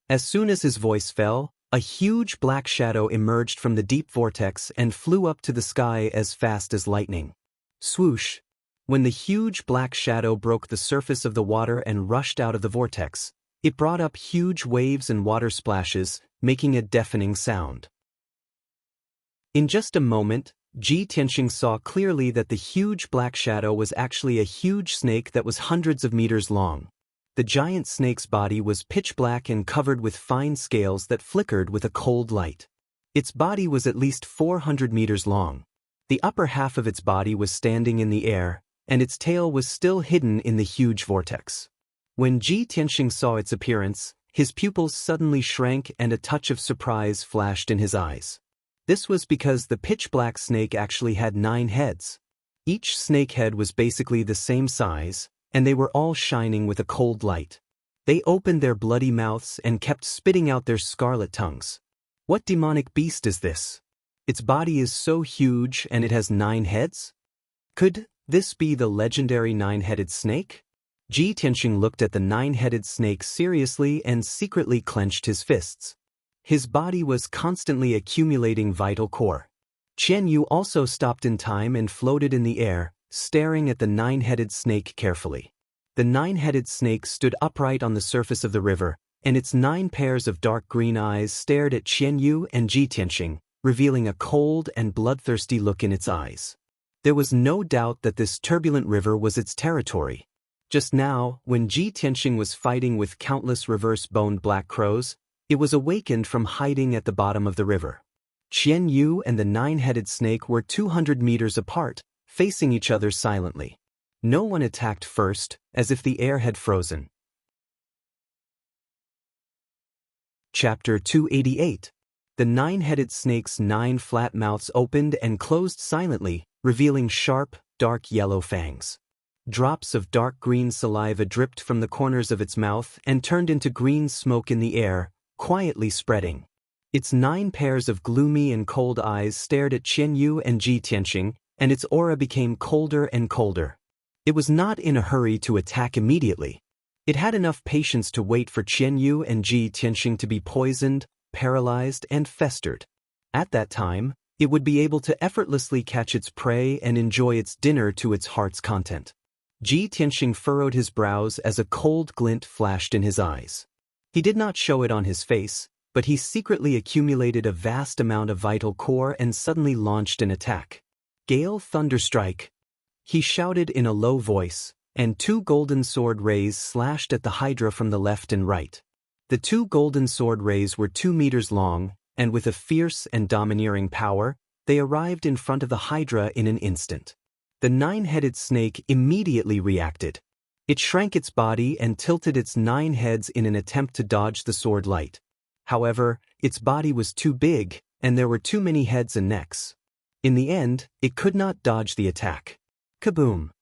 As soon as his voice fell, a huge black shadow emerged from the deep vortex and flew up to the sky as fast as lightning. Swoosh! When the huge black shadow broke the surface of the water and rushed out of the vortex, it brought up huge waves and water splashes, making a deafening sound. In just a moment, Tianxing saw clearly that the huge black shadow was actually a huge snake that was hundreds of meters long. The giant snake's body was pitch black and covered with fine scales that flickered with a cold light. Its body was at least 400 meters long. The upper half of its body was standing in the air, and its tail was still hidden in the huge vortex. When Tianxing saw its appearance, his pupils suddenly shrank and a touch of surprise flashed in his eyes. This was because the pitch-black snake actually had 9 heads. Each snake head was basically the same size, and they were all shining with a cold light. They opened their bloody mouths and kept spitting out their scarlet tongues. What demonic beast is this? Its body is so huge and it has 9 heads? Could this be the legendary 9-headed snake? Tianxing looked at the 9-headed snake seriously and secretly clenched his fists. His body was constantly accumulating vital core. Xianyu also stopped in time and floated in the air, staring at the 9-headed snake carefully. The 9-headed snake stood upright on the surface of the river, and its 9 pairs of dark green eyes stared at Xianyu and Tianxing, revealing a cold and bloodthirsty look in its eyes. There was no doubt that this turbulent river was its territory. Just now, when Tianxing was fighting with countless reverse-boned black crows, it was awakened from hiding at the bottom of the river. Xianyu and the 9-headed snake were 200 meters apart, facing each other silently. No one attacked first, as if the air had frozen. Chapter 288. The nine-headed snake's 9 flat mouths opened and closed silently, revealing sharp, dark yellow fangs. Drops of dark green saliva dripped from the corners of its mouth and turned into green smoke in the air, quietly spreading. Its 9 pairs of gloomy and cold eyes stared at Qianyu and Ji Tianxing, and its aura became colder and colder. It was not in a hurry to attack immediately. It had enough patience to wait for Qianyu and Ji Tianxing to be poisoned, paralyzed, and festered. At that time, it would be able to effortlessly catch its prey and enjoy its dinner to its heart's content. Ji Tianxing furrowed his brows as a cold glint flashed in his eyes. He did not show it on his face, but he secretly accumulated a vast amount of vital core and suddenly launched an attack. Gale Thunderstrike! He shouted in a low voice, and 2 golden sword rays slashed at the Hydra from the left and right. The 2 golden sword rays were 2 meters long, and with a fierce and domineering power, they arrived in front of the Hydra in an instant. The 9-headed snake immediately reacted. It shrank its body and tilted its 9 heads in an attempt to dodge the sword light. However, its body was too big, and there were too many heads and necks. In the end, it could not dodge the attack. Kaboom!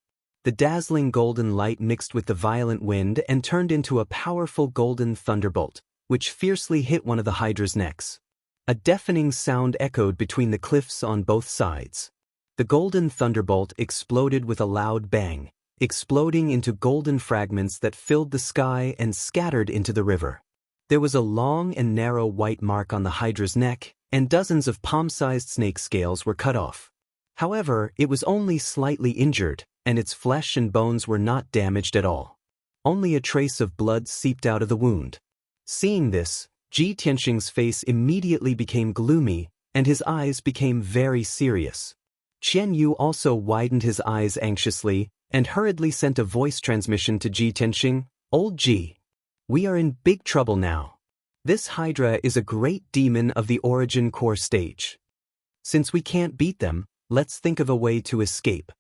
The dazzling golden light mixed with the violent wind and turned into a powerful golden thunderbolt, which fiercely hit one of the Hydra's necks. A deafening sound echoed between the cliffs on both sides. The golden thunderbolt exploded with a loud bang, exploding into golden fragments that filled the sky and scattered into the river. There was a long and narrow white mark on the Hydra's neck, and dozens of palm-sized snake scales were cut off. However, it was only slightly injured, and its flesh and bones were not damaged at all. Only a trace of blood seeped out of the wound. Seeing this, Ji Tianxing's face immediately became gloomy, and his eyes became very serious. Qianyu also widened his eyes anxiously, and hurriedly sent a voice transmission to Ji Tianxing. "Old Ji, we are in big trouble now. This Hydra is a great demon of the origin core stage. Since we can't beat them, let's think of a way to escape."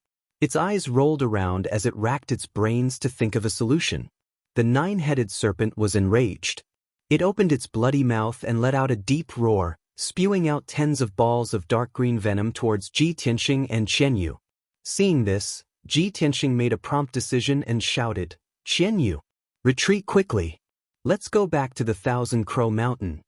Its eyes rolled around as it racked its brains to think of a solution. The 9-headed serpent was enraged. It opened its bloody mouth and let out a deep roar, spewing out tens of balls of dark green venom towards Ji Tianxing and Qianyu. Seeing this, Ji Tianxing made a prompt decision and shouted, "Qianyu, retreat quickly. Let's go back to the 1,000-Crow Mountain."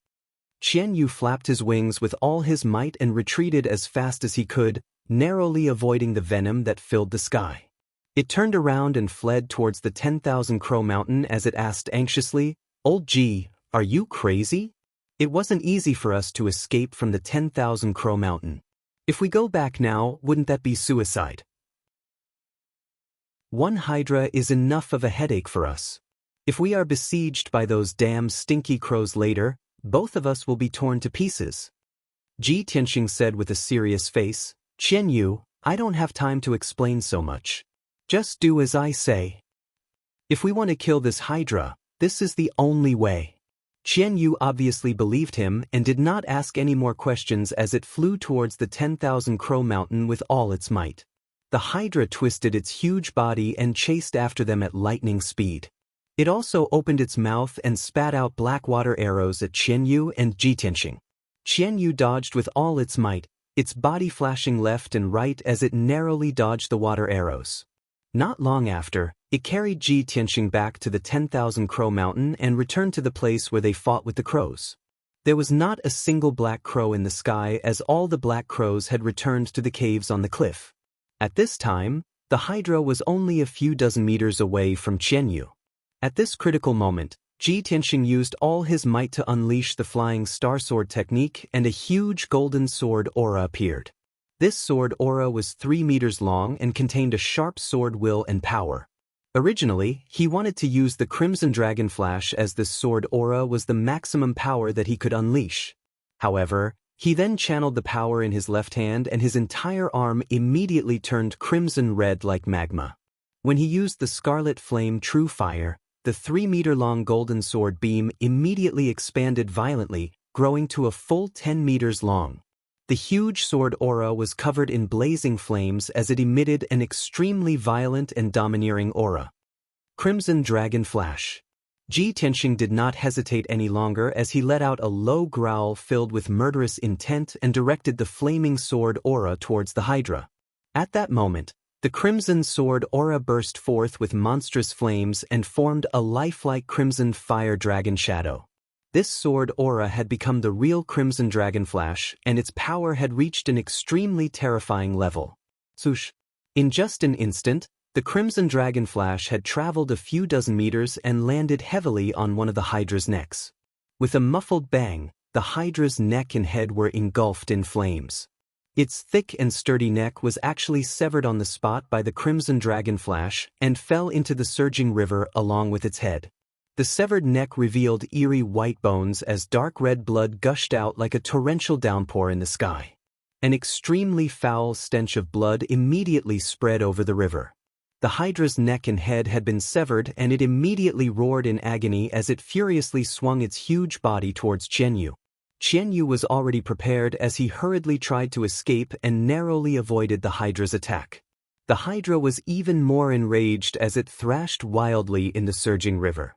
Qianyu flapped his wings with all his might and retreated as fast as he could, narrowly avoiding the venom that filled the sky. It turned around and fled towards the 10,000-Crow Mountain as it asked anxiously, "Old Ji, are you crazy? It wasn't easy for us to escape from the 10,000-Crow Mountain. If we go back now, wouldn't that be suicide? One Hydra is enough of a headache for us. If we are besieged by those damn stinky crows later, both of us will be torn to pieces." Ji Tianxing said with a serious face, "Qianyu, I don't have time to explain so much. Just do as I say. If we want to kill this Hydra, this is the only way." Qianyu obviously believed him and did not ask any more questions as it flew towards the 10,000-Crow Mountain with all its might. The Hydra twisted its huge body and chased after them at lightning speed. It also opened its mouth and spat out black water arrows at Qianyu and Ji Tianxing. Qianyu dodged with all its might, its body flashing left and right as it narrowly dodged the water arrows. Not long after, it carried Ji Tianxing back to the 10,000-Crow Mountain and returned to the place where they fought with the crows. There was not a single black crow in the sky as all the black crows had returned to the caves on the cliff. At this time, the Hydra was only a few dozen meters away from Qianyu. At this critical moment, Ji Tianxing used all his might to unleash the flying star sword technique, and a huge golden sword aura appeared. This sword aura was 3 meters long and contained a sharp sword will and power. Originally, he wanted to use the Crimson Dragon Flash as this sword aura was the maximum power that he could unleash. However, he then channeled the power in his left hand and his entire arm immediately turned crimson red like magma. When he used the Scarlet Flame True Fire, the 3-meter-long golden sword beam immediately expanded violently, growing to a full 10 meters long. The huge sword aura was covered in blazing flames as it emitted an extremely violent and domineering aura. Crimson Dragon Flash. Ji Tianxing did not hesitate any longer as he let out a low growl filled with murderous intent and directed the flaming sword aura towards the Hydra. At that moment, the crimson sword aura burst forth with monstrous flames and formed a lifelike crimson fire dragon shadow. This sword aura had become the real crimson dragon flash, and its power had reached an extremely terrifying level. Swoosh! In just an instant, the crimson dragon flash had traveled a few dozen meters and landed heavily on one of the Hydra's necks. With a muffled bang, the Hydra's neck and head were engulfed in flames. Its thick and sturdy neck was actually severed on the spot by the crimson dragon flash and fell into the surging river along with its head. The severed neck revealed eerie white bones as dark red blood gushed out like a torrential downpour in the sky. An extremely foul stench of blood immediately spread over the river. The Hydra's neck and head had been severed, and it immediately roared in agony as it furiously swung its huge body towards Qianyu. Qianyu was already prepared as he hurriedly tried to escape and narrowly avoided the Hydra's attack. The Hydra was even more enraged as it thrashed wildly in the surging river.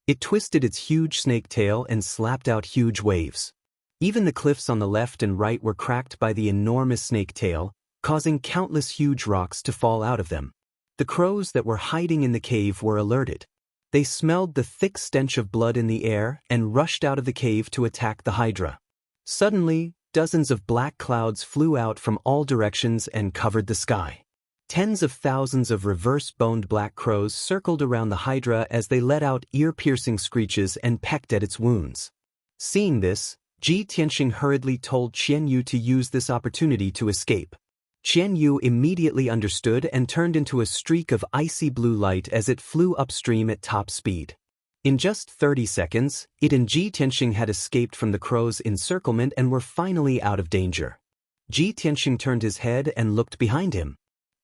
It twisted its huge snake tail and slapped out huge waves. Even the cliffs on the left and right were cracked by the enormous snake tail, causing countless huge rocks to fall out of them. The crows that were hiding in the cave were alerted. They smelled the thick stench of blood in the air and rushed out of the cave to attack the Hydra. Suddenly, dozens of black clouds flew out from all directions and covered the sky. Tens of thousands of reverse-boned black crows circled around the Hydra as they let out ear-piercing screeches and pecked at its wounds. Seeing this, Ji Tianxing hurriedly told Qianyu to use this opportunity to escape. Qianyu immediately understood and turned into a streak of icy blue light as it flew upstream at top speed. In just 30 seconds, it and Ji Tianxing had escaped from the crow's encirclement and were finally out of danger. Ji Tianxing turned his head and looked behind him.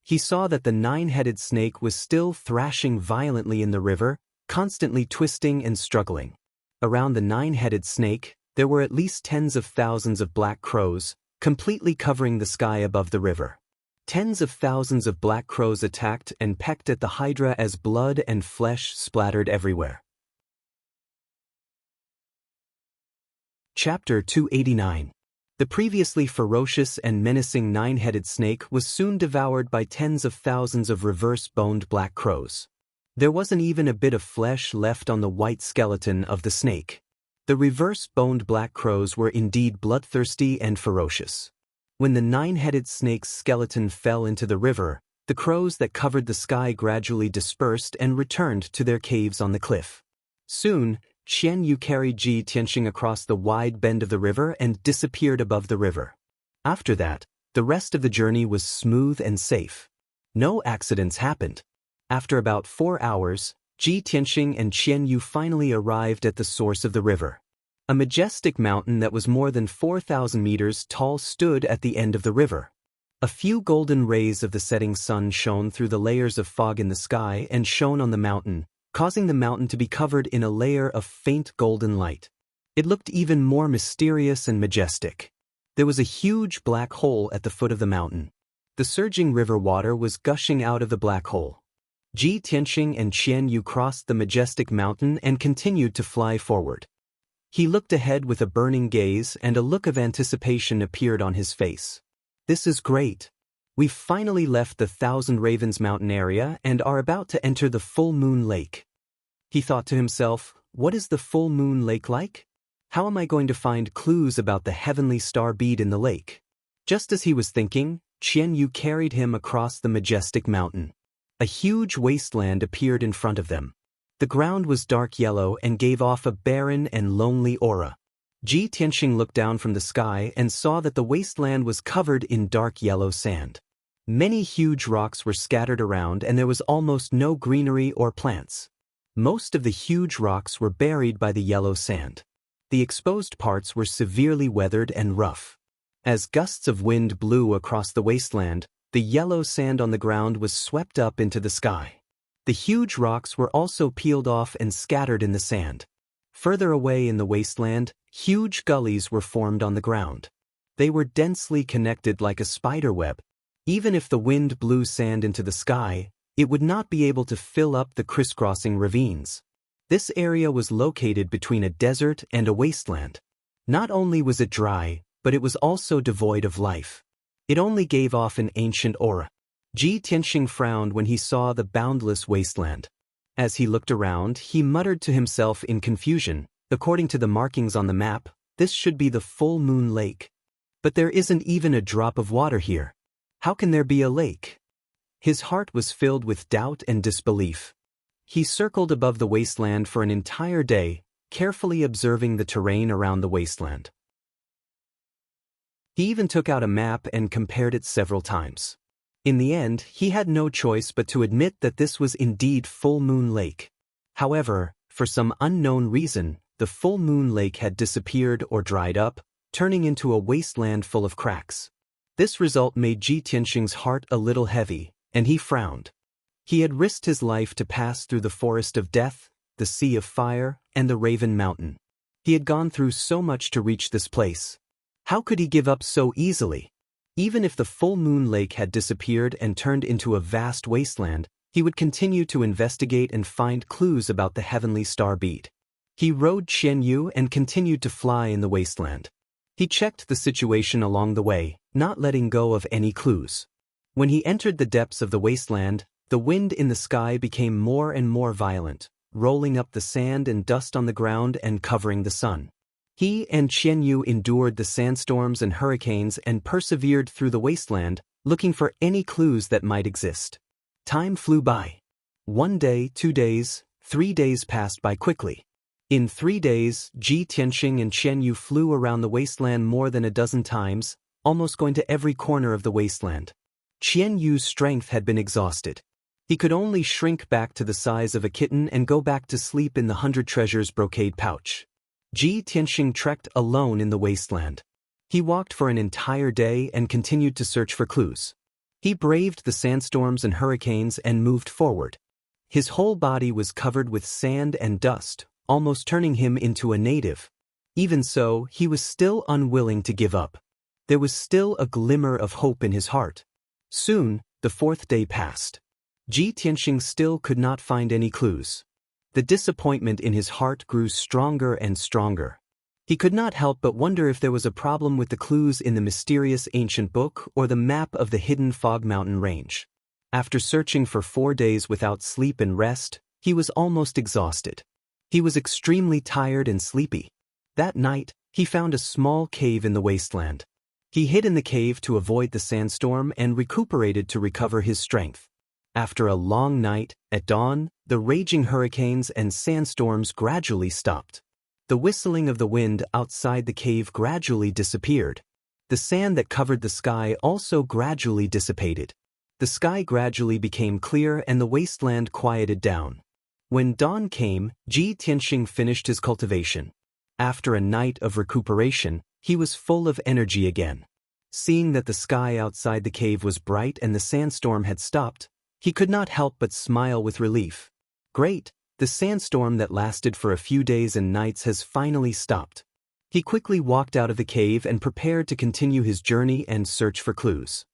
He saw that the nine-headed snake was still thrashing violently in the river, constantly twisting and struggling. Around the nine-headed snake, there were at least tens of thousands of black crows, completely covering the sky above the river. Tens of thousands of black crows attacked and pecked at the Hydra as blood and flesh splattered everywhere. Chapter 289. The previously ferocious and menacing nine-headed snake was soon devoured by tens of thousands of reverse-boned black crows. There wasn't even a bit of flesh left on the white skeleton of the snake. The reverse-boned black crows were indeed bloodthirsty and ferocious. When the nine-headed snake's skeleton fell into the river, the crows that covered the sky gradually dispersed and returned to their caves on the cliff. Soon, Qianyu carried Ji Tianxing across the wide bend of the river and disappeared above the river. After that, the rest of the journey was smooth and safe. No accidents happened. After about 4 hours, Ji Tianxing and Qianyu finally arrived at the source of the river. A majestic mountain that was more than 4,000 meters tall stood at the end of the river. A few golden rays of the setting sun shone through the layers of fog in the sky and shone on the mountain, causing the mountain to be covered in a layer of faint golden light. It looked even more mysterious and majestic. There was a huge black hole at the foot of the mountain. The surging river water was gushing out of the black hole. Ji Tianxing and Qianyu crossed the majestic mountain and continued to fly forward. He looked ahead with a burning gaze, and a look of anticipation appeared on his face. "This is great. We've finally left the Thousand Ravens mountain area and are about to enter the Full Moon Lake." He thought to himself, what is the Full Moon Lake like? How am I going to find clues about the heavenly star bead in the lake? Just as he was thinking, Qianyu carried him across the majestic mountain. A huge wasteland appeared in front of them. The ground was dark yellow and gave off a barren and lonely aura. Ji Tianxing looked down from the sky and saw that the wasteland was covered in dark yellow sand. Many huge rocks were scattered around and there was almost no greenery or plants. Most of the huge rocks were buried by the yellow sand. The exposed parts were severely weathered and rough. As gusts of wind blew across the wasteland, the yellow sand on the ground was swept up into the sky. The huge rocks were also peeled off and scattered in the sand. Further away in the wasteland, huge gullies were formed on the ground. They were densely connected like a spider web. Even if the wind blew sand into the sky, it would not be able to fill up the crisscrossing ravines. This area was located between a desert and a wasteland. Not only was it dry, but it was also devoid of life. It only gave off an ancient aura. Ji Tianxing frowned when he saw the boundless wasteland. As he looked around, he muttered to himself in confusion, according to the markings on the map, this should be the full moon lake. But there isn't even a drop of water here. How can there be a lake? His heart was filled with doubt and disbelief. He circled above the wasteland for an entire day, carefully observing the terrain around the wasteland. He even took out a map and compared it several times. In the end, he had no choice but to admit that this was indeed Full Moon Lake. However, for some unknown reason, the Full Moon Lake had disappeared or dried up, turning into a wasteland full of cracks. This result made Ji Tianxing's heart a little heavy, and he frowned. He had risked his life to pass through the forest of death, the sea of fire, and the Raven Mountain. He had gone through so much to reach this place. How could he give up so easily? Even if the Full Moon Lake had disappeared and turned into a vast wasteland, he would continue to investigate and find clues about the heavenly star bead. He rode Xianyu and continued to fly in the wasteland. He checked the situation along the way, not letting go of any clues. When he entered the depths of the wasteland, the wind in the sky became more and more violent, rolling up the sand and dust on the ground and covering the sun. He and Xianyu endured the sandstorms and hurricanes and persevered through the wasteland, looking for any clues that might exist. Time flew by. 1 day, 2 days, 3 days passed by quickly. In 3 days, Ji Tianxing and Xianyu flew around the wasteland more than a dozen times, almost going to every corner of the wasteland. Xianyu's strength had been exhausted. He could only shrink back to the size of a kitten and go back to sleep in the 100 treasures brocade pouch. Ji Tianxing trekked alone in the wasteland. He walked for an entire day and continued to search for clues. He braved the sandstorms and hurricanes and moved forward. His whole body was covered with sand and dust, almost turning him into a native. Even so, he was still unwilling to give up. There was still a glimmer of hope in his heart. Soon, the 4th day passed. Ji Tianxing still could not find any clues. The disappointment in his heart grew stronger and stronger. He could not help but wonder if there was a problem with the clues in the mysterious ancient book or the map of the hidden Fog Mountain range. After searching for 4 days without sleep and rest, he was almost exhausted. He was extremely tired and sleepy. That night, he found a small cave in the wasteland. He hid in the cave to avoid the sandstorm and recuperated to recover his strength. After a long night, at dawn, the raging hurricanes and sandstorms gradually stopped. The whistling of the wind outside the cave gradually disappeared. The sand that covered the sky also gradually dissipated. The sky gradually became clear and the wasteland quieted down. When dawn came, Ji Tianxing finished his cultivation. After a night of recuperation, he was full of energy again. Seeing that the sky outside the cave was bright and the sandstorm had stopped, he could not help but smile with relief. Great, the sandstorm that lasted for a few days and nights has finally stopped. He quickly walked out of the cave and prepared to continue his journey and search for clues.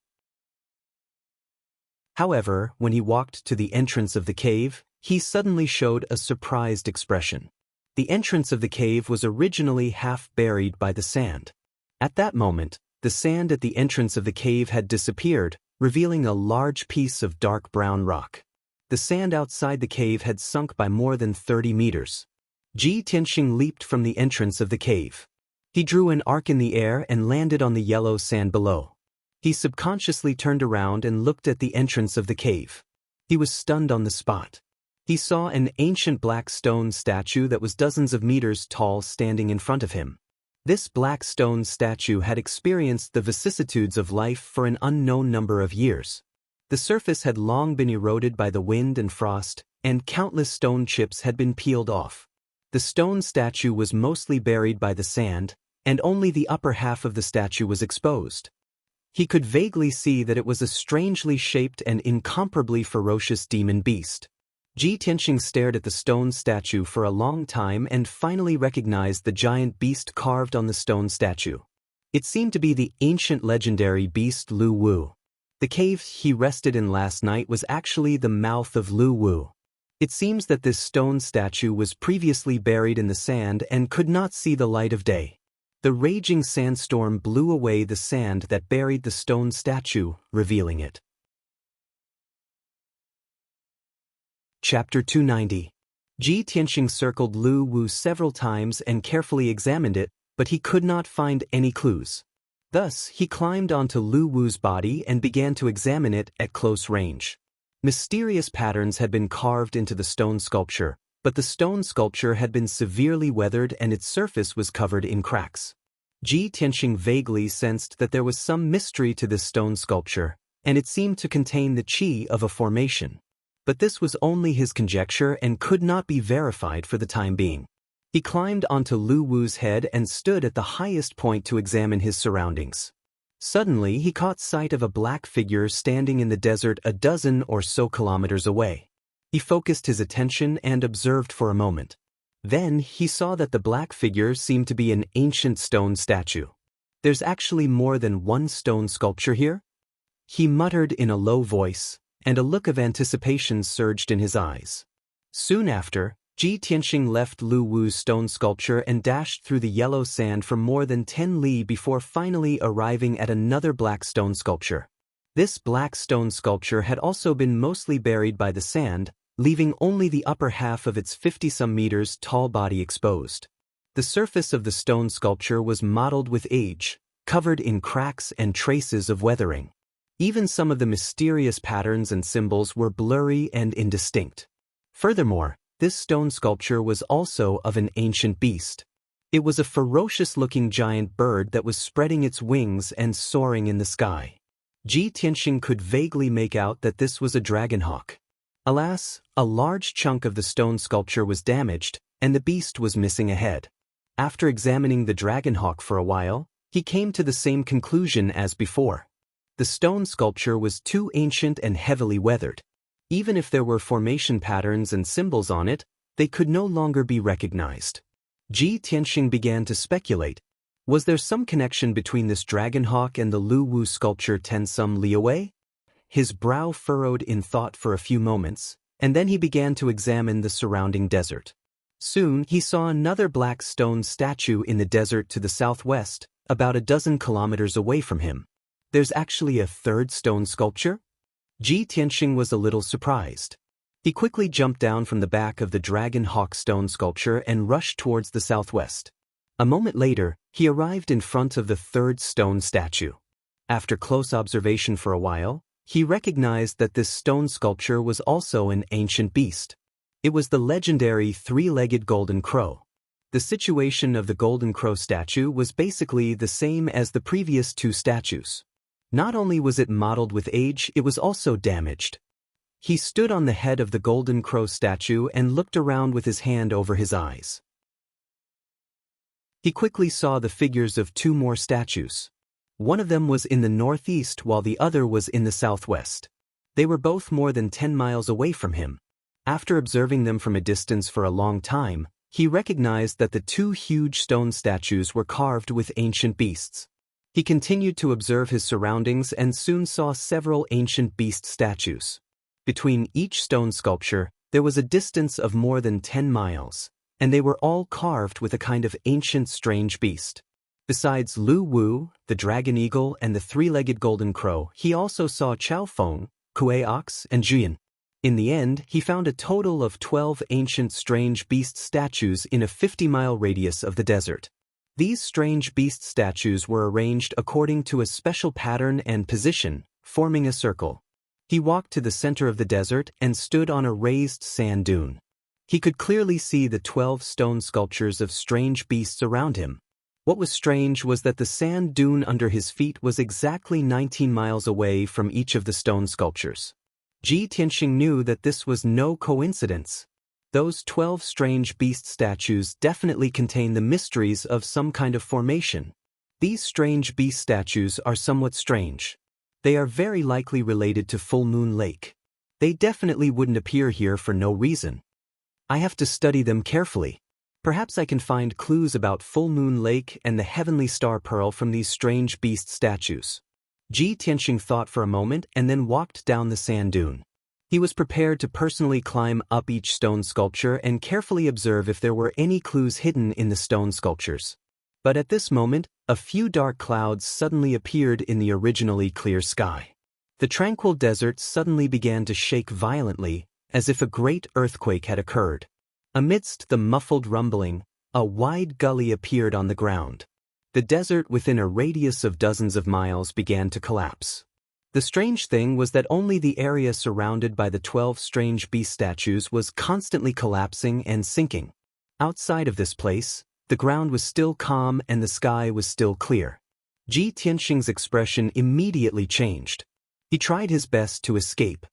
However, when he walked to the entrance of the cave, he suddenly showed a surprised expression. The entrance of the cave was originally half buried by the sand. At that moment, the sand at the entrance of the cave had disappeared, revealing a large piece of dark brown rock. The sand outside the cave had sunk by more than 30 meters. Ji Tianxing leaped from the entrance of the cave. He drew an arc in the air and landed on the yellow sand below. He subconsciously turned around and looked at the entrance of the cave. He was stunned on the spot. He saw an ancient black stone statue that was dozens of meters tall standing in front of him. This black stone statue had experienced the vicissitudes of life for an unknown number of years. The surface had long been eroded by the wind and frost, and countless stone chips had been peeled off. The stone statue was mostly buried by the sand, and only the upper half of the statue was exposed. He could vaguely see that it was a strangely shaped and incomparably ferocious demon beast. Ji Tianxing stared at the stone statue for a long time and finally recognized the giant beast carved on the stone statue. It seemed to be the ancient legendary beast Lu Wu. The cave he rested in last night was actually the mouth of Lu Wu. It seems that this stone statue was previously buried in the sand and could not see the light of day. The raging sandstorm blew away the sand that buried the stone statue, revealing it. Chapter 290. Ji Tianxing circled Lu Wu several times and carefully examined it, but he could not find any clues. Thus, he climbed onto Lu Wu's body and began to examine it at close range. Mysterious patterns had been carved into the stone sculpture, but the stone sculpture had been severely weathered and its surface was covered in cracks. Ji Tianxing vaguely sensed that there was some mystery to this stone sculpture, and it seemed to contain the qi of a formation. But this was only his conjecture and could not be verified for the time being. He climbed onto Lu Wu's head and stood at the highest point to examine his surroundings. Suddenly, he caught sight of a black figure standing in the desert a dozen or so kilometers away. He focused his attention and observed for a moment. Then, he saw that the black figure seemed to be an ancient stone statue. "There's actually more than one stone sculpture here?" He muttered in a low voice, and a look of anticipation surged in his eyes. Soon after, Ji Tianxing left Lu Wu's stone sculpture and dashed through the yellow sand for more than 10 li before finally arriving at another black stone sculpture. This black stone sculpture had also been mostly buried by the sand, leaving only the upper half of its 50-some meters tall body exposed. The surface of the stone sculpture was mottled with age, covered in cracks and traces of weathering. Even some of the mysterious patterns and symbols were blurry and indistinct. Furthermore, this stone sculpture was also of an ancient beast. It was a ferocious-looking giant bird that was spreading its wings and soaring in the sky. Ji Tianxing could vaguely make out that this was a dragonhawk. Alas, a large chunk of the stone sculpture was damaged, and the beast was missing a head. After examining the dragonhawk for a while, he came to the same conclusion as before. The stone sculpture was too ancient and heavily weathered. Even if there were formation patterns and symbols on it, they could no longer be recognized. Ji Tianxing began to speculate. Was there some connection between this dragonhawk and the Lu Wu sculpture 10-some li away? His brow furrowed in thought for a few moments, and then he began to examine the surrounding desert. Soon, he saw another black stone statue in the desert to the southwest, about a dozen kilometers away from him. There's actually a third stone sculpture? Ji Tianxing was a little surprised. He quickly jumped down from the back of the dragon hawk stone sculpture and rushed towards the southwest. A moment later, he arrived in front of the third stone statue. After close observation for a while, he recognized that this stone sculpture was also an ancient beast. It was the legendary three-legged golden crow. The situation of the golden crow statue was basically the same as the previous two statues. Not only was it mottled with age, it was also damaged. He stood on the head of the golden crow statue and looked around with his hand over his eyes. He quickly saw the figures of two more statues. One of them was in the northeast while the other was in the southwest. They were both more than 10 miles away from him. After observing them from a distance for a long time, he recognized that the two huge stone statues were carved with ancient beasts. He continued to observe his surroundings and soon saw several ancient beast statues. Between each stone sculpture, there was a distance of more than 10 miles, and they were all carved with a kind of ancient strange beast. Besides Lu Wu, the dragon eagle, and the three-legged golden crow, he also saw Chao Feng, Kuei ox, and Juyan. In the end, he found a total of 12 ancient strange beast statues in a 50-mile radius of the desert. These strange beast statues were arranged according to a special pattern and position, forming a circle. He walked to the center of the desert and stood on a raised sand dune. He could clearly see the 12 stone sculptures of strange beasts around him. What was strange was that the sand dune under his feet was exactly 19 miles away from each of the stone sculptures. Ji Tianxing knew that this was no coincidence. Those 12 strange beast statues definitely contain the mysteries of some kind of formation. These strange beast statues are somewhat strange. They are very likely related to Full Moon Lake. They definitely wouldn't appear here for no reason. I have to study them carefully. Perhaps I can find clues about Full Moon Lake and the heavenly star pearl from these strange beast statues. Ji Tianxing thought for a moment and then walked down the sand dune. He was prepared to personally climb up each stone sculpture and carefully observe if there were any clues hidden in the stone sculptures. But at this moment, a few dark clouds suddenly appeared in the originally clear sky. The tranquil desert suddenly began to shake violently, as if a great earthquake had occurred. Amidst the muffled rumbling, a wide gully appeared on the ground. The desert within a radius of dozens of miles began to collapse. The strange thing was that only the area surrounded by the 12 strange beast statues was constantly collapsing and sinking. Outside of this place, the ground was still calm and the sky was still clear. Ji Tianxing's expression immediately changed. He tried his best to escape.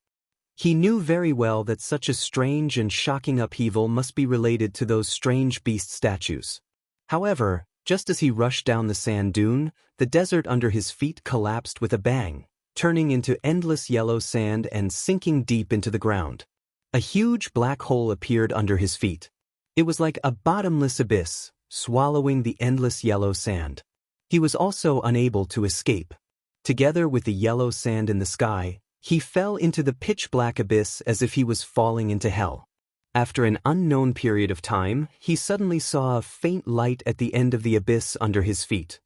He knew very well that such a strange and shocking upheaval must be related to those strange beast statues. However, just as he rushed down the sand dune, the desert under his feet collapsed with a bang, turning into endless yellow sand and sinking deep into the ground. A huge black hole appeared under his feet. It was like a bottomless abyss, swallowing the endless yellow sand. He was also unable to escape. Together with the yellow sand in the sky, he fell into the pitch-black abyss as if he was falling into hell. After an unknown period of time, he suddenly saw a faint light at the end of the abyss under his feet.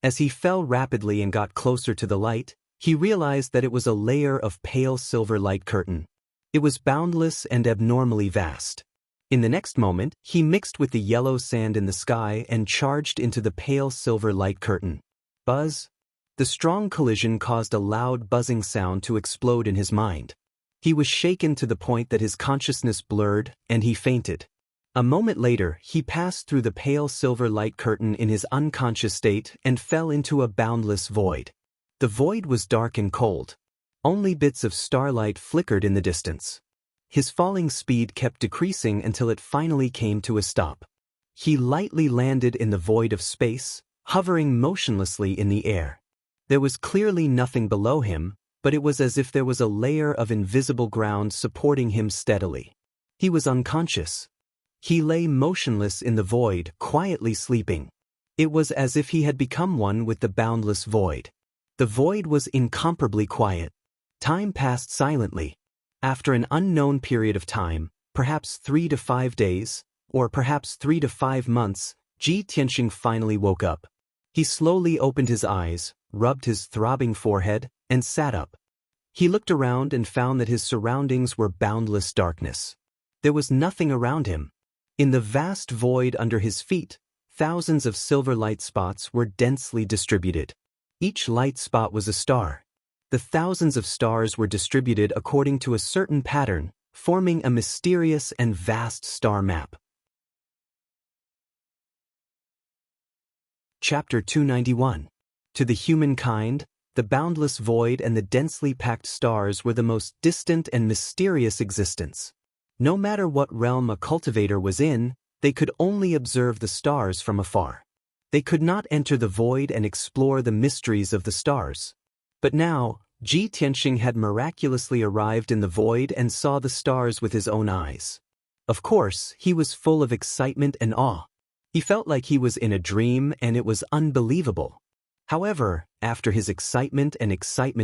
As he fell rapidly and got closer to the light, he realized that it was a layer of pale silver light curtain. It was boundless and abnormally vast. In the next moment, he mixed with the yellow sand in the sky and charged into the pale silver light curtain. Buzz! The strong collision caused a loud buzzing sound to explode in his mind. He was shaken to the point that his consciousness blurred, and he fainted. A moment later, he passed through the pale silver light curtain in his unconscious state and fell into a boundless void. The void was dark and cold. Only bits of starlight flickered in the distance. His falling speed kept decreasing until it finally came to a stop. He lightly landed in the void of space, hovering motionlessly in the air. There was clearly nothing below him, but it was as if there was a layer of invisible ground supporting him steadily. He was unconscious. He lay motionless in the void, quietly sleeping. It was as if he had become one with the boundless void. The void was incomparably quiet. Time passed silently. After an unknown period of time, perhaps 3 to 5 days, or perhaps 3 to 5 months, Ji Tianxing finally woke up. He slowly opened his eyes, rubbed his throbbing forehead, and sat up. He looked around and found that his surroundings were boundless darkness. There was nothing around him. In the vast void under his feet, thousands of silver light spots were densely distributed. Each light spot was a star. The thousands of stars were distributed according to a certain pattern, forming a mysterious and vast star map. Chapter 291. To the humankind, the boundless void and the densely packed stars were the most distant and mysterious existence. No matter what realm a cultivator was in, they could only observe the stars from afar. They could not enter the void and explore the mysteries of the stars. But now, Ji Tianxing had miraculously arrived in the void and saw the stars with his own eyes. Of course, he was full of excitement and awe. He felt like he was in a dream and it was unbelievable. However, after his excitement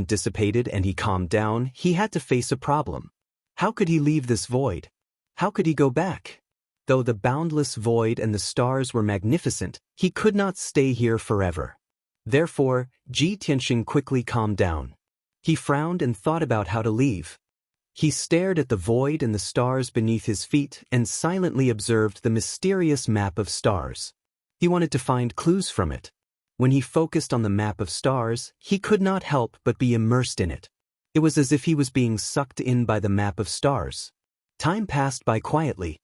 dissipated and he calmed down, he had to face a problem. How could he leave this void? How could he go back? Though the boundless void and the stars were magnificent, he could not stay here forever. Therefore, Ji Tianxing quickly calmed down. He frowned and thought about how to leave. He stared at the void and the stars beneath his feet and silently observed the mysterious map of stars. He wanted to find clues from it. When he focused on the map of stars, he could not help but be immersed in it. It was as if he was being sucked in by the map of stars. Time passed by quietly.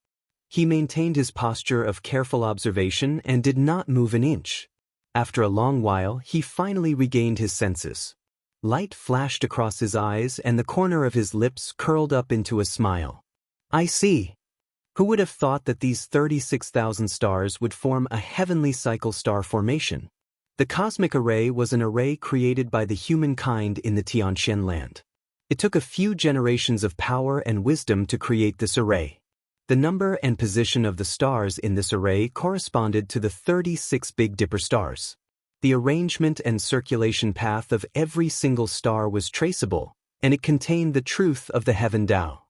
He maintained his posture of careful observation and did not move an inch. After a long while, he finally regained his senses. Light flashed across his eyes and the corner of his lips curled up into a smile. I see. Who would have thought that these 36,000 stars would form a heavenly cycle star formation? The cosmic array was an array created by the humankind in the Tianxian land. It took a few generations of power and wisdom to create this array. The number and position of the stars in this array corresponded to the 36 Big Dipper stars. The arrangement and circulation path of every single star was traceable, and it contained the truth of the Heaven Tao.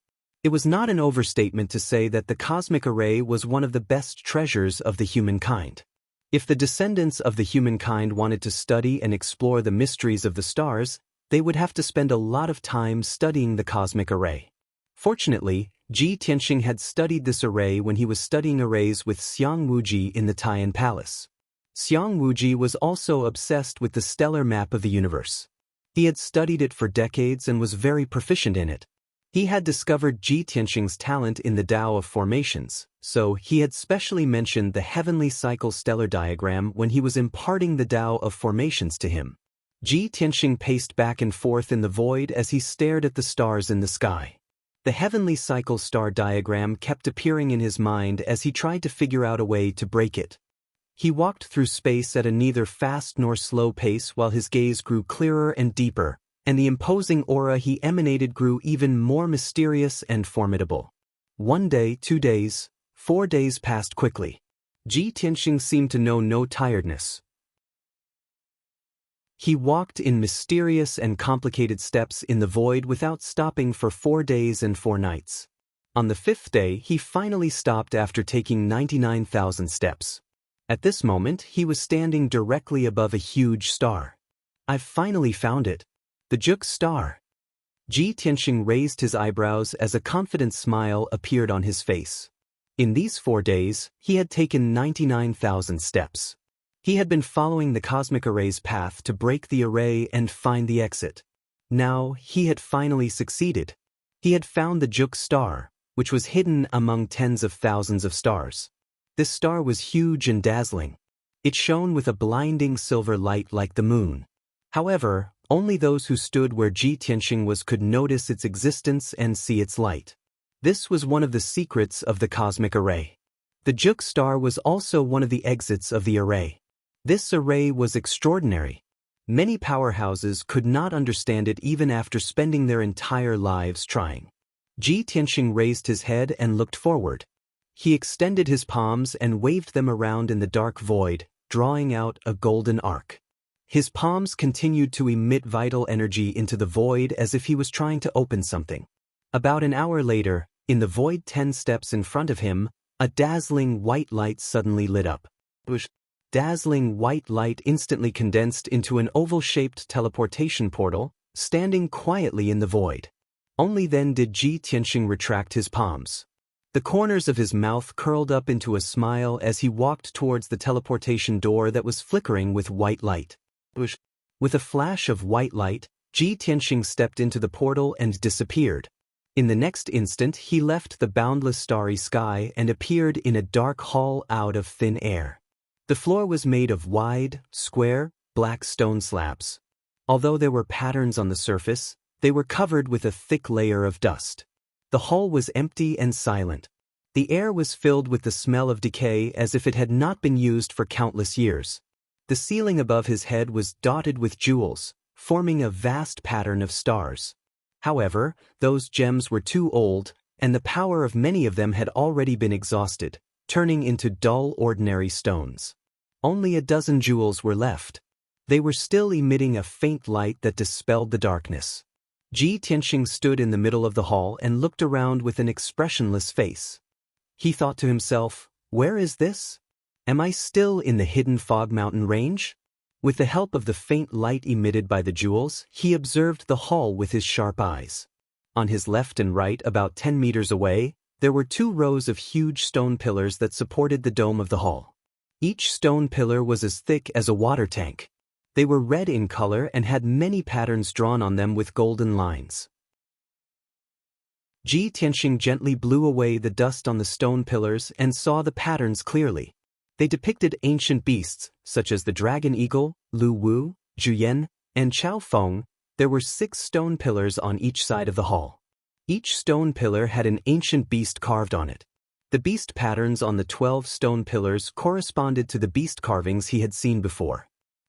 It was not an overstatement to say that the cosmic array was one of the best treasures of the humankind. If the descendants of the humankind wanted to study and explore the mysteries of the stars, they would have to spend a lot of time studying the cosmic array. Fortunately, Ji Tianxing had studied this array when he was studying arrays with Xiang Wuji in the Tian Palace. Xiang Wuji was also obsessed with the stellar map of the universe. He had studied it for decades and was very proficient in it. He had discovered Ji Tianxing's talent in the Tao of formations, so he had specially mentioned the heavenly cycle stellar diagram when he was imparting the Tao of formations to him. Ji Tianxing paced back and forth in the void as he stared at the stars in the sky. The heavenly cycle star diagram kept appearing in his mind as he tried to figure out a way to break it. He walked through space at a neither fast nor slow pace while his gaze grew clearer and deeper, and the imposing aura he emanated grew even more mysterious and formidable. 1 day, 2 days, 4 days passed quickly. Ji Tianxing seemed to know no tiredness. He walked in mysterious and complicated steps in the void without stopping for 4 days and 4 nights. On the 5th day, he finally stopped after taking 99,000 steps. At this moment, he was standing directly above a huge star. "I've finally found it. The Juk star." Ji Tianxing raised his eyebrows as a confident smile appeared on his face. In these 4 days, he had taken 99,000 steps. He had been following the cosmic array's path to break the array and find the exit. Now, he had finally succeeded. He had found the Juk star, which was hidden among tens of thousands of stars. This star was huge and dazzling. It shone with a blinding silver light like the moon. However, only those who stood where Ji Tianxing was could notice its existence and see its light. This was one of the secrets of the cosmic array. The Juk star was also one of the exits of the array. This array was extraordinary. Many powerhouses could not understand it even after spending their entire lives trying. Ji Tianxing raised his head and looked forward. He extended his palms and waved them around in the dark void, drawing out a golden arc. His palms continued to emit vital energy into the void as if he was trying to open something. About an hour later, in the void 10 steps in front of him, a dazzling white light suddenly lit up. Dazzling white light instantly condensed into an oval-shaped teleportation portal, standing quietly in the void. Only then did Ji Tianxing retract his palms. The corners of his mouth curled up into a smile as he walked towards the teleportation door that was flickering with white light. With a flash of white light, Ji Tianxing stepped into the portal and disappeared. In the next instant, he left the boundless starry sky and appeared in a dark hall out of thin air. The floor was made of wide, square, black stone slabs. Although there were patterns on the surface, they were covered with a thick layer of dust. The hall was empty and silent. The air was filled with the smell of decay as if it had not been used for countless years. The ceiling above his head was dotted with jewels, forming a vast pattern of stars. However, those gems were too old, and the power of many of them had already been exhausted, turning into dull, ordinary stones. Only a dozen jewels were left. They were still emitting a faint light that dispelled the darkness. Ji Tianxing stood in the middle of the hall and looked around with an expressionless face. He thought to himself, "Where is this? Am I still in the hidden fog mountain range?" With the help of the faint light emitted by the jewels, he observed the hall with his sharp eyes. On his left and right, about 10 meters away, there were 2 rows of huge stone pillars that supported the dome of the hall. Each stone pillar was as thick as a water tank. They were red in color and had many patterns drawn on them with golden lines. Ji Tianxing gently blew away the dust on the stone pillars and saw the patterns clearly. They depicted ancient beasts, such as the dragon eagle, Lu Wu, Zhuyan, and Chao Feng. There were 6 stone pillars on each side of the hall. Each stone pillar had an ancient beast carved on it. The beast patterns on the 12 stone pillars corresponded to the beast carvings he had seen before.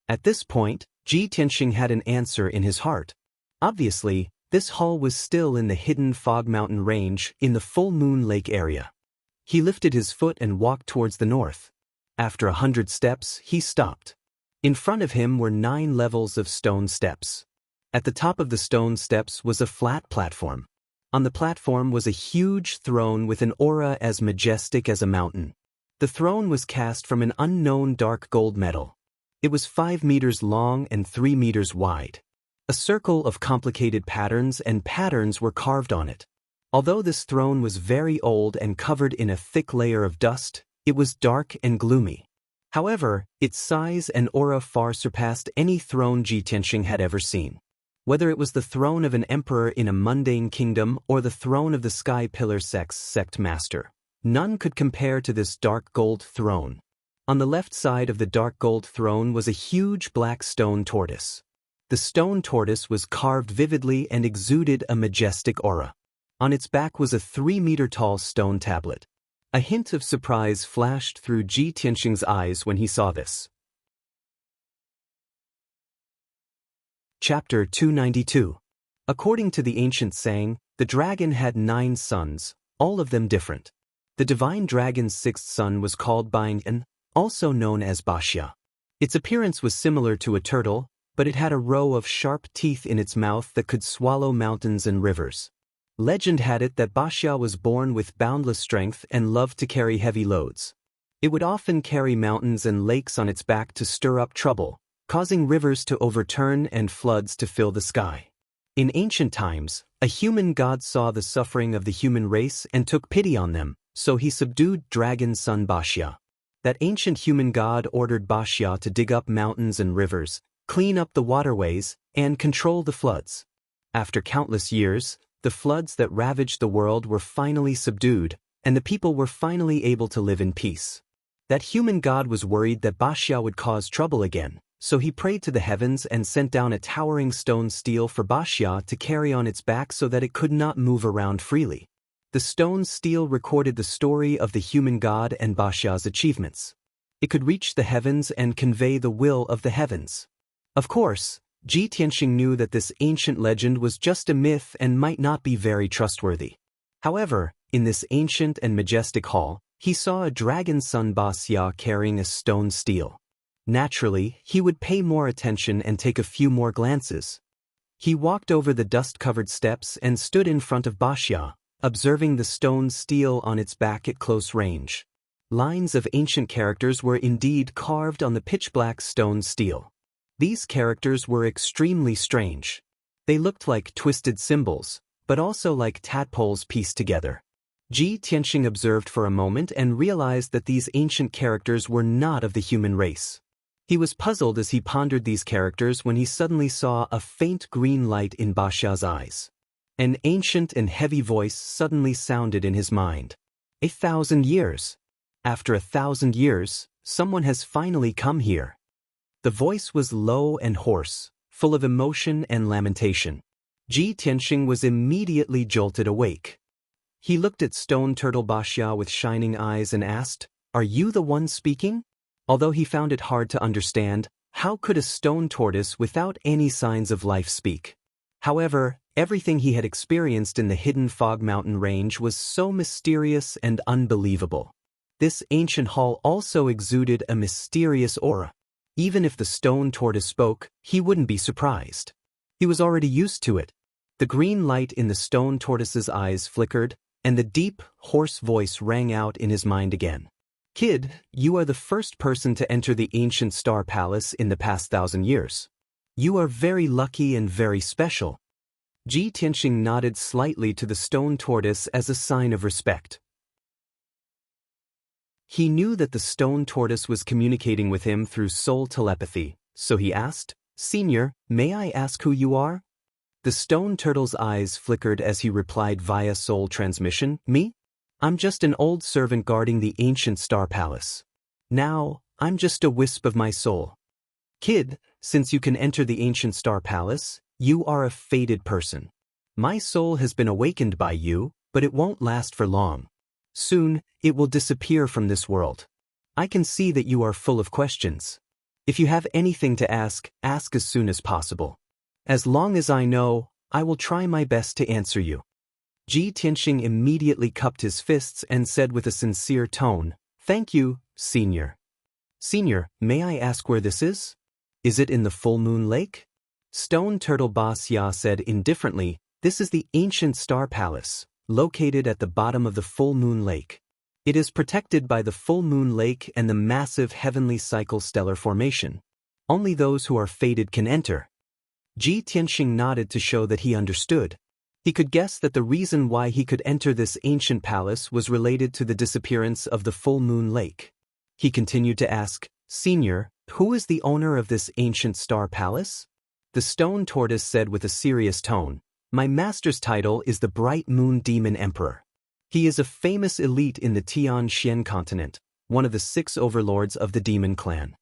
At this point, Ji Tianxing had an answer in his heart. Obviously, this hall was still in the hidden fog mountain range in the full moon lake area. He lifted his foot and walked towards the north. After 100 steps, he stopped. In front of him were 9 levels of stone steps. At the top of the stone steps was a flat platform. On the platform was a huge throne with an aura as majestic as a mountain. The throne was cast from an unknown dark gold metal. It was 5 meters long and 3 meters wide. A circle of complicated patterns were carved on it. Although this throne was very old and covered in a thick layer of dust, it was dark and gloomy. However, its size and aura far surpassed any throne Ji Tianxing had ever seen. Whether it was the throne of an emperor in a mundane kingdom or the throne of the Sky Pillar Sect's sect master, none could compare to this dark gold throne. On the left side of the dark gold throne was a huge black stone tortoise. The stone tortoise was carved vividly and exuded a majestic aura. On its back was a 3-meter-tall stone tablet. A hint of surprise flashed through Ji Tianxing's eyes when he saw this. Chapter 292. According to the ancient saying, the dragon had 9 sons, all of them different. The divine dragon's 6th son was called Wang Lin, also known as Baxia. Its appearance was similar to a turtle, but it had a row of sharp teeth in its mouth that could swallow mountains and rivers. Legend had it that Baxia was born with boundless strength and loved to carry heavy loads. It would often carry mountains and lakes on its back to stir up trouble, causing rivers to overturn and floods to fill the sky. In ancient times, a human god saw the suffering of the human race and took pity on them, so he subdued dragon son Baxia. That ancient human god ordered Baxia to dig up mountains and rivers, clean up the waterways, and control the floods. After countless years, the floods that ravaged the world were finally subdued, and the people were finally able to live in peace. That human god was worried that Baxia would cause trouble again, so he prayed to the heavens and sent down a towering stone stele for Baxia to carry on its back so that it could not move around freely. The stone stele recorded the story of the human god and Baxia's achievements. It could reach the heavens and convey the will of the heavens. Of course, Ji Tianxing knew that this ancient legend was just a myth and might not be very trustworthy. However, in this ancient and majestic hall, he saw a dragon son Baxia carrying a stone stele. Naturally, he would pay more attention and take a few more glances. He walked over the dust-covered steps and stood in front of Baxia, observing the stone stele on its back at close range. Lines of ancient characters were indeed carved on the pitch-black stone stele. These characters were extremely strange. They looked like twisted symbols, but also like tadpoles pieced together. Ji Tianxing observed for a moment and realized that these ancient characters were not of the human race. He was puzzled as he pondered these characters when he suddenly saw a faint green light in Baxia's eyes. An ancient and heavy voice suddenly sounded in his mind. 1,000 years. After 1,000 years, someone has finally come here. The voice was low and hoarse, full of emotion and lamentation. Ji Tianxing was immediately jolted awake. He looked at stone turtle Baxia with shining eyes and asked, "Are you the one speaking?" Although he found it hard to understand, how could a stone tortoise without any signs of life speak? However, everything he had experienced in the hidden Fog Mountain range was so mysterious and unbelievable. This ancient hall also exuded a mysterious aura. Even if the stone tortoise spoke, he wouldn't be surprised. He was already used to it. The green light in the stone tortoise's eyes flickered, and the deep, hoarse voice rang out in his mind again. "Kid, you are the first person to enter the ancient star palace in the past 1,000 years. You are very lucky and very special." Ji Tianxing nodded slightly to the stone tortoise as a sign of respect. He knew that the stone tortoise was communicating with him through soul telepathy, so he asked, "Senior, may I ask who you are?" The stone turtle's eyes flickered as he replied via soul transmission, "Me? I'm just an old servant guarding the ancient star palace. Now, I'm just a wisp of my soul. Kid, since you can enter the ancient star palace, you are a fated person. My soul has been awakened by you, but it won't last for long. Soon, it will disappear from this world. I can see that you are full of questions. If you have anything to ask, ask as soon as possible. As long as I know, I will try my best to answer you." Ji Tianxing immediately cupped his fists and said with a sincere tone, "Thank you, Senior." "Senior, may I ask where this is?" Is it in the full moon lake? Stone Turtle Ba Xia said indifferently, this is the ancient star palace, located at the bottom of the full moon lake. It is protected by the full moon lake and the massive heavenly cycle stellar formation. Only those who are fated can enter. Ji Tianxing nodded to show that he understood. He could guess that the reason why he could enter this ancient palace was related to the disappearance of the full moon lake. He continued to ask, Senior, who is the owner of this ancient star palace? The stone tortoise said with a serious tone, my master's title is the Bright Moon Demon Emperor. He is a famous elite in the Tian-Xian continent, one of the 6 overlords of the demon clan.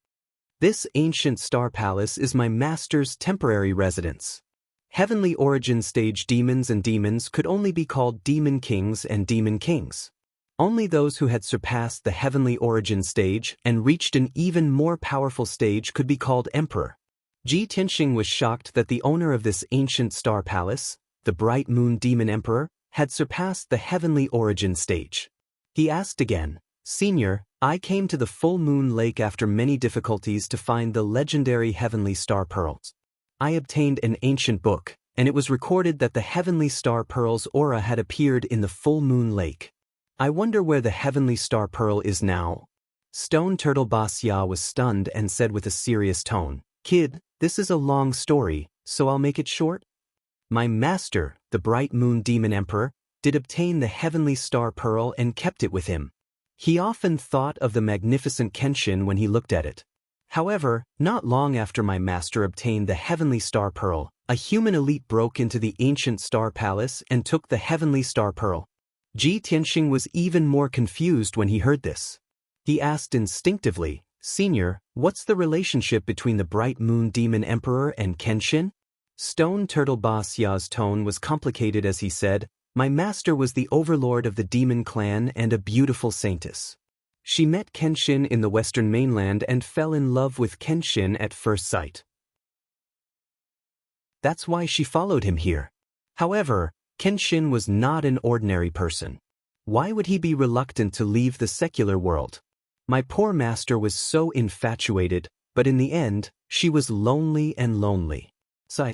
This ancient star palace is my master's temporary residence. Heavenly origin stage demons and demons could only be called demon kings and demon kings. Only those who had surpassed the heavenly origin stage and reached an even more powerful stage could be called emperor. Ji Tianxing was shocked that the owner of this ancient star palace, the Bright Moon Demon Emperor, had surpassed the heavenly origin stage. He asked again, Senior, I came to the full moon lake after many difficulties to find the legendary heavenly star pearls. I obtained an ancient book, and it was recorded that the heavenly star pearl's aura had appeared in the full moon lake. I wonder where the heavenly star pearl is now. Stone Turtle Ba Xia was stunned and said with a serious tone, Kid, this is a long story, so I'll make it short. My master, the Bright Moon Demon Emperor, did obtain the heavenly star pearl and kept it with him. He often thought of the magnificent Kenshin when he looked at it. However, not long after my master obtained the heavenly star pearl, a human elite broke into the ancient star palace and took the heavenly star pearl. Ji Tianxing was even more confused when he heard this. He asked instinctively, Senior, what's the relationship between the Bright Moon Demon Emperor and Kenshin? Stone Turtle Ba Xia's tone was complicated as he said, my master was the overlord of the demon clan and a beautiful saintess. She met Kenshin in the western mainland and fell in love with Kenshin at first sight. That's why she followed him here. However, Kenshin was not an ordinary person. Why would he be reluctant to leave the secular world? My poor master was so infatuated, but in the end, she was lonely and lonely. Sigh.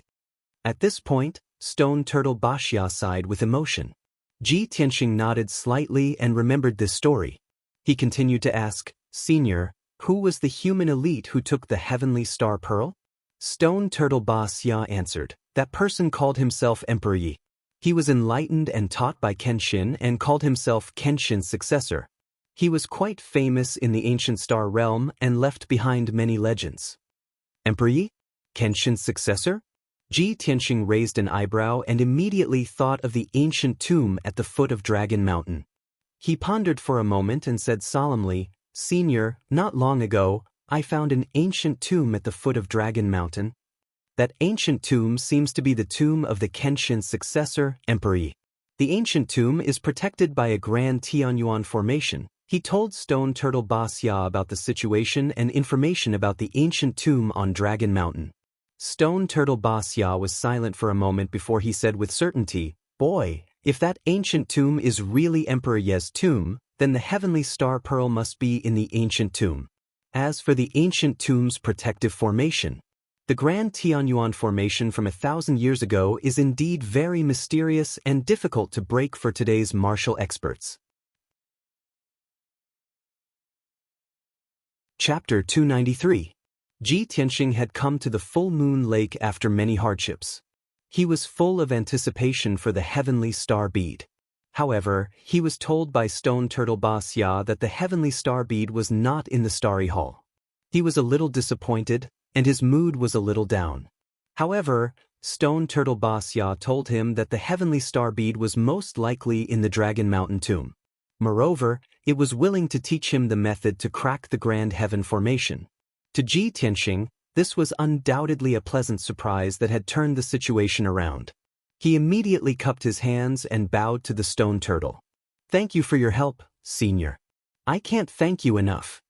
At this point, Stone Turtle Ba Xia sighed with emotion. Ji Tianxing nodded slightly and remembered this story. He continued to ask, Senior, who was the human elite who took the heavenly star pearl? Stone Turtle Ba Xia answered, that person called himself Emperor Yi. He was enlightened and taught by Kenshin and called himself Kenshin's successor. He was quite famous in the ancient star realm and left behind many legends. Emperor Yi? Kenshin's successor? Ji Tianxing raised an eyebrow and immediately thought of the ancient tomb at the foot of Dragon Mountain. He pondered for a moment and said solemnly, Senior, not long ago, I found an ancient tomb at the foot of Dragon Mountain. That ancient tomb seems to be the tomb of the Kenshin successor, Emperor Yi. The ancient tomb is protected by a grand Tianyuan formation. He told Stone Turtle Ba Xia about the situation and information about the ancient tomb on Dragon Mountain. Stone Turtle Ba Xia was silent for a moment before he said with certainty, Boy, if that ancient tomb is really Emperor Ye's tomb, then the heavenly star pearl must be in the ancient tomb. As for the ancient tomb's protective formation, the Grand Tianyuan formation from 1,000 years ago is indeed very mysterious and difficult to break for today's martial experts. Chapter 293. Ji Tianxing had come to the full moon lake after many hardships. He was full of anticipation for the heavenly star bead. However, he was told by Stone Turtle Ba Xia that the heavenly star bead was not in the starry hall. He was a little disappointed, and his mood was a little down. However, Stone Turtle Ba Xia told him that the heavenly star bead was most likely in the Dragon Mountain tomb. Moreover, it was willing to teach him the method to crack the Grand Heaven formation. To Ji Tianxing, this was undoubtedly a pleasant surprise that had turned the situation around. He immediately cupped his hands and bowed to the stone turtle. Thank you for your help, Senior. I can't thank you enough.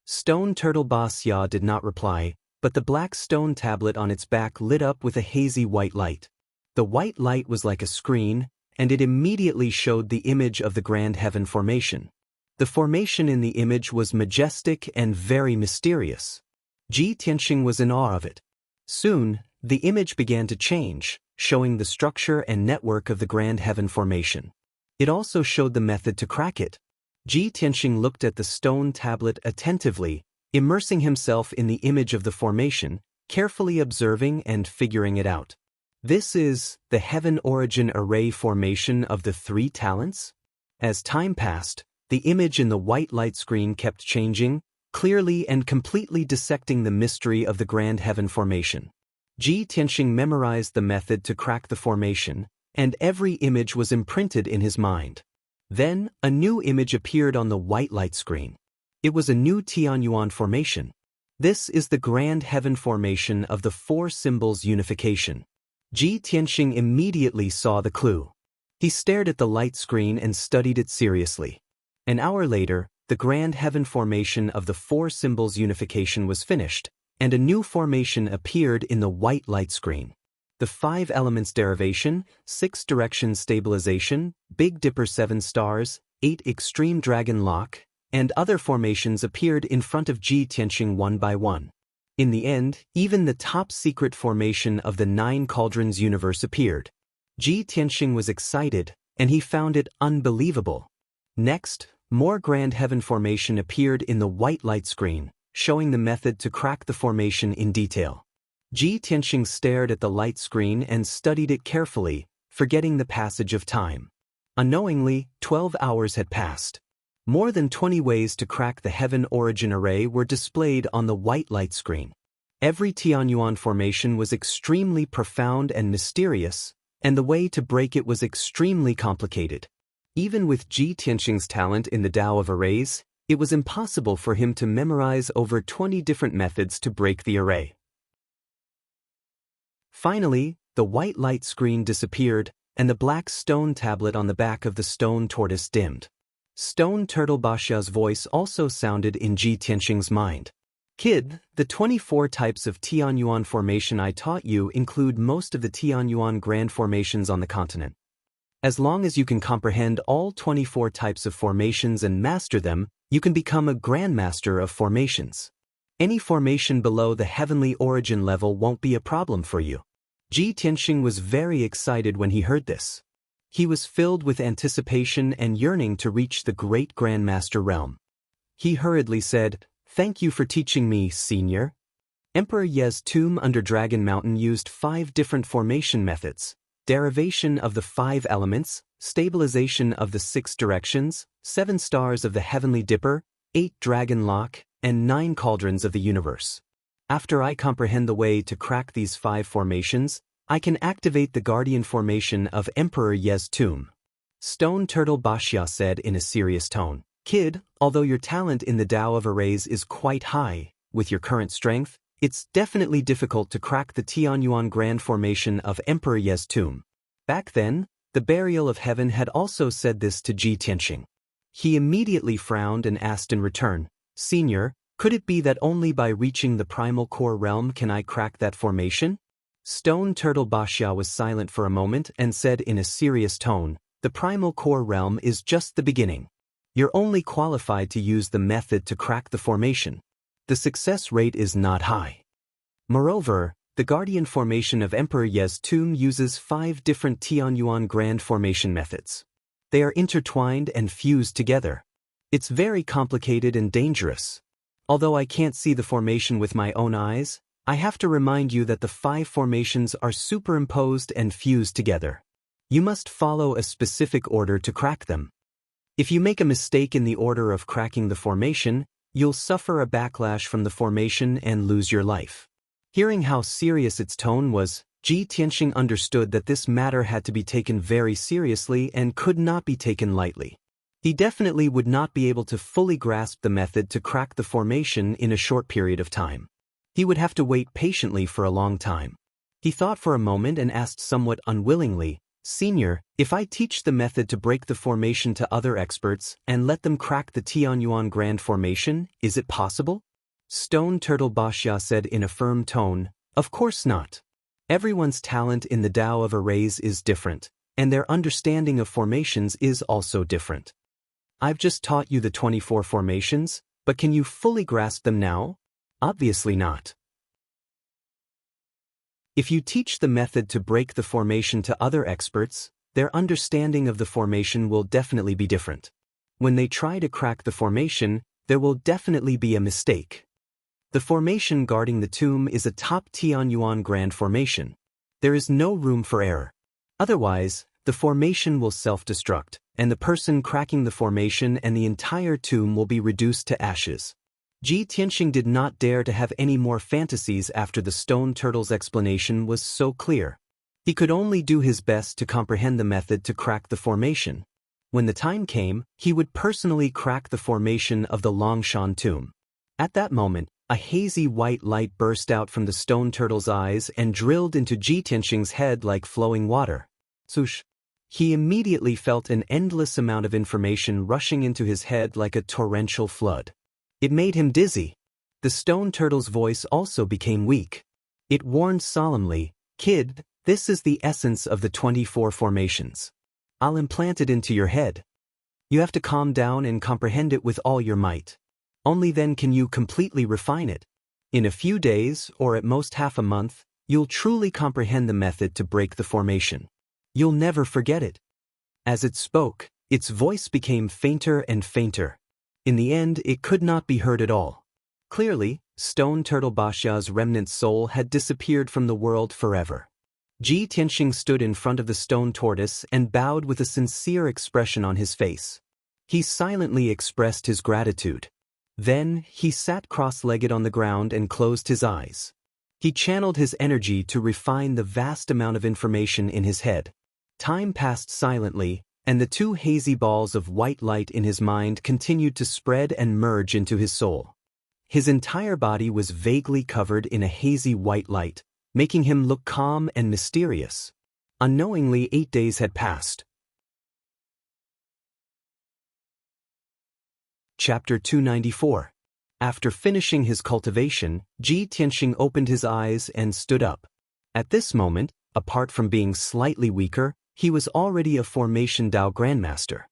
Stone Turtle Ba Xia did not reply, but the black stone tablet on its back lit up with a hazy white light. The white light was like a screen, and it immediately showed the image of the Grand Heaven formation. The formation in the image was majestic and very mysterious. Ji Tianxing was in awe of it. Soon, the image began to change, showing the structure and network of the Grand Heaven formation. It also showed the method to crack it. Ji Tianxing looked at the stone tablet attentively, immersing himself in the image of the formation, carefully observing and figuring it out. This is the Heaven Origin Array formation of the 3 talents? As time passed, the image in the white light screen kept changing, clearly and completely dissecting the mystery of the Grand Heaven formation. Ji Tianxing memorized the method to crack the formation, and every image was imprinted in his mind. Then, a new image appeared on the white light screen. It was a new Tianyuan formation. This is the Grand Heaven formation of the 4 symbols unification. Ji Tianxing immediately saw the clue. He stared at the light screen and studied it seriously. An hour later, the Grand Heaven formation of the 4 symbols unification was finished, and a new formation appeared in the white light screen. The 5 elements derivation, 6 directions stabilization, Big Dipper 7 stars, 8 extreme dragon lock, and other formations appeared in front of Ji Tianxing one by one. In the end, even the top secret formation of the 9 cauldrons universe appeared. Ji Tianxing was excited, and he found it unbelievable. Next, more Grand Heaven formation appeared in the white light screen, showing the method to crack the formation in detail. Ji Tianxing stared at the light screen and studied it carefully, forgetting the passage of time. Unknowingly, 12 hours had passed. More than 20 ways to crack the Heaven Origin Array were displayed on the white light screen. Every Tianyuan formation was extremely profound and mysterious, and the way to break it was extremely complicated. Even with Ji Tianxing's talent in the Tao of Arrays, it was impossible for him to memorize over 20 different methods to break the array. Finally, the white light screen disappeared, and the black stone tablet on the back of the stone tortoise dimmed. Stone Turtle Bashia's voice also sounded in Ji Tianxing's mind. Kid, the 24 types of Tianyuan formation I taught you include most of the Tianyuan grand formations on the continent. As long as you can comprehend all 24 types of formations and master them, you can become a grandmaster of formations. Any formation below the heavenly origin level won't be a problem for you. Ji Tianxing was very excited when he heard this. He was filled with anticipation and yearning to reach the great Grandmaster realm. He hurriedly said, "Thank you for teaching me, Senior." Emperor Ye's tomb under Dragon Mountain used 5 different formation methods: derivation of the 5 elements, stabilization of the 6 directions, 7 stars of the Heavenly Dipper, 8 dragon lock, and 9 cauldrons of the universe. After I comprehend the way to crack these 5 formations, I can activate the guardian formation of Emperor Ye's tomb. Stone Turtle Bashia said in a serious tone, "Kid, although your talent in the Tao of Arrays is quite high, with your current strength, it's definitely difficult to crack the Tianyuan grand formation of Emperor Ye's tomb." Back then, the Burial of Heaven had also said this to Ji Tianxing. He immediately frowned and asked in return, "Senior, could it be that only by reaching the primal core realm can I crack that formation?" Stone Turtle Bashia was silent for a moment and said in a serious tone, "The primal core realm is just the beginning. You're only qualified to use the method to crack the formation. The success rate is not high. Moreover, the guardian formation of Emperor Ye's tomb uses 5 different Tianyuan grand formation methods. They are intertwined and fused together. It's very complicated and dangerous. Although I can't see the formation with my own eyes, I have to remind you that the 5 formations are superimposed and fused together. You must follow a specific order to crack them. If you make a mistake in the order of cracking the formation, you'll suffer a backlash from the formation and lose your life." Hearing how serious its tone was, Ji Tianxing understood that this matter had to be taken very seriously and could not be taken lightly. He definitely would not be able to fully grasp the method to crack the formation in a short period of time. He would have to wait patiently for a long time. He thought for a moment and asked somewhat unwillingly, "Senior, if I teach the method to break the formation to other experts and let them crack the Tianyuan grand formation, is it possible?" Stone Turtle Bashia said in a firm tone, "Of course not. Everyone's talent in the Tao of Arrays is different, and their understanding of formations is also different. I've just taught you the 24 formations, but can you fully grasp them now? Obviously not. If you teach the method to break the formation to other experts, their understanding of the formation will definitely be different. When they try to crack the formation, there will definitely be a mistake. The formation guarding the tomb is a top Tianyuan Grand formation. There is no room for error. Otherwise, the formation will self-destruct, and the person cracking the formation and the entire tomb will be reduced to ashes. Ji Tianxing did not dare to have any more fantasies after the stone turtle's explanation was so clear. He could only do his best to comprehend the method to crack the formation. When the time came, he would personally crack the formation of the Longshan tomb. At that moment, a hazy white light burst out from the stone turtle's eyes and drilled into Ji Tianxing's head like flowing water. Swoosh! He immediately felt an endless amount of information rushing into his head like a torrential flood. It made him dizzy. The stone turtle's voice also became weak. It warned solemnly, "Kid, this is the essence of the 24 formations. I'll implant it into your head. You have to calm down and comprehend it with all your might. Only then can you completely refine it. In a few days, or at most half a month, you'll truly comprehend the method to break the formation. You'll never forget it." As it spoke, its voice became fainter and fainter. In the end, it could not be heard at all. Clearly, Stone Turtle Basha's remnant soul had disappeared from the world forever. Ji Tianxing stood in front of the stone tortoise and bowed with a sincere expression on his face. He silently expressed his gratitude. Then, he sat cross-legged on the ground and closed his eyes. He channeled his energy to refine the vast amount of information in his head. Time passed silently, and the two hazy balls of white light in his mind continued to spread and merge into his soul. His entire body was vaguely covered in a hazy white light, making him look calm and mysterious. Unknowingly, 8 days had passed. Chapter 294. After finishing his cultivation, Ji Tianxing opened his eyes and stood up. At this moment, apart from being slightly weaker, he was already a Formation Dao Grandmaster.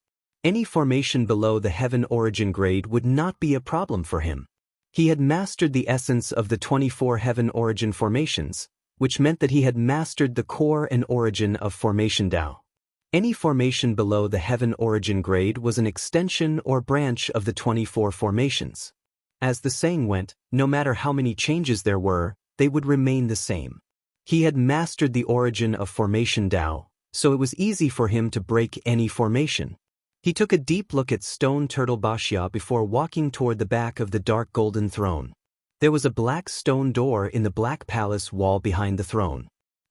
Any formation below the Heaven Origin grade would not be a problem for him. He had mastered the essence of the 24 Heaven Origin formations, which meant that he had mastered the core and origin of Formation Dao. Any formation below the Heaven Origin grade was an extension or branch of the 24 formations. As the saying went, no matter how many changes there were, they would remain the same. He had mastered the origin of Formation Dao, so it was easy for him to break any formation. He took a deep look at Stone Turtle Basha before walking toward the back of the dark golden throne. There was a black stone door in the black palace wall behind the throne.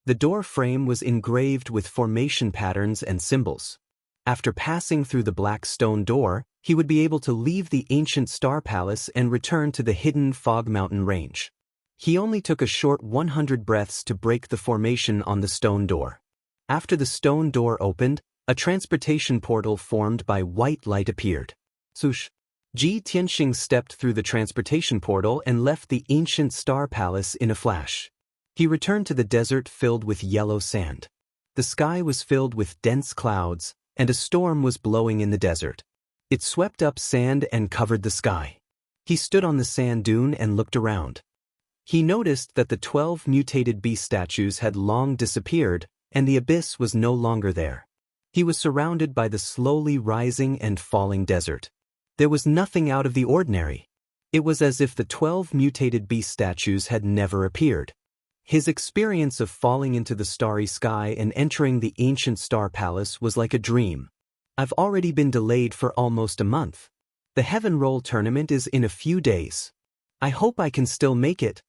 The door frame was engraved with formation patterns and symbols. After passing through the black stone door, he would be able to leave the ancient star palace and return to the hidden fog mountain range. He only took a short 100 breaths to break the formation on the stone door. After the stone door opened, a transportation portal formed by white light appeared. Swoosh! Ji Tianxing stepped through the transportation portal and left the ancient star palace in a flash. He returned to the desert filled with yellow sand. The sky was filled with dense clouds, and a storm was blowing in the desert. It swept up sand and covered the sky. He stood on the sand dune and looked around. He noticed that the 12 mutated beast statues had long disappeared, and the abyss was no longer there. He was surrounded by the slowly rising and falling desert. There was nothing out of the ordinary. It was as if the 12 mutated beast statues had never appeared. His experience of falling into the starry sky and entering the ancient star palace was like a dream. I've already been delayed for almost a month. The Heaven Roll tournament is in a few days. I hope I can still make it.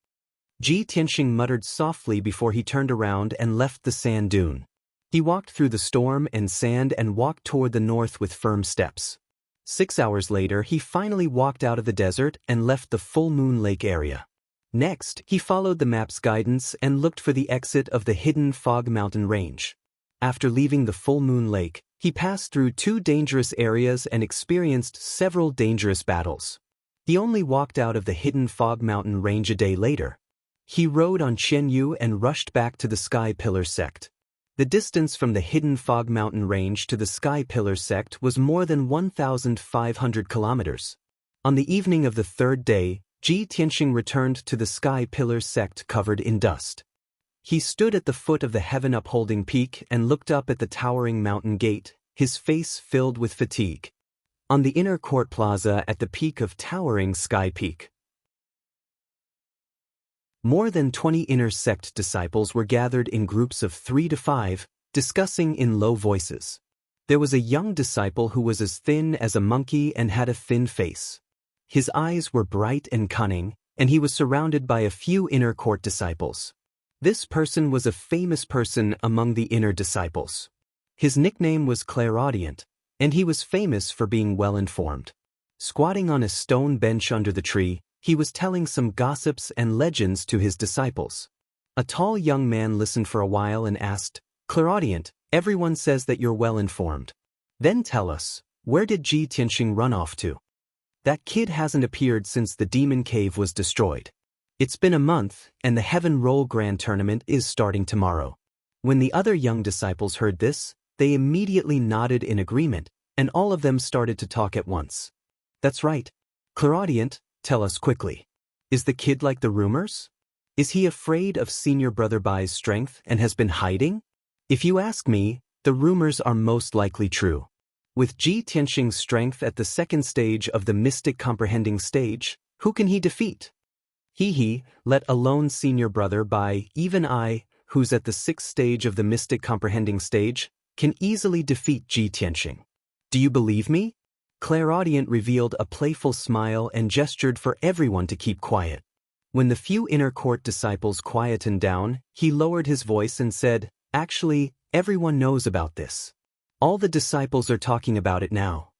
Ji Tianxing muttered softly before he turned around and left the sand dune. He walked through the storm and sand and walked toward the north with firm steps. 6 hours later, he finally walked out of the desert and left the Full Moon Lake area. Next, he followed the map's guidance and looked for the exit of the hidden Fog Mountain range. After leaving the Full Moon Lake, he passed through 2 dangerous areas and experienced several dangerous battles. He only walked out of the hidden Fog Mountain range a day later. He rode on Qianyu and rushed back to the Sky Pillar sect. The distance from the hidden Fog Mountain range to the Sky Pillar sect was more than 1,500 kilometers. On the evening of the 3rd day, Ji Tianxing returned to the sky pillar sect covered in dust. He stood at the foot of the heaven-upholding peak and looked up at the towering mountain gate, his face filled with fatigue. On the inner court plaza at the peak of towering Sky Peak, more than 20 inner sect disciples were gathered in groups of 3 to 5, discussing in low voices. There was a young disciple who was as thin as a monkey and had a thin face. His eyes were bright and cunning, and he was surrounded by a few inner court disciples. This person was a famous person among the inner disciples. His nickname was Clairaudient, and he was famous for being well-informed. Squatting on a stone bench under the tree, he was telling some gossips and legends to his disciples. A tall young man listened for a while and asked, "Clairaudient, everyone says that you're well-informed. Then tell us, where did Ji Tianxing run off to? That kid hasn't appeared since the demon cave was destroyed. It's been a month, and the Heaven Roll Grand Tournament is starting tomorrow." When the other young disciples heard this, they immediately nodded in agreement, and all of them started to talk at once. "That's right. Clairaudient, tell us quickly. Is the kid like the rumors? Is he afraid of Senior Brother Bai's strength and has been hiding? If you ask me, the rumors are most likely true. With Ji Tianxing's strength at the second stage of the Mystic Comprehending stage, who can he defeat? Let alone Senior Brother Bai, even I, who's at the 6th stage of the Mystic Comprehending stage, can easily defeat Ji Tianxing. Do you believe me?" Clairaudient revealed a playful smile and gestured for everyone to keep quiet. When the few inner court disciples quietened down, he lowered his voice and said, "Actually, everyone knows about this. All the disciples are talking about it now.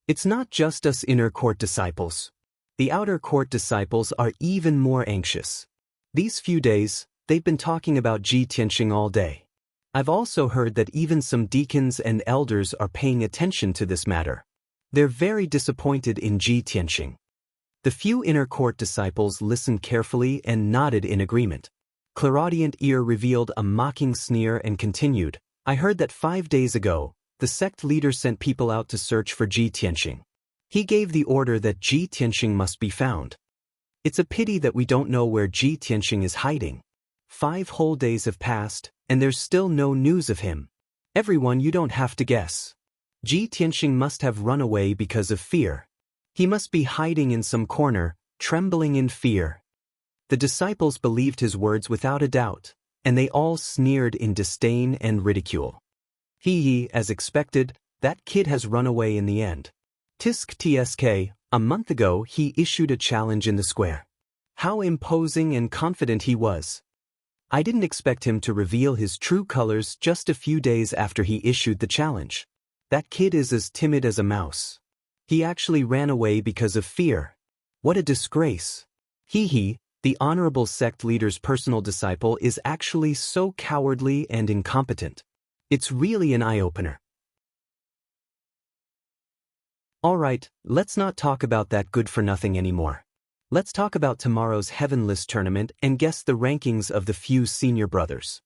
It's not just us inner court disciples. The outer court disciples are even more anxious. These few days, they've been talking about Ji Tianxing all day. I've also heard that even some deacons and elders are paying attention to this matter. They're very disappointed in Ji Tianxing." The few inner court disciples listened carefully and nodded in agreement. Clairaudient ear revealed a mocking sneer and continued, "I heard that 5 days ago, the sect leader sent people out to search for Ji Tianxing. He gave the order that Ji Tianxing must be found. It's a pity that we don't know where Ji Tianxing is hiding. 5 whole days have passed, and there's still no news of him. Everyone, you don't have to guess. Ji Tianxing must have run away because of fear. He must be hiding in some corner, trembling in fear." The disciples believed his words without a doubt, and they all sneered in disdain and ridicule. As expected, that kid has run away in the end. Tsk, a month ago he issued a challenge in the square. How imposing and confident he was. I didn't expect him to reveal his true colors just a few days after he issued the challenge. That kid is as timid as a mouse. He actually ran away because of fear. What a disgrace. The honorable sect leader's personal disciple is actually so cowardly and incompetent. It's really an eye-opener. Alright, let's not talk about that good-for-nothing anymore. Let's talk about tomorrow's Heaven List tournament and guess the rankings of the few senior brothers.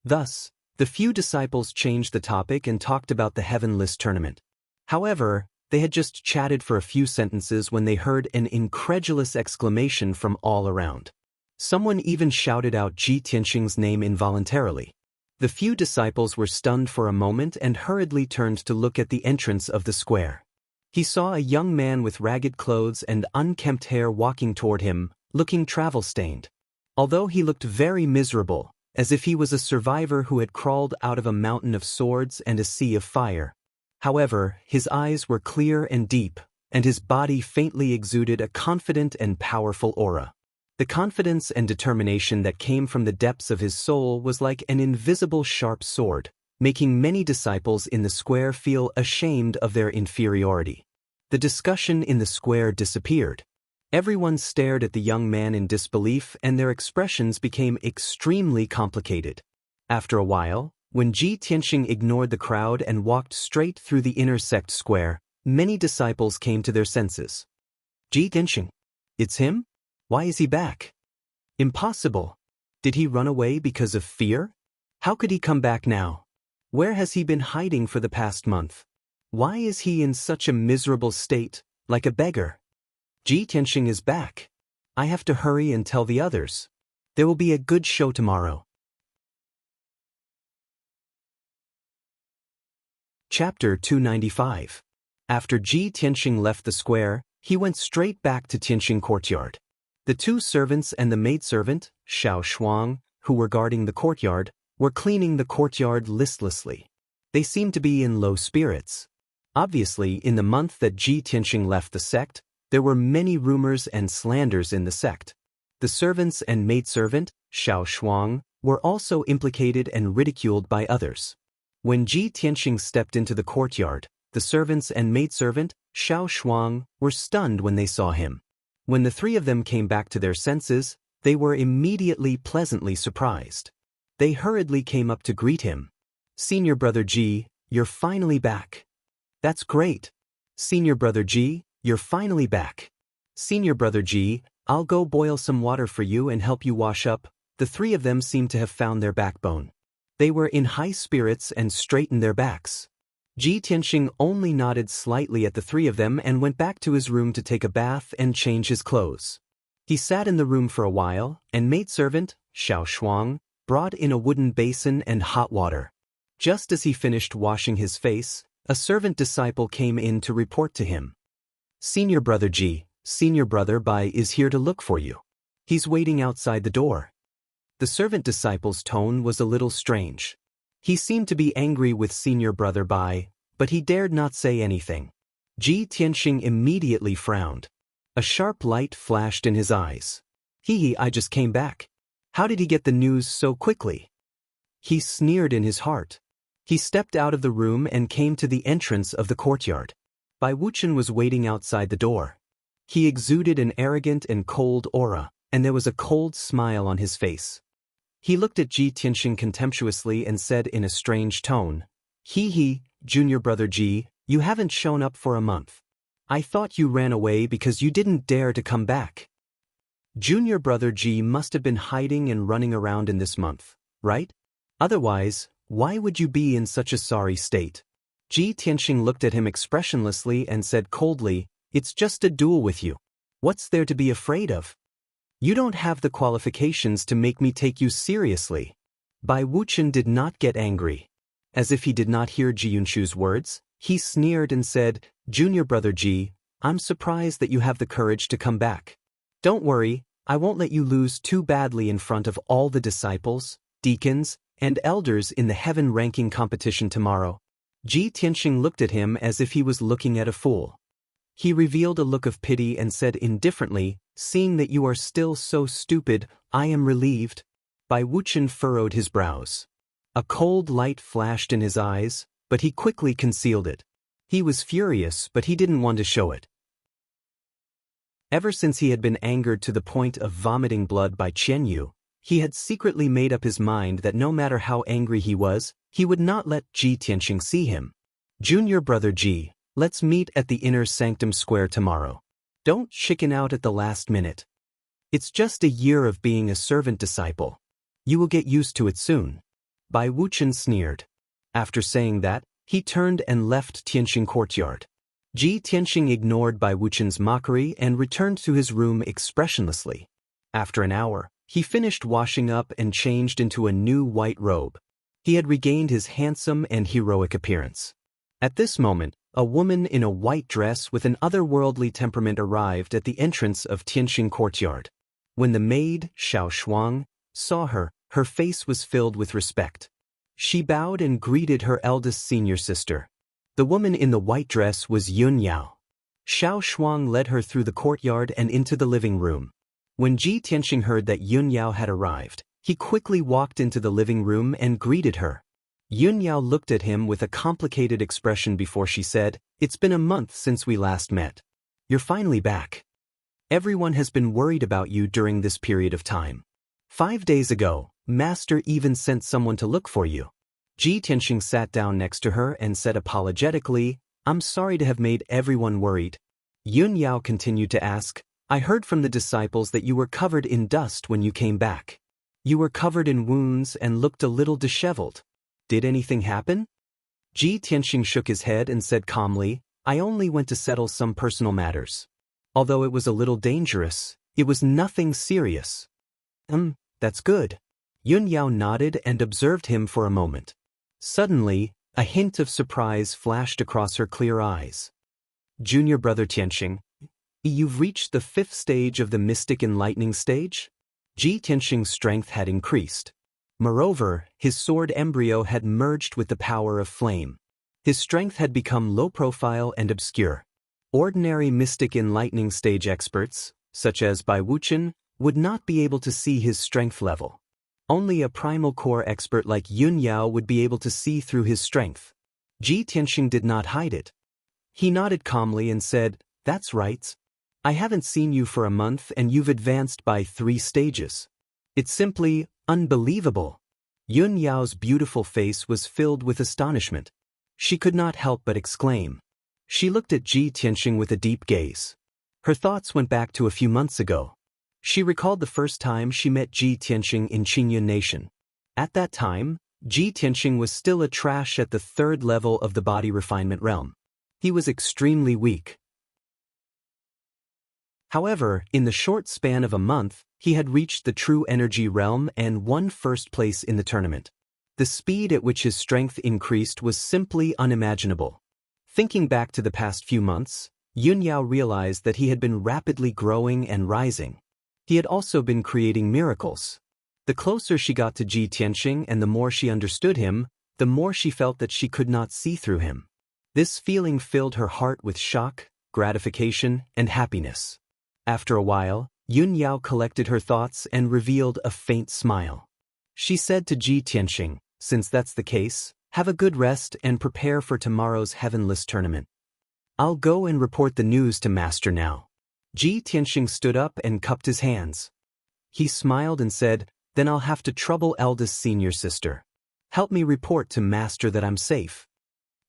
Thus, the few disciples changed the topic and talked about the Heaven List tournament. However, they had just chatted for a few sentences when they heard an incredulous exclamation from all around. Someone even shouted out Ji Tianxing's name involuntarily. The few disciples were stunned for a moment and hurriedly turned to look at the entrance of the square. He saw a young man with ragged clothes and unkempt hair walking toward him, looking travel-stained. Although he looked very miserable, as if he was a survivor who had crawled out of a mountain of swords and a sea of fire. However, his eyes were clear and deep, and his body faintly exuded a confident and powerful aura. The confidence and determination that came from the depths of his soul was like an invisible sharp sword, making many disciples in the square feel ashamed of their inferiority. The discussion in the square disappeared. Everyone stared at the young man in disbelief and their expressions became extremely complicated. After a while, when Ji Tianxing ignored the crowd and walked straight through the inner sect square, many disciples came to their senses. Ji Tianxing. It's him? Why is he back? Impossible. Did he run away because of fear? How could he come back now? Where has he been hiding for the past month? Why is he in such a miserable state, like a beggar? Ji Tianxing is back. I have to hurry and tell the others. There will be a good show tomorrow. Chapter 295. After Ji Tianxing left the square, he went straight back to Tianxing courtyard. The two servants and the maidservant, Xiao Shuang, who were guarding the courtyard, were cleaning the courtyard listlessly. They seemed to be in low spirits. Obviously, in the month that Ji Tianxing left the sect, there were many rumors and slanders in the sect. The servants and maidservant, Xiao Shuang, were also implicated and ridiculed by others. When Ji Tianxing stepped into the courtyard, the servants and maidservant, Xiao Shuang, were stunned when they saw him. When the three of them came back to their senses, they were immediately pleasantly surprised. They hurriedly came up to greet him. "Senior Brother Ji, you're finally back." "That's great." "Senior Brother Ji, you're finally back." "Senior Brother Ji, I'll go boil some water for you and help you wash up." The three of them seemed to have found their backbone. They were in high spirits and straightened their backs. Ji Tianxing only nodded slightly at the three of them and went back to his room to take a bath and change his clothes. He sat in the room for a while, and maidservant, Xiao Shuang, brought in a wooden basin and hot water. Just as he finished washing his face, a servant disciple came in to report to him. "Senior Brother Ji, Senior Brother Bai is here to look for you. He's waiting outside the door." The servant disciple's tone was a little strange. He seemed to be angry with Senior Brother Bai, but he dared not say anything. Ji Tianxing immediately frowned. A sharp light flashed in his eyes. I just came back. How did he get the news so quickly?" He sneered in his heart. He stepped out of the room and came to the entrance of the courtyard. Bai Wuxian was waiting outside the door. He exuded an arrogant and cold aura, and there was a cold smile on his face. He looked at Ji Tianxing contemptuously and said in a strange tone, Junior Brother Ji, you haven't shown up for a month. I thought you ran away because you didn't dare to come back. Junior Brother Ji must have been hiding and running around in this month, right? Otherwise, why would you be in such a sorry state?" Ji Tianxing looked at him expressionlessly and said coldly, "It's just a duel with you. What's there to be afraid of? You don't have the qualifications to make me take you seriously." Bai Wuxian did not get angry. As if he did not hear Ji Yunshu's words, he sneered and said, "Junior Brother Ji, I'm surprised that you have the courage to come back. Don't worry, I won't let you lose too badly in front of all the disciples, deacons, and elders in the heaven ranking competition tomorrow." Ji Tianxing looked at him as if he was looking at a fool. He revealed a look of pity and said indifferently, "Seeing that you are still so stupid, I am relieved." Bai Wuxian furrowed his brows. A cold light flashed in his eyes, but he quickly concealed it. He was furious, but he didn't want to show it. Ever since he had been angered to the point of vomiting blood by Qianyu, he had secretly made up his mind that no matter how angry he was, he would not let Ji Tianxing see him. "Junior Brother Ji, let's meet at the inner sanctum square tomorrow. Don't chicken out at the last minute. It's just a year of being a servant disciple. You will get used to it soon." Bai Wuxian sneered. After saying that, he turned and left Tianxing courtyard. Ji Tianxing ignored Bai Wuxian's mockery and returned to his room expressionlessly. After an hour, he finished washing up and changed into a new white robe. He had regained his handsome and heroic appearance. At this moment, a woman in a white dress with an otherworldly temperament arrived at the entrance of Tianxing courtyard. When the maid, Xiao Shuang, saw her, her face was filled with respect. She bowed and greeted her eldest senior sister. The woman in the white dress was Yun Yao. Xiao Shuang led her through the courtyard and into the living room. When Ji Tianxing heard that Yun Yao had arrived, he quickly walked into the living room and greeted her. Yun Yao looked at him with a complicated expression before she said, "It's been a month since we last met. You're finally back. Everyone has been worried about you during this period of time. 5 days ago, Master even sent someone to look for you." Ji Tianxing sat down next to her and said apologetically, "I'm sorry to have made everyone worried." Yun Yao continued to ask, "I heard from the disciples that you were covered in dust when you came back. You were covered in wounds and looked a little disheveled. Did anything happen?" Ji Tianxing shook his head and said calmly, "I only went to settle some personal matters. Although it was a little dangerous, It was nothing serious. That's good. Yun Yao nodded and observed him for a moment. Suddenly, a hint of surprise flashed across her clear eyes. Junior brother Tianxing, you've reached the 5th stage of the mystic enlightening stage? Tianxing's strength had increased. Moreover, his sword embryo had merged with the power of flame. His strength had become low-profile and obscure. Ordinary mystic enlightening stage experts, such as Bai Wuchen, would not be able to see his strength level. Only a primal core expert like Yun Yao would be able to see through his strength. Tianxing did not hide it. He nodded calmly and said, "That's right. I haven't seen you for a month and you've advanced by 3 stages. It's simply unbelievable." Yun Yao's beautiful face was filled with astonishment. She could not help but exclaim. She looked at Tianxing with a deep gaze. Her thoughts went back to a few months ago. She recalled the first time she met Tianxing in Qingyun Nation. At that time, Tianxing was still a trash at the 3rd level of the body refinement realm. He was extremely weak. However, in the short span of a month, he had reached the true energy realm and won 1st place in the tournament. The speed at which his strength increased was simply unimaginable. Thinking back to the past few months, Yun Yao realized that he had been rapidly growing and rising. He had also been creating miracles. The closer she got to Tianxing and the more she understood him, the more she felt that she could not see through him. This feeling filled her heart with shock, gratification, and happiness. After a while, Yun Yao collected her thoughts and revealed a faint smile. She said to Tianxing, "Since that's the case, have a good rest and prepare for tomorrow's Heavenless tournament. I'll go and report the news to Master now." Tianxing stood up and cupped his hands. He smiled and said, "Then I'll have to trouble eldest senior sister. Help me report to Master that I'm safe."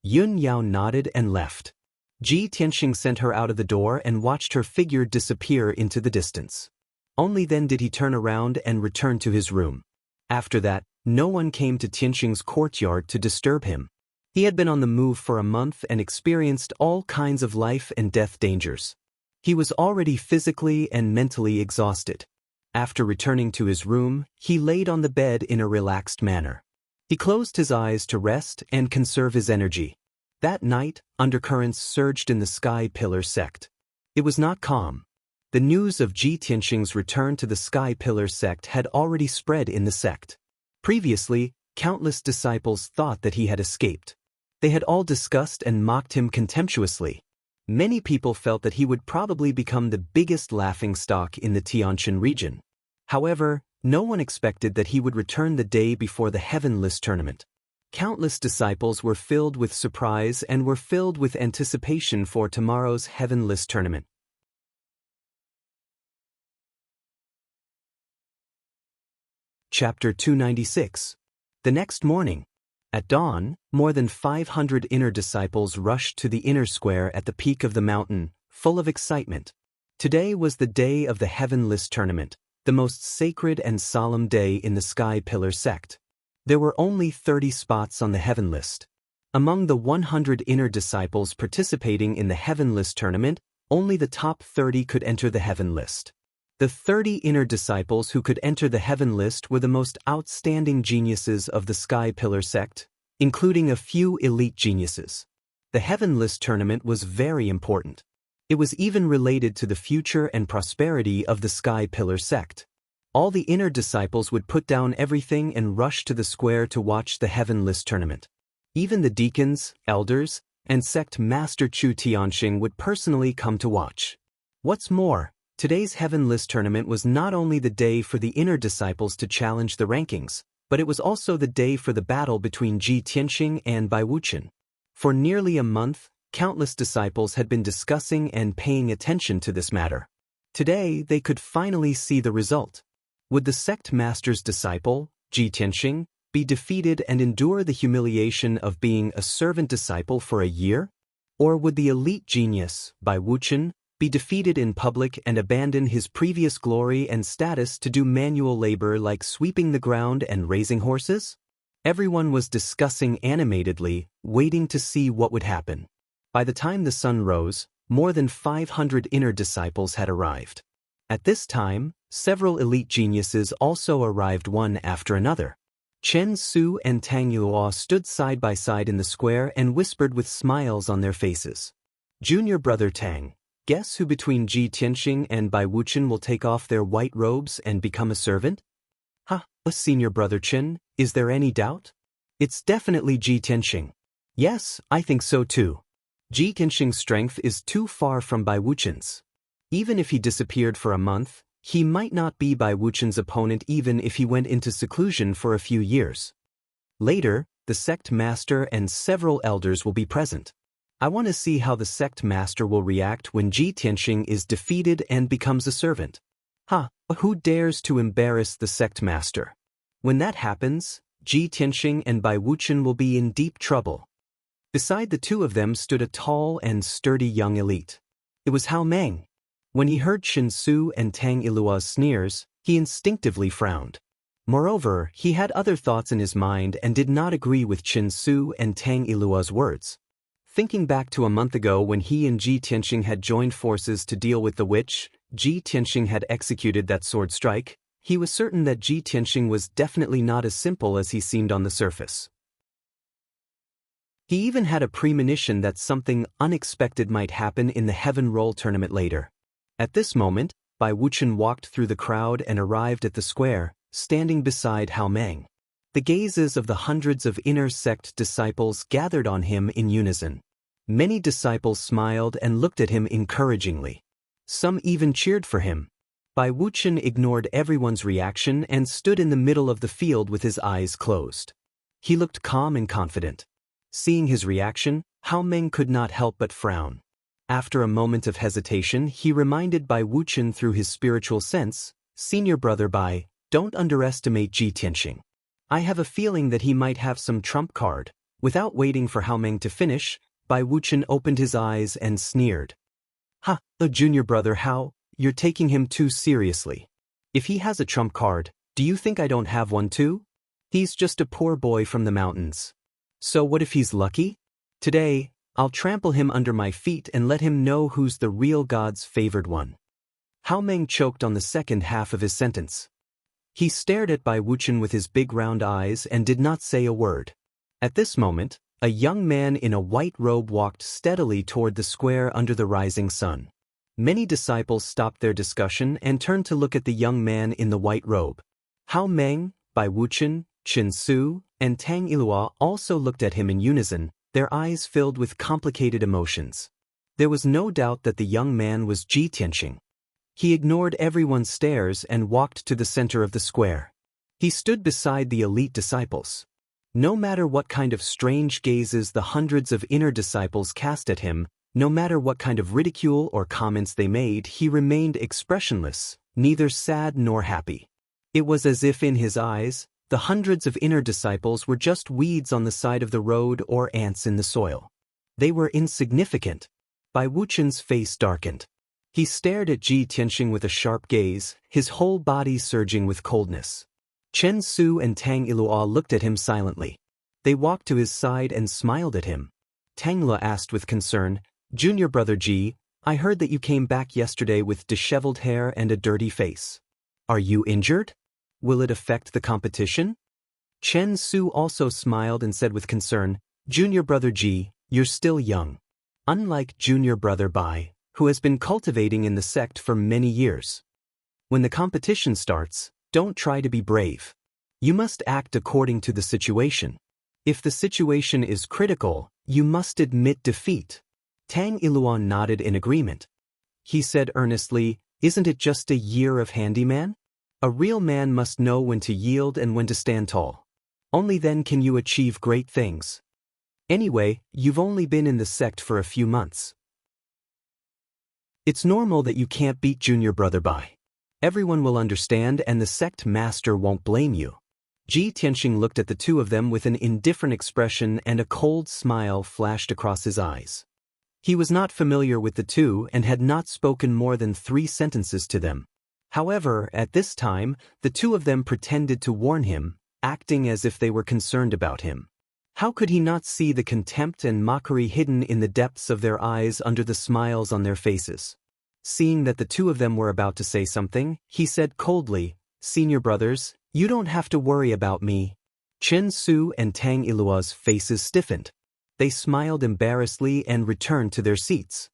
Yun Yao nodded and left. Tianxing sent her out of the door and watched her figure disappear into the distance. Only then did he turn around and return to his room. After that, no one came to Tianxing's courtyard to disturb him. He had been on the move for a month and experienced all kinds of life and death dangers. He was already physically and mentally exhausted. After returning to his room, he laid on the bed in a relaxed manner. He closed his eyes to rest and conserve his energy. That night, undercurrents surged in the Sky Pillar sect. It was not calm. The news of Tianxing's return to the Sky Pillar sect had already spread in the sect. Previously, countless disciples thought that he had escaped. They had all discussed and mocked him contemptuously. Many people felt that he would probably become the biggest laughingstock in the Tianshan region. However, no one expected that he would return the day before the Heavenless tournament. Countless disciples were filled with surprise and were filled with anticipation for tomorrow's Heavenless tournament. Chapter 296. The next morning, at dawn, more than 500 inner disciples rushed to the inner square at the peak of the mountain, full of excitement. Today was the day of the Heavenless tournament, the most sacred and solemn day in the Sky Pillar sect. There were only 30 spots on the Heavenlist. Among the 100 inner disciples participating in the Heavenlist tournament, only the top 30 could enter the Heavenlist. The 30 inner disciples who could enter the Heavenlist were the most outstanding geniuses of the Sky Pillar sect, including a few elite geniuses. The Heavenlist tournament was very important. It was even related to the future and prosperity of the Sky Pillar sect. All the inner disciples would put down everything and rush to the square to watch the Heavenlist tournament. Even the deacons, elders, and sect master Chu Tianxing would personally come to watch. What's more, today's Heavenlist tournament was not only the day for the inner disciples to challenge the rankings, but it was also the day for the battle between Tianxing and Bai Wuchen. For nearly a month, countless disciples had been discussing and paying attention to this matter. Today, they could finally see the result. Would the sect master's disciple, Tianxing, be defeated and endure the humiliation of being a servant disciple for a year? Or would the elite genius, Bai Wuchen, be defeated in public and abandon his previous glory and status to do manual labor like sweeping the ground and raising horses? Everyone was discussing animatedly, waiting to see what would happen. By the time the sun rose, more than 500 inner disciples had arrived. At this time, several elite geniuses also arrived one after another. Chen Su and Tang Yulua stood side by side in the square and whispered with smiles on their faces. Junior brother Tang, guess who between Ji Tianxing and Bai Wuchen will take off their white robes and become a servant? Ha, senior brother Chen, is there any doubt? It's definitely Ji Tianxing. Yes, I think so too. Ji Tianxing's strength is too far from Bai Wuchen's. Even if he disappeared for a month, he might not be Bai Wuchen's opponent even if he went into seclusion for a few years. Later, the sect master and several elders will be present. I want to see how the sect master will react when Ji Tianxing is defeated and becomes a servant. Who dares to embarrass the sect master? When that happens, Ji Tianxing and Bai Wuchen will be in deep trouble. Beside the two of them stood a tall and sturdy young elite. It was Hao Meng. When he heard Chen Su and Tang Ilua's sneers, he instinctively frowned. Moreover, he had other thoughts in his mind and did not agree with Chen Su and Tang Ilua's words. Thinking back to a month ago when he and Ji Tianxing had joined forces to deal with the witch, Ji Tianxing had executed that sword strike, he was certain that Ji Tianxing was definitely not as simple as he seemed on the surface. He even had a premonition that something unexpected might happen in the Heaven Roll tournament later. At this moment, Bai Wuchen walked through the crowd and arrived at the square, standing beside Hao Meng. The gazes of the hundreds of inner sect disciples gathered on him in unison. Many disciples smiled and looked at him encouragingly. Some even cheered for him. Bai Wuchen ignored everyone's reaction and stood in the middle of the field with his eyes closed. He looked calm and confident. Seeing his reaction, Hao Meng could not help but frown. After a moment of hesitation, he reminded Bai Wuchen through his spiritual sense, "Senior brother Bai, don't underestimate Ji Tianxing. I have a feeling that he might have some trump card." Without waiting for Hao Meng to finish, Bai Wuchen opened his eyes and sneered. Junior brother Hao, you're taking him too seriously. If he has a trump card, do you think I don't have one too? He's just a poor boy from the mountains. So what if he's lucky? Today, I'll trample him under my feet and let him know who's the real God's favored one. Hao Meng choked on the second half of his sentence. He stared at Bai Wuchen with his big round eyes and did not say a word. At this moment, a young man in a white robe walked steadily toward the square under the rising sun. Many disciples stopped their discussion and turned to look at the young man in the white robe. Hao Meng, Bai Wuchen, Chen Su, and Tang Ilua also looked at him in unison, their eyes filled with complicated emotions. There was no doubt that the young man was Ji Tianxing. He ignored everyone's stares and walked to the center of the square. He stood beside the elite disciples. No matter what kind of strange gazes the hundreds of inner disciples cast at him, no matter what kind of ridicule or comments they made, he remained expressionless, neither sad nor happy. It was as if in his eyes, the hundreds of inner disciples were just weeds on the side of the road or ants in the soil. They were insignificant. Bai Wuchen's face darkened. He stared at Ji Tianxing with a sharp gaze, his whole body surging with coldness. Chen Su and Tang Ilua looked at him silently. They walked to his side and smiled at him. Tang Lua asked with concern, "Junior brother Ji, I heard that you came back yesterday with disheveled hair and a dirty face. Are you injured? Will it affect the competition?" Chen Su also smiled and said with concern, "Junior brother Ji, you're still young. Unlike junior brother Bai, who has been cultivating in the sect for many years. When the competition starts, don't try to be brave. You must act according to the situation. If the situation is critical, you must admit defeat." Tang Iluan nodded in agreement. He said earnestly, "Isn't it just a year of handyman? A real man must know when to yield and when to stand tall. Only then can you achieve great things. Anyway, you've only been in the sect for a few months. It's normal that you can't beat junior brother Bai. Everyone will understand and the sect master won't blame you." Ji Tianxing looked at the two of them with an indifferent expression and a cold smile flashed across his eyes. He was not familiar with the two and had not spoken more than 3 sentences to them. However, at this time, the two of them pretended to warn him, acting as if they were concerned about him. How could he not see the contempt and mockery hidden in the depths of their eyes under the smiles on their faces? Seeing that the two of them were about to say something, he said coldly, "Senior brothers, you don't have to worry about me." Chen Su and Tang Ilua's faces stiffened. They smiled embarrassedly and returned to their seats.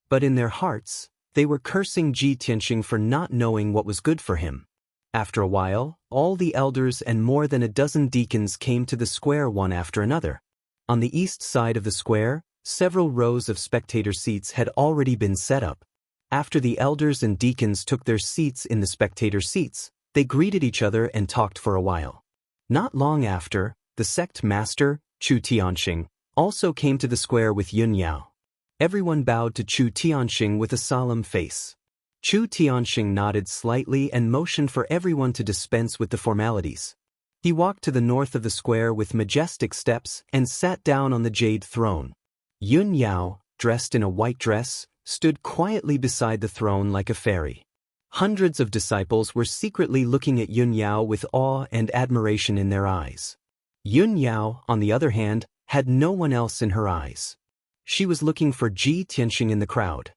But in their hearts, they were cursing Ji Tianxing for not knowing what was good for him. After a while, all the elders and more than a dozen deacons came to the square one after another. On the east side of the square, several rows of spectator seats had already been set up. After the elders and deacons took their seats in the spectator seats, they greeted each other and talked for a while. Not long after, the sect master, Chu Tianxing, also came to the square with Yun Yao. Everyone bowed to Chu Tianxing with a solemn face. Chu Tianxing nodded slightly and motioned for everyone to dispense with the formalities. He walked to the north of the square with majestic steps and sat down on the jade throne. Yun Yao, dressed in a white dress, stood quietly beside the throne like a fairy. Hundreds of disciples were secretly looking at Yun Yao with awe and admiration in their eyes. Yun Yao, on the other hand, had no one else in her eyes. She was looking for Ji Tianxing in the crowd.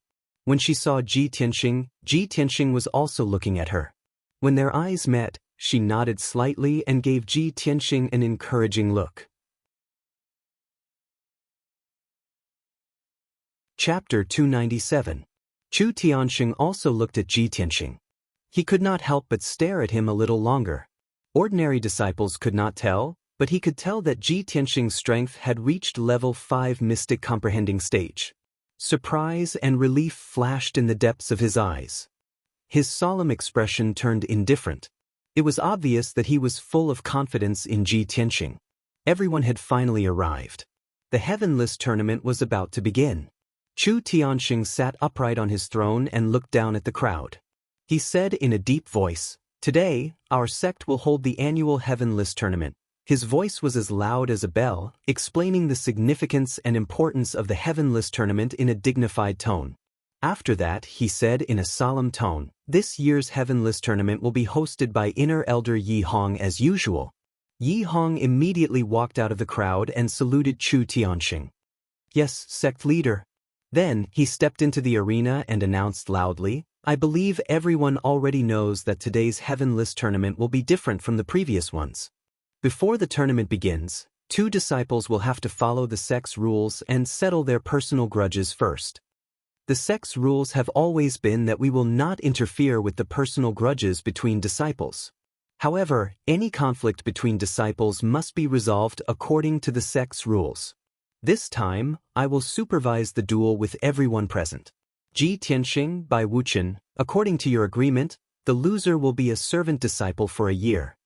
When she saw Ji Tianxing was also looking at her. When their eyes met, she nodded slightly and gave Ji Tianxing an encouraging look. Chapter 297. Chu Tianxing also looked at Ji Tianxing. He could not help but stare at him a little longer. Ordinary disciples could not tell, but he could tell that Ji Tianxing's strength had reached level 5 mystic comprehending stage. Surprise and relief flashed in the depths of his eyes. His solemn expression turned indifferent. It was obvious that he was full of confidence in Ji Tianxing. Everyone had finally arrived. The Heavenless tournament was about to begin. Chu Tianxing sat upright on his throne and looked down at the crowd. He said in a deep voice, "Today, our sect will hold the annual Heavenless tournament." His voice was as loud as a bell, explaining the significance and importance of the Heavenless tournament in a dignified tone. After that, he said in a solemn tone, "This year's Heavenless tournament will be hosted by Inner Elder Yi Hong as usual." Yi Hong immediately walked out of the crowd and saluted Chu Tianxing. "Yes, sect leader." Then, he stepped into the arena and announced loudly, "I believe everyone already knows that today's Heavenless tournament will be different from the previous ones. Before the tournament begins, 2 disciples will have to follow the sect's rules and settle their personal grudges first. The sect's rules have always been that we will not interfere with the personal grudges between disciples. However, any conflict between disciples must be resolved according to the sect's rules. This time, I will supervise the duel with everyone present. Ji Tianxing, by Wuxian, according to your agreement, the loser will be a servant disciple for a year.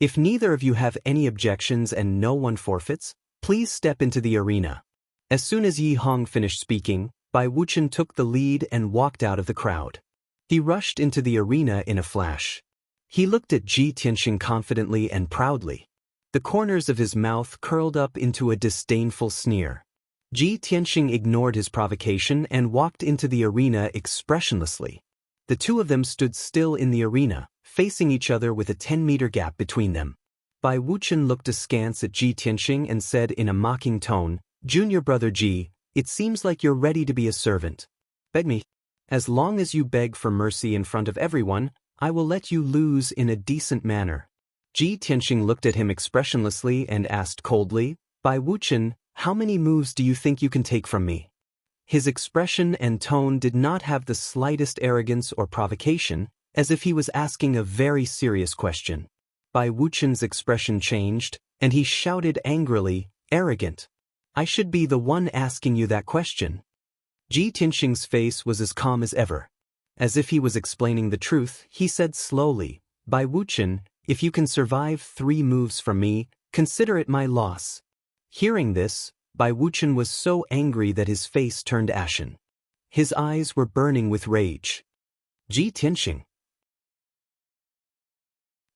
If neither of you have any objections and no one forfeits, please step into the arena." As soon as Yi Hong finished speaking, Bai Wuxian took the lead and walked out of the crowd. He rushed into the arena in a flash. He looked at Ji Tianxing confidently and proudly. The corners of his mouth curled up into a disdainful sneer. Ji Tianxing ignored his provocation and walked into the arena expressionlessly. The two of them stood still in the arena, facing each other with a 10-meter gap between them. Bai Wuxian looked askance at Ji Tianxing and said in a mocking tone, "Junior brother Ji, it seems like you're ready to be a servant. Beg me. As long as you beg for mercy in front of everyone, I will let you lose in a decent manner." Ji Tianxing looked at him expressionlessly and asked coldly, "Bai Wuxian, how many moves do you think you can take from me?" His expression and tone did not have the slightest arrogance or provocation, as if he was asking a very serious question. Bai Wuxian's expression changed, and he shouted angrily, "Arrogant! I should be the one asking you that question." Ji Tianxing's face was as calm as ever. As if he was explaining the truth, he said slowly, "Bai Wuxian, if you can survive 3 moves from me, consider it my loss." Hearing this, Bai Wuxian was so angry that his face turned ashen. His eyes were burning with rage. "Ji Tianxing,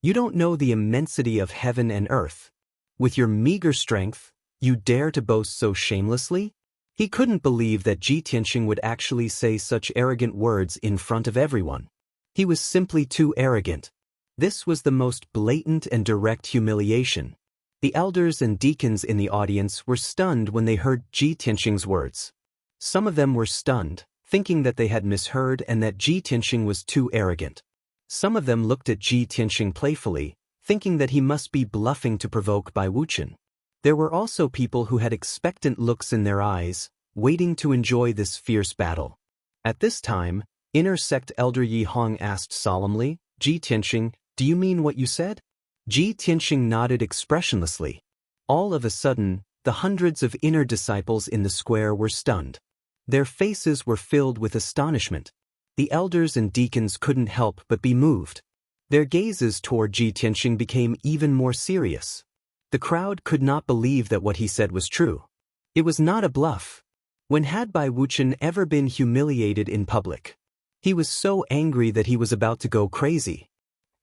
you don't know the immensity of heaven and earth. With your meager strength, you dare to boast so shamelessly?" He couldn't believe that Ji Tianxing would actually say such arrogant words in front of everyone. He was simply too arrogant. This was the most blatant and direct humiliation. The elders and deacons in the audience were stunned when they heard Ji Tianxing's words. Some of them were stunned, thinking that they had misheard and that Ji Tianxing was too arrogant. Some of them looked at Ji Tianxing playfully, thinking that he must be bluffing to provoke Bai Wuchen. There were also people who had expectant looks in their eyes, waiting to enjoy this fierce battle. At this time, inner sect elder Yi Hong asked solemnly, "Ji Tianxing, do you mean what you said?" Ji Tianxing nodded expressionlessly. All of a sudden, the hundreds of inner disciples in the square were stunned. Their faces were filled with astonishment. The elders and deacons couldn't help but be moved. Their gazes toward Ji Tianxing became even more serious. The crowd could not believe that what he said was true. It was not a bluff. When had Bai Wuchen ever been humiliated in public? He was so angry that he was about to go crazy.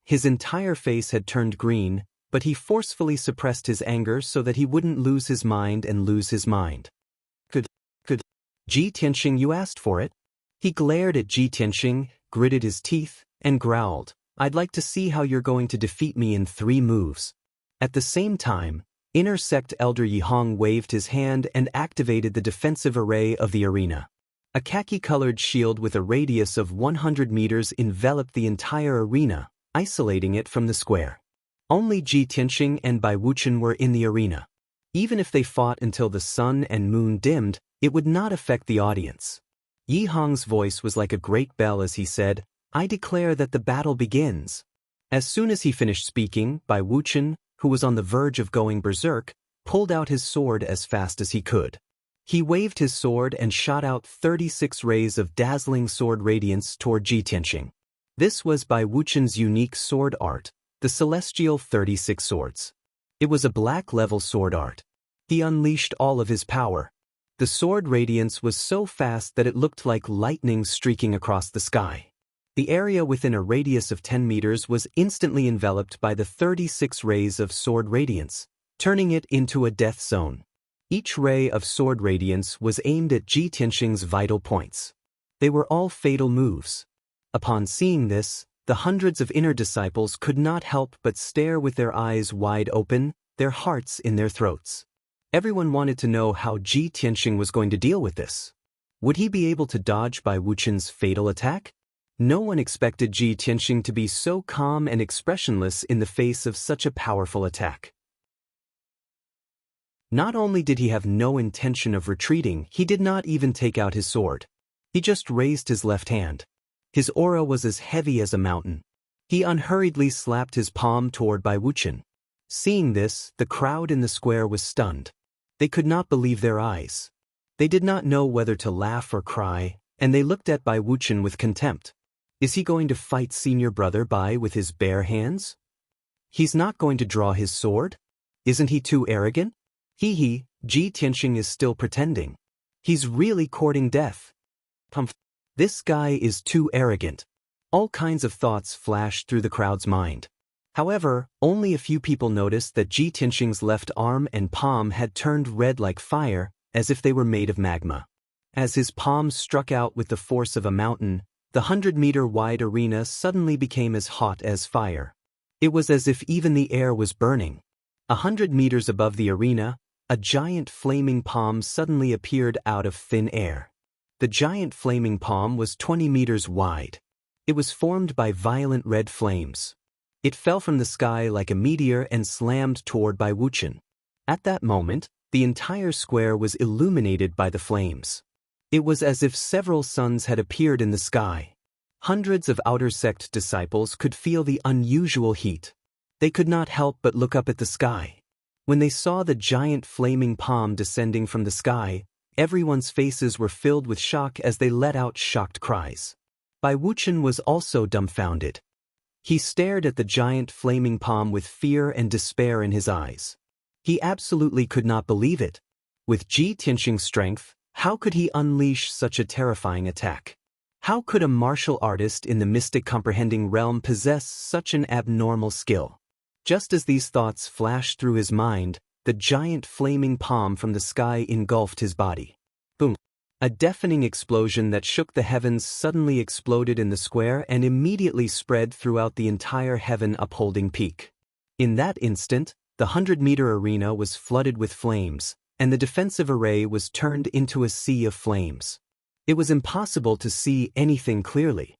His entire face had turned green, but he forcefully suppressed his anger so that he wouldn't lose his mind and lose his mind. Could Ji Tianxing, you asked for it? He glared at Ji Tianxing, gritted his teeth, and growled, "I'd like to see how you're going to defeat me in 3 moves. At the same time, inner sect elder Yi Hong waved his hand and activated the defensive array of the arena. A khaki-colored shield with a radius of 100 meters enveloped the entire arena, isolating it from the square. Only Ji Tianxing and Bai Wuchen were in the arena. Even if they fought until the sun and moon dimmed, it would not affect the audience. Yi Hong's voice was like a great bell as he said, "I declare that the battle begins." As soon as he finished speaking, Bai Wuchen, who was on the verge of going berserk, pulled out his sword as fast as he could. He waved his sword and shot out 36 rays of dazzling sword radiance toward Ji Tianxing. This was Bai Wuchen's unique sword art, the celestial 36 swords. It was a black-level sword art. He unleashed all of his power. The sword radiance was so fast that it looked like lightning streaking across the sky. The area within a radius of 10 meters was instantly enveloped by the 36 rays of sword radiance, turning it into a death zone. Each ray of sword radiance was aimed at Ji Tianxing's vital points. They were all fatal moves. Upon seeing this, the hundreds of inner disciples could not help but stare with their eyes wide open, their hearts in their throats. Everyone wanted to know how Ji Tianxing was going to deal with this. Would he be able to dodge Bai Wuchen's fatal attack? No one expected Ji Tianxing to be so calm and expressionless in the face of such a powerful attack. Not only did he have no intention of retreating, he did not even take out his sword. He just raised his left hand. His aura was as heavy as a mountain. He unhurriedly slapped his palm toward Bai Wuchen. Seeing this, the crowd in the square was stunned. They could not believe their eyes. They did not know whether to laugh or cry, and they looked at Bai Wuchen with contempt. Is he going to fight senior brother Bai with his bare hands? He's not going to draw his sword? Isn't he too arrogant? Ji Tianxing is still pretending. He's really courting death. This guy is too arrogant. All kinds of thoughts flashed through the crowd's mind. However, only a few people noticed that Ji Tianxing's left arm and palm had turned red like fire, as if they were made of magma. As his palms struck out with the force of a mountain, the 100-meter-wide arena suddenly became as hot as fire. It was as if even the air was burning. 100 meters above the arena, a giant flaming palm suddenly appeared out of thin air. The giant flaming palm was 20 meters wide. It was formed by violent red flames. It fell from the sky like a meteor and slammed toward Bai Wuchen. At that moment, the entire square was illuminated by the flames. It was as if several suns had appeared in the sky. Hundreds of outer sect disciples could feel the unusual heat. They could not help but look up at the sky. When they saw the giant flaming palm descending from the sky, everyone's faces were filled with shock as they let out shocked cries. Bai Wuchen was also dumbfounded. He stared at the giant flaming palm with fear and despair in his eyes. He absolutely could not believe it. With Ji Tianxing's strength, how could he unleash such a terrifying attack? How could a martial artist in the mystic comprehending realm possess such an abnormal skill? Just as these thoughts flashed through his mind, the giant flaming palm from the sky engulfed his body. Boom! A deafening explosion that shook the heavens suddenly exploded in the square and immediately spread throughout the entire heaven-upholding peak. In that instant, the 100-meter arena was flooded with flames, and the defensive array was turned into a sea of flames. It was impossible to see anything clearly.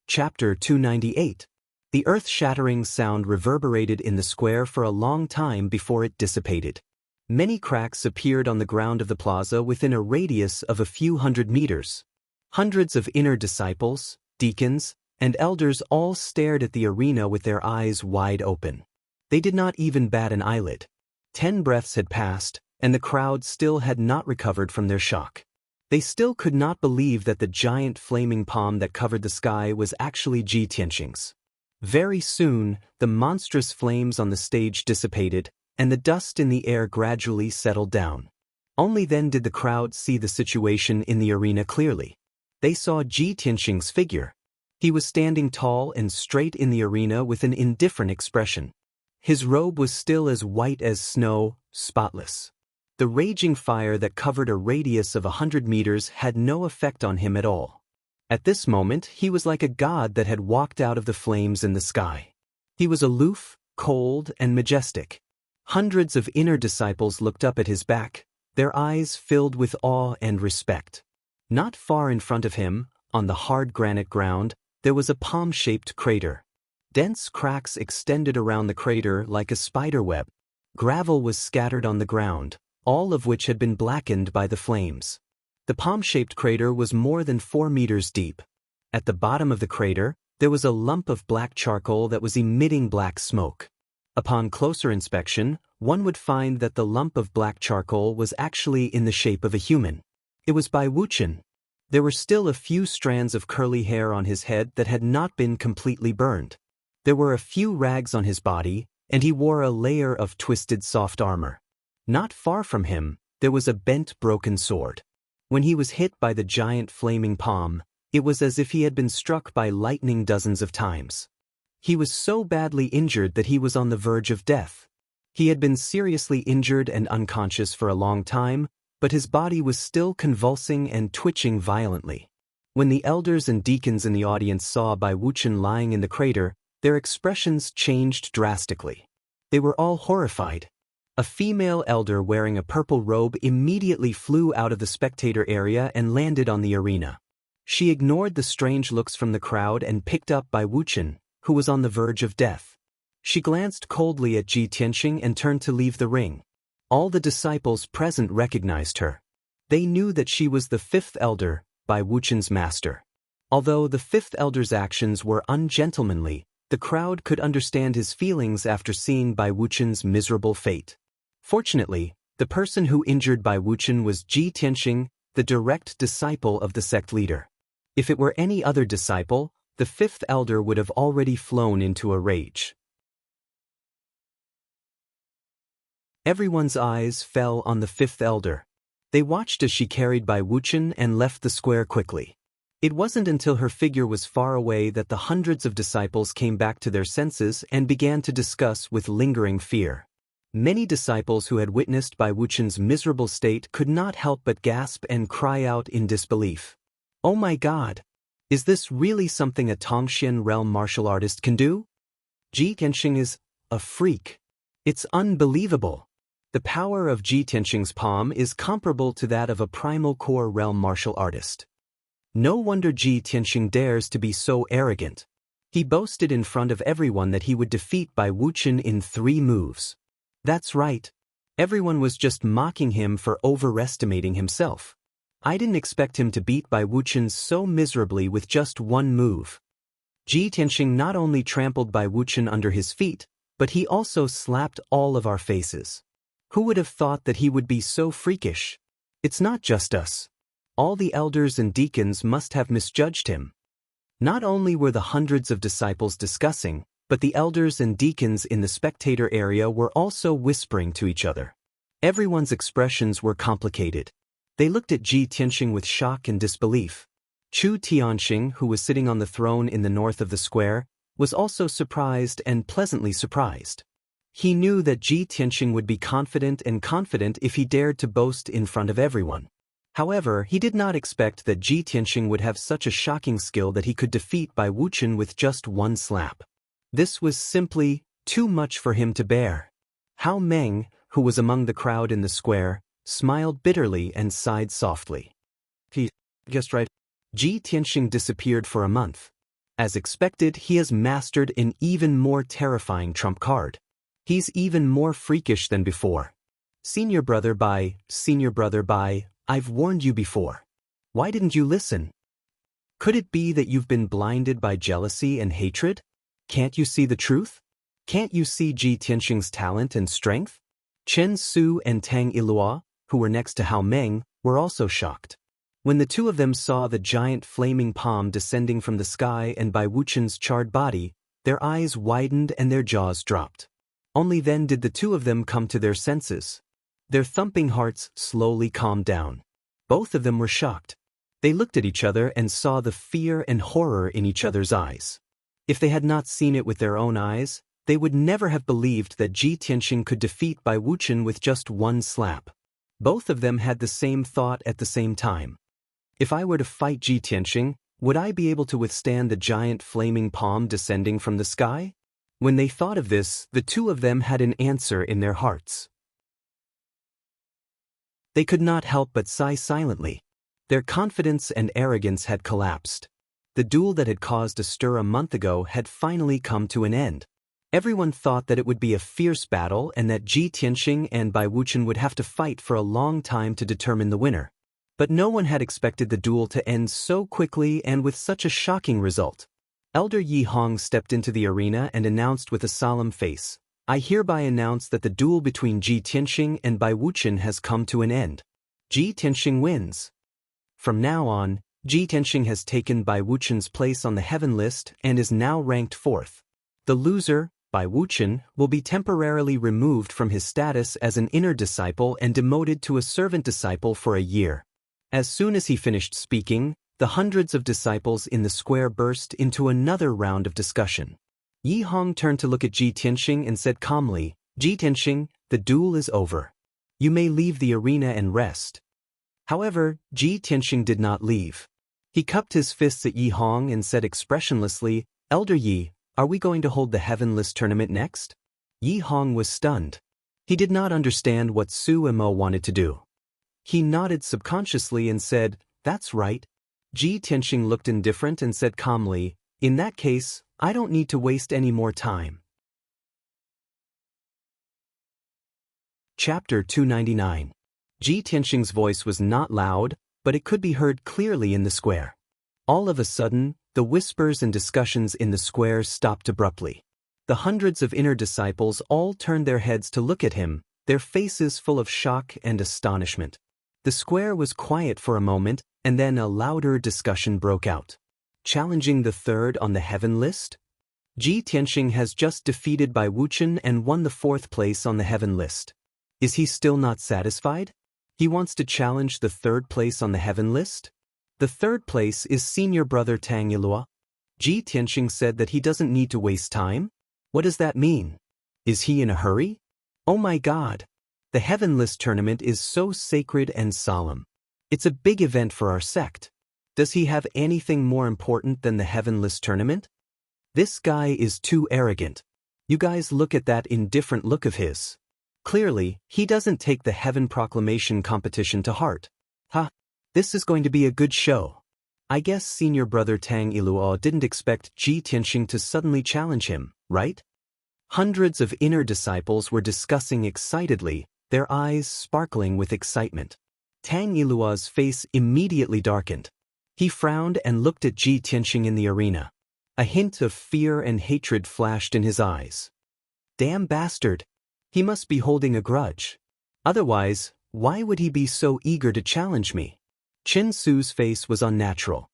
Chapter 298. The earth-shattering sound reverberated in the square for a long time before it dissipated. Many cracks appeared on the ground of the plaza within a radius of a few hundred meters. Hundreds of inner disciples, deacons, and elders all stared at the arena with their eyes wide open. They did not even bat an eyelid. 10 breaths had passed, and the crowd still had not recovered from their shock. They still could not believe that the giant flaming palm that covered the sky was actually Ji Tianxing's. Very soon, the monstrous flames on the stage dissipated, and the dust in the air gradually settled down. Only then did the crowd see the situation in the arena clearly. They saw Ji Tianxing's figure. He was standing tall and straight in the arena with an indifferent expression. His robe was still as white as snow, spotless. The raging fire that covered a radius of 100 meters had no effect on him at all. At this moment, he was like a god that had walked out of the flames in the sky. He was aloof, cold, and majestic. Hundreds of inner disciples looked up at his back, their eyes filled with awe and respect. Not far in front of him, on the hard granite ground, there was a palm-shaped crater. Dense cracks extended around the crater like a spider web. Gravel was scattered on the ground, all of which had been blackened by the flames. The palm-shaped crater was more than 4 meters deep. At the bottom of the crater, there was a lump of black charcoal that was emitting black smoke. Upon closer inspection, one would find that the lump of black charcoal was actually in the shape of a human. It was by Wuxian. There were still a few strands of curly hair on his head that had not been completely burned. There were a few rags on his body, and he wore a layer of twisted soft armor. Not far from him, there was a bent broken sword. When he was hit by the giant flaming palm, it was as if he had been struck by lightning dozens of times. He was so badly injured that he was on the verge of death. He had been seriously injured and unconscious for a long time, but his body was still convulsing and twitching violently. When the elders and deacons in the audience saw Bai Wuchen lying in the crater, their expressions changed drastically. They were all horrified. A female elder wearing a purple robe immediately flew out of the spectator area and landed on the arena. She ignored the strange looks from the crowd and picked up Bai Wuchen, who was on the verge of death. She glanced coldly at Ji Tianxing and turned to leave the ring. All the disciples present recognized her. They knew that she was the 5th elder, Bai Wuchen's master. Although the 5th elder's actions were ungentlemanly, the crowd could understand his feelings after seeing Bai Wuchen's miserable fate. Fortunately, the person who injured Bai Wuchen was Ji Tianxing, the direct disciple of the sect leader. If it were any other disciple, the 5th elder would have already flown into a rage. Everyone's eyes fell on the 5th elder. They watched as she carried Bai Wuchen and left the square quickly. It wasn't until her figure was far away that the hundreds of disciples came back to their senses and began to discuss with lingering fear. Many disciples who had witnessed Bai Wuchen's miserable state could not help but gasp and cry out in disbelief. "Oh my God! Is this really something a Tongxian realm martial artist can do? Ji Tianxing is a freak. It's unbelievable. The power of Ji Tianxing's palm is comparable to that of a primal core realm martial artist. No wonder Ji Tianxing dares to be so arrogant. He boasted in front of everyone that he would defeat Bai Wuchen in 3 moves. That's right. Everyone was just mocking him for overestimating himself. I didn't expect him to beat Bai Wuchen so miserably with just 1 move. Ji Tianxing not only trampled Bai Wuchen under his feet, but he also slapped all of our faces. Who would have thought that he would be so freakish? It's not just us. All the elders and deacons must have misjudged him." Not only were the hundreds of disciples discussing, but the elders and deacons in the spectator area were also whispering to each other. Everyone's expressions were complicated. They looked at Ji Tianxing with shock and disbelief. Chu Tianxing, who was sitting on the throne in the north of the square, was also surprised and pleasantly surprised. He knew that Ji Tianxing would be confident if he dared to boast in front of everyone. However, he did not expect that Ji Tianxing would have such a shocking skill that he could defeat Bai Wuchen with just 1 slap. This was simply too much for him to bear. Hao Meng, who was among the crowd in the square, smiled bitterly and sighed softly. He guessed right. Ji Tianxing disappeared for a month. As expected, he has mastered an even more terrifying trump card. He's even more freakish than before. Senior brother, I've warned you before. Why didn't you listen? Could it be that you've been blinded by jealousy and hatred? Can't you see the truth? Can't you see Ji Tianxing's talent and strength? Chen Su and Tang Ilua, who were next to Hao Meng, were also shocked. When the two of them saw the giant flaming palm descending from the sky and by Wuchen's charred body, their eyes widened and their jaws dropped. Only then did the two of them come to their senses. Their thumping hearts slowly calmed down. Both of them were shocked. They looked at each other and saw the fear and horror in each other's eyes. If they had not seen it with their own eyes, they would never have believed that Ji Tianxing could defeat Bai Wuchen with just one slap. Both of them had the same thought at the same time. If I were to fight Ji Tianxing, would I be able to withstand the giant flaming palm descending from the sky? When they thought of this, the two of them had an answer in their hearts. They could not help but sigh silently. Their confidence and arrogance had collapsed. The duel that had caused a stir a month ago had finally come to an end. Everyone thought that it would be a fierce battle and that Ji Tianxing and Bai Wuchen would have to fight for a long time to determine the winner. But no one had expected the duel to end so quickly and with such a shocking result. Elder Yi Hong stepped into the arena and announced with a solemn face, "I hereby announce that the duel between Ji Tianxing and Bai Wuchen has come to an end. Ji Tianxing wins." From now on, Ji Tianxing has taken Bai Wuchen's place on the heaven list and is now ranked 4th. The loser, Bai Wuchen, will be temporarily removed from his status as an inner disciple and demoted to a servant disciple for a year. As soon as he finished speaking, the hundreds of disciples in the square burst into another round of discussion. Yi Hong turned to look at Ji Tianxing and said calmly, "Ji Tianxing, the duel is over. You may leave the arena and rest." However, Ji Tianxing did not leave. He cupped his fists at Yi Hong and said expressionlessly, "Elder Yi, are we going to hold the Heavenless tournament next?" Yi Hong was stunned. He did not understand what Su and Mo wanted to do. He nodded subconsciously and said, "That's right." Ji Tianxing looked indifferent and said calmly, "In that case, I don't need to waste any more time." Chapter 299. Ji Tianxing's voice was not loud, but it could be heard clearly in the square. All of a sudden, the whispers and discussions in the square stopped abruptly. The hundreds of inner disciples all turned their heads to look at him, their faces full of shock and astonishment. The square was quiet for a moment, and then a louder discussion broke out. Challenging the third on the heaven list? Ji Tianxing has just defeated Bai Wuchen and won the 4th place on the heaven list. Is he still not satisfied? He wants to challenge the 3rd place on the heaven list? The 3rd place is senior brother Tang Ilua. Ji Tianxing said that he doesn't need to waste time? What does that mean? Is he in a hurry? Oh my God! The Heaven List tournament is so sacred and solemn. It's a big event for our sect. Does he have anything more important than the Heaven List tournament? This guy is too arrogant. You guys look at that indifferent look of his. Clearly, he doesn't take the Heaven Proclamation competition to heart. This is going to be a good show. I guess senior brother Tang Ilua didn't expect Ji Tianxing to suddenly challenge him, right? Hundreds of inner disciples were discussing excitedly, their eyes sparkling with excitement. Tang Ilua's face immediately darkened. He frowned and looked at Ji Tianxing in the arena. A hint of fear and hatred flashed in his eyes. Damn bastard! He must be holding a grudge. Otherwise, why would he be so eager to challenge me? Chen Su's face was unnatural.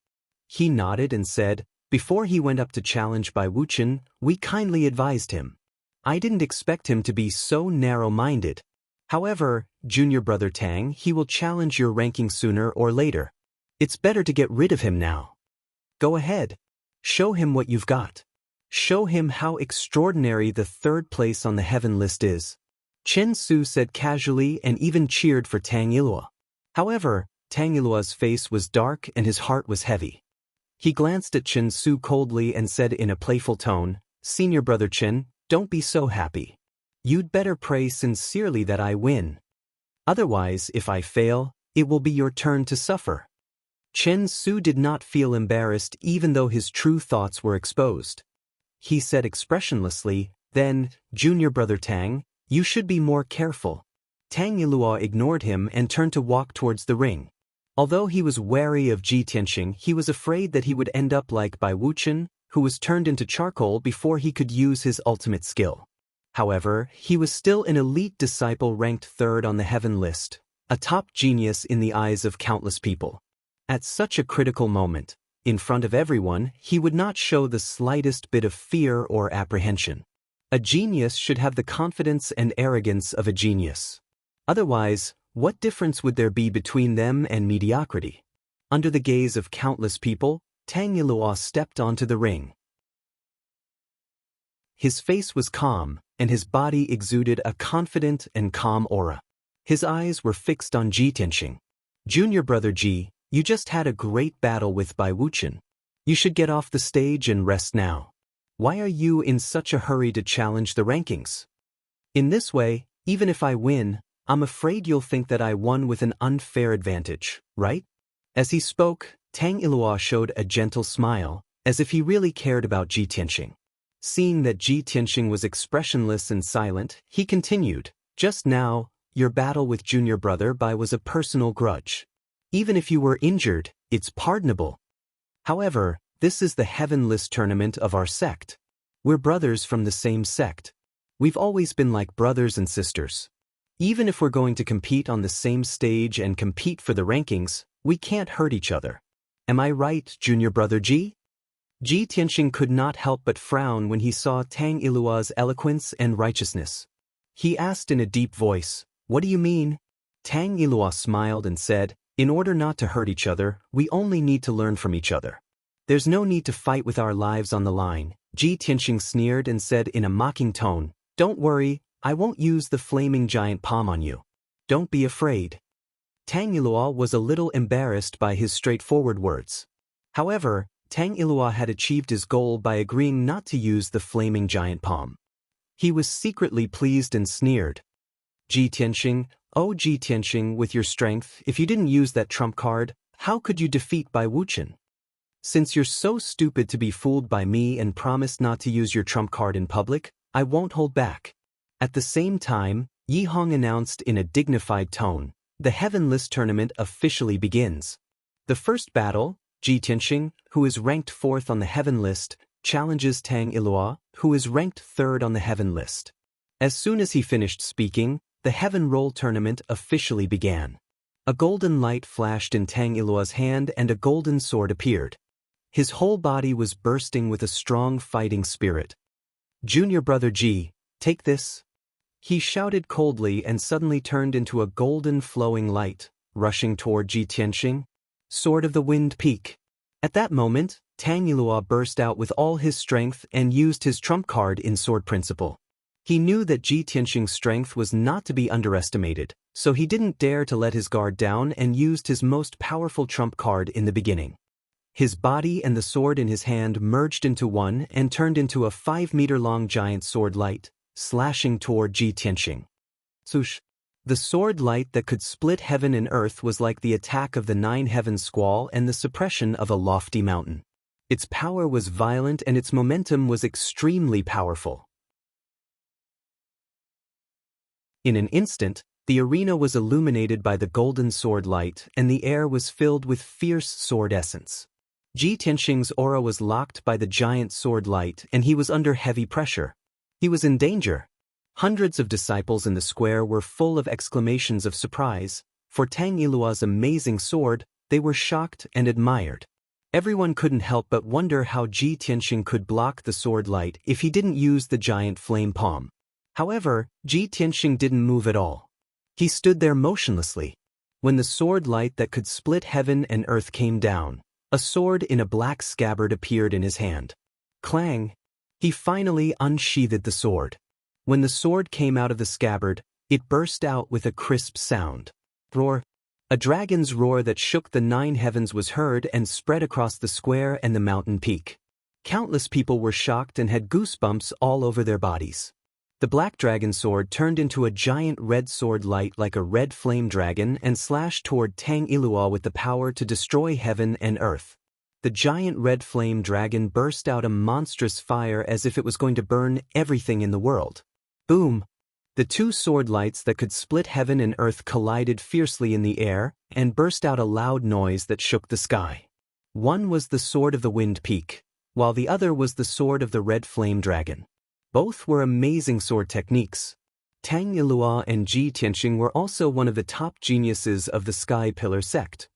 He nodded and said, "Before he went up to challenge Bai Wuchen, we kindly advised him. I didn't expect him to be so narrow-minded. However, junior brother Tang, he will challenge your ranking sooner or later. It's better to get rid of him now. Go ahead. Show him what you've got. Show him how extraordinary the 3rd place on the heaven list is." Chen Su said casually and even cheered for Tang Ilua. However, Tang Ilua's face was dark and his heart was heavy. He glanced at Chen Su coldly and said in a playful tone, "Senior brother Chen, don't be so happy. You'd better pray sincerely that I win." Otherwise, if I fail, it will be your turn to suffer. Chen Su did not feel embarrassed even though his true thoughts were exposed. He said expressionlessly, "Then, junior brother Tang, you should be more careful." Tang Yilua ignored him and turned to walk towards the ring. Although he was wary of Ji Tianxing, he was afraid that he would end up like Bai Wuchen, who was turned into charcoal before he could use his ultimate skill. However, he was still an elite disciple ranked third on the heaven list, a top genius in the eyes of countless people. At such a critical moment, in front of everyone, he would not show the slightest bit of fear or apprehension. A genius should have the confidence and arrogance of a genius. Otherwise, what difference would there be between them and mediocrity? Under the gaze of countless people, Tang Yilua stepped onto the ring. His face was calm, and his body exuded a confident and calm aura. His eyes were fixed on Ji Tianxing. "Junior brother Ji, you just had a great battle with Bai Wuchen. You should get off the stage and rest now. Why are you in such a hurry to challenge the rankings? In this way, even if I win, I'm afraid you'll think that I won with an unfair advantage, right?" As he spoke, Tang Yilua showed a gentle smile, as if he really cared about Ji Tianxing. Seeing that Ji Tianxing was expressionless and silent, he continued, "Just now, your battle with junior brother Bai was a personal grudge. Even if you were injured, it's pardonable. However, this is the heavenless tournament of our sect. We're brothers from the same sect. We've always been like brothers and sisters. Even if we're going to compete on the same stage and compete for the rankings, we can't hurt each other. Am I right, junior brother Ji?" Ji Tianxing could not help but frown when he saw Tang Yilua's eloquence and righteousness. He asked in a deep voice, "What do you mean?" Tang Yilua smiled and said, "In order not to hurt each other, we only need to learn from each other. There's no need to fight with our lives on the line." Ji Tianxing sneered and said in a mocking tone, "Don't worry, I won't use the flaming giant palm on you. Don't be afraid." Tang Yilua was a little embarrassed by his straightforward words. However, Tang Yilua had achieved his goal by agreeing not to use the flaming giant palm. He was secretly pleased and sneered. "Ji Tianxing, oh Ji Tianxing, with your strength, if you didn't use that trump card, how could you defeat Bai Wuchen? Since you're so stupid to be fooled by me and promised not to use your trump card in public, I won't hold back." At the same time, Yi Hong announced in a dignified tone, "The heavenless tournament officially begins. The first battle, Ji Tianxing, who is ranked 4th on the heaven list, challenges Tang Yilua, who is ranked 3rd on the heaven list." As soon as he finished speaking, the Heaven Roll tournament officially began. A golden light flashed in Tang Yilua's hand and a golden sword appeared. His whole body was bursting with a strong fighting spirit. "Junior brother Ji, take this." He shouted coldly and suddenly turned into a golden flowing light, rushing toward Ji Tianxing. "Sword of the Wind Peak." At that moment, Tang Yilua burst out with all his strength and used his trump card in Sword Principle. He knew that Ji Tianxing's strength was not to be underestimated, so he didn't dare to let his guard down and used his most powerful trump card in the beginning. His body and the sword in his hand merged into one and turned into a 5-meter-long giant sword light, slashing toward Ji Tianxing. Swoosh! The sword light that could split heaven and earth was like the attack of the 9 heavens squall and the suppression of a lofty mountain. Its power was violent and its momentum was extremely powerful. In an instant, the arena was illuminated by the golden sword light and the air was filled with fierce sword essence. Ji Tianxing's aura was locked by the giant sword light and he was under heavy pressure. He was in danger. Hundreds of disciples in the square were full of exclamations of surprise. For Tang Yilua's amazing sword, they were shocked and admired. Everyone couldn't help but wonder how Ji Tianxing could block the sword light if he didn't use the giant flame palm. However, Ji Tianxing didn't move at all. He stood there motionlessly. When the sword light that could split heaven and earth came down, a sword in a black scabbard appeared in his hand. Clang! He finally unsheathed the sword. When the sword came out of the scabbard, it burst out with a crisp sound. Roar! A dragon's roar that shook the 9 heavens was heard and spread across the square and the mountain peak. Countless people were shocked and had goosebumps all over their bodies. The black dragon sword turned into a giant red sword light like a red flame dragon and slashed toward Tang Ilua with the power to destroy heaven and earth. The giant red flame dragon burst out a monstrous fire as if it was going to burn everything in the world. Boom! The two sword lights that could split heaven and earth collided fiercely in the air and burst out a loud noise that shook the sky. One was the sword of the wind peak, while the other was the sword of the red flame dragon. Both were amazing sword techniques. Tang Ilua and Ji Tianxing were also one of the top geniuses of the Sky Pillar sect.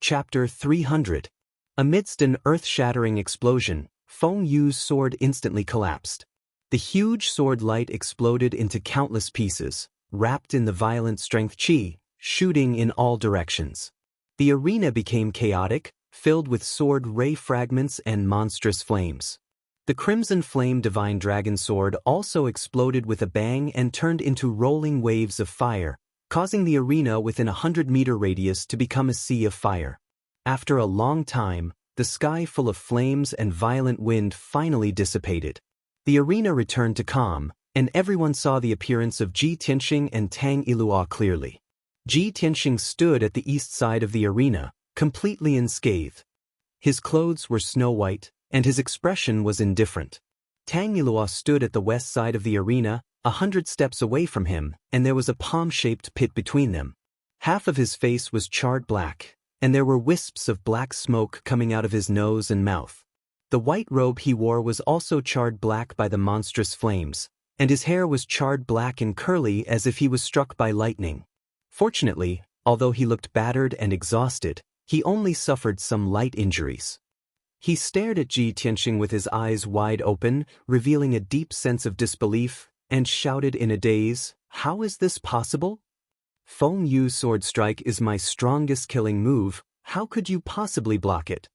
Chapter 300. Amidst an earth-shattering explosion, Feng Yu's sword instantly collapsed. The huge sword light exploded into countless pieces, wrapped in the violent strength qi, shooting in all directions. The arena became chaotic, filled with sword ray fragments and monstrous flames. The crimson flame divine dragon sword also exploded with a bang and turned into rolling waves of fire, causing the arena within a 100-meter radius to become a sea of fire. After a long time, the sky full of flames and violent wind finally dissipated. The arena returned to calm, and everyone saw the appearance of Ji Tianxing and Tang Ilua clearly. Ji Tianxing stood at the east side of the arena, completely unscathed. His clothes were snow white, and his expression was indifferent. Tang Ilua stood at the west side of the arena, 100 steps away from him, and there was a palm-shaped pit between them. Half of his face was charred black, and there were wisps of black smoke coming out of his nose and mouth. The white robe he wore was also charred black by the monstrous flames, and his hair was charred black and curly as if he was struck by lightning. Fortunately, although he looked battered and exhausted, he only suffered some light injuries. He stared at Ji Tianxing with his eyes wide open, revealing a deep sense of disbelief, and shouted in a daze, "How is this possible? Feng Yu's sword strike is my strongest killing move, how could you possibly block it?"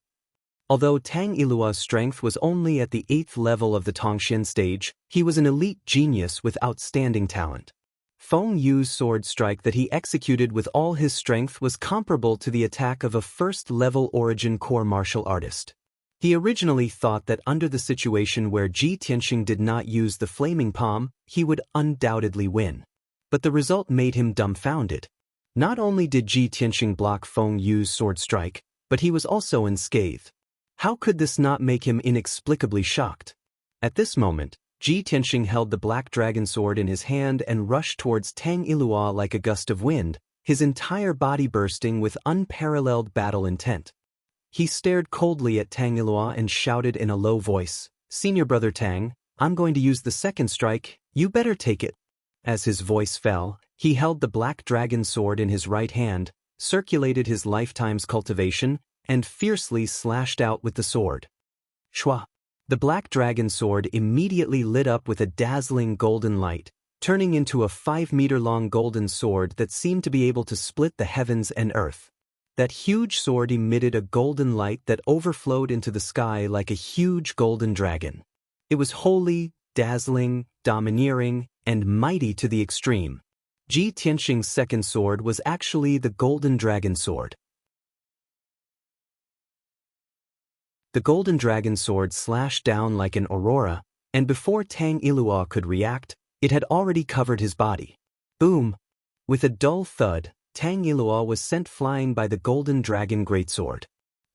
Although Tang Ilua's strength was only at the 8th level of the Tongxian stage, he was an elite genius with outstanding talent. Feng Yu's sword strike that he executed with all his strength was comparable to the attack of a first-level origin core martial artist. He originally thought that under the situation where Ji Tianxing did not use the flaming palm, he would undoubtedly win. But the result made him dumbfounded. Not only did Ji Tianxing block Feng Yu's sword strike, but he was also unscathed. How could this not make him inexplicably shocked? At this moment, Ji Tianxing held the black dragon sword in his hand and rushed towards Tang Ilua like a gust of wind, his entire body bursting with unparalleled battle intent. He stared coldly at Tang Ilua and shouted in a low voice, "Senior brother Tang, I'm going to use the second strike, you better take it." As his voice fell, he held the black dragon sword in his right hand, circulated his lifetime's cultivation, and fiercely slashed out with the sword. Shwa! The black dragon sword immediately lit up with a dazzling golden light, turning into a 5-meter-long golden sword that seemed to be able to split the heavens and earth. That huge sword emitted a golden light that overflowed into the sky like a huge golden dragon. It was holy, dazzling, domineering, and mighty to the extreme. Ji Tianxing's second sword was actually the golden dragon sword. The golden dragon sword slashed down like an aurora, and before Tang Ilua could react, it had already covered his body. Boom! With a dull thud, Tang Ilua was sent flying by the golden dragon greatsword.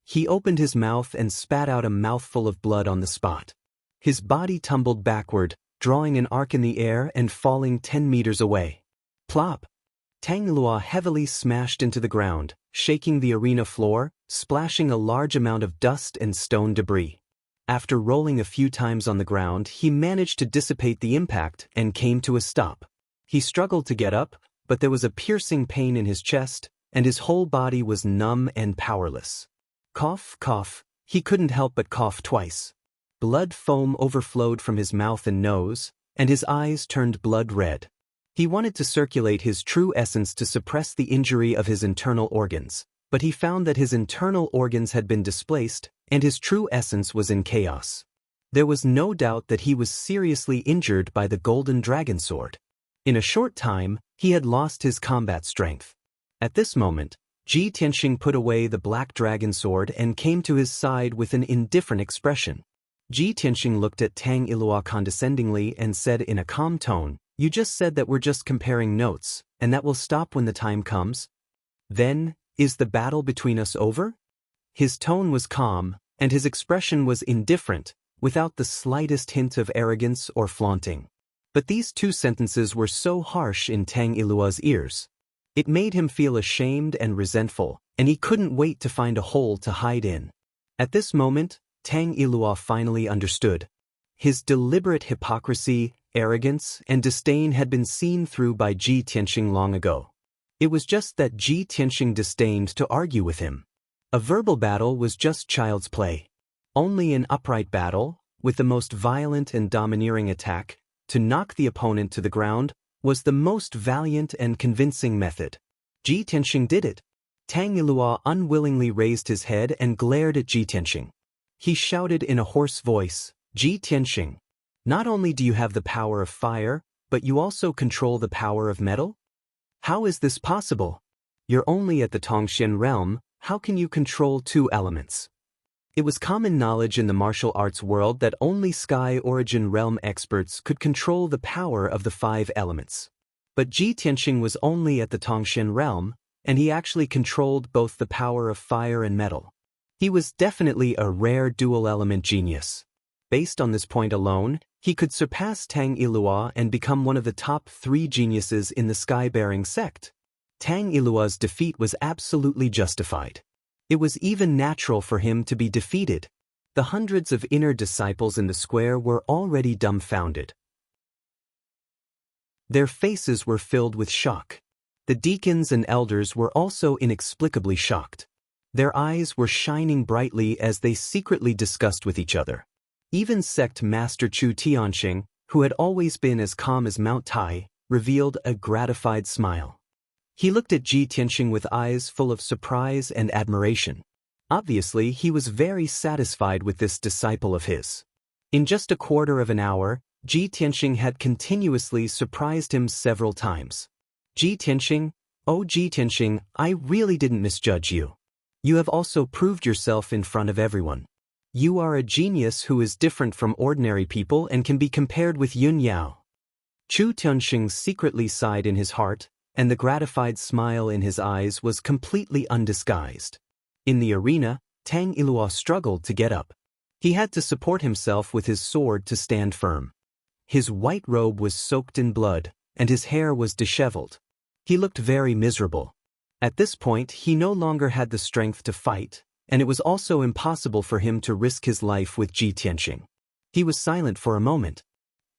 He opened his mouth and spat out a mouthful of blood on the spot. His body tumbled backward, drawing an arc in the air and falling 10 meters away. Plop! Tang Ilua heavily smashed into the ground, shaking the arena floor, splashing a large amount of dust and stone debris. After rolling a few times on the ground, he managed to dissipate the impact and came to a stop. He struggled to get up, but there was a piercing pain in his chest, and his whole body was numb and powerless. Cough, cough, he couldn't help but cough twice. Blood foam overflowed from his mouth and nose, and his eyes turned blood red. He wanted to circulate his true essence to suppress the injury of his internal organs, but he found that his internal organs had been displaced, and his true essence was in chaos. There was no doubt that he was seriously injured by the golden dragon sword. In a short time, he had lost his combat strength. At this moment, Ji Tianxing put away the black dragon sword and came to his side with an indifferent expression. Ji Tianxing looked at Tang Ilua condescendingly and said in a calm tone, "You just said that we're just comparing notes, and that will stop when the time comes? Then, is the battle between us over?" His tone was calm, and his expression was indifferent, without the slightest hint of arrogance or flaunting. But these two sentences were so harsh in Tang Ilua's ears. It made him feel ashamed and resentful, and he couldn't wait to find a hole to hide in. At this moment, Tang Ilua finally understood. His deliberate hypocrisy, arrogance, and disdain had been seen through by Ji Tianxing long ago. It was just that Ji Tianxing disdained to argue with him. A verbal battle was just child's play. Only an upright battle, with the most violent and domineering attack, to knock the opponent to the ground, was the most valiant and convincing method. Ji Tianxing did it. Tang Ilua unwillingly raised his head and glared at Ji Tianxing. He shouted in a hoarse voice, "Ji Tianxing, not only do you have the power of fire, but you also control the power of metal? How is this possible? You're only at the Tongxian realm, how can you control two elements?" It was common knowledge in the martial arts world that only Sky Origin realm experts could control the power of the 5 elements. But Ji Tianxing was only at the Tongxian realm, and he actually controlled both the power of fire and metal. He was definitely a rare dual-element genius. Based on this point alone, he could surpass Tang Ilua and become one of the top 3 geniuses in the sky-bearing sect. Tang Ilua's defeat was absolutely justified. It was even natural for him to be defeated. The hundreds of inner disciples in the square were already dumbfounded. Their faces were filled with shock. The deacons and elders were also inexplicably shocked. Their eyes were shining brightly as they secretly discussed with each other. Even sect master Chu Tianxing, who had always been as calm as Mount Tai, revealed a gratified smile. He looked at Ji Tianxing with eyes full of surprise and admiration. Obviously, he was very satisfied with this disciple of his. In just a quarter of an hour, Ji Tianxing had continuously surprised him several times. "Ji Tianxing, oh Ji Tianxing, I really didn't misjudge you. You have also proved yourself in front of everyone. You are a genius who is different from ordinary people and can be compared with Yun Yao." Chu Tianxing secretly sighed in his heart, and the gratified smile in his eyes was completely undisguised. In the arena, Tang Ilua struggled to get up. He had to support himself with his sword to stand firm. His white robe was soaked in blood, and his hair was disheveled. He looked very miserable. At this point, he no longer had the strength to fight, and it was also impossible for him to risk his life with Ji Tianxing. He was silent for a moment.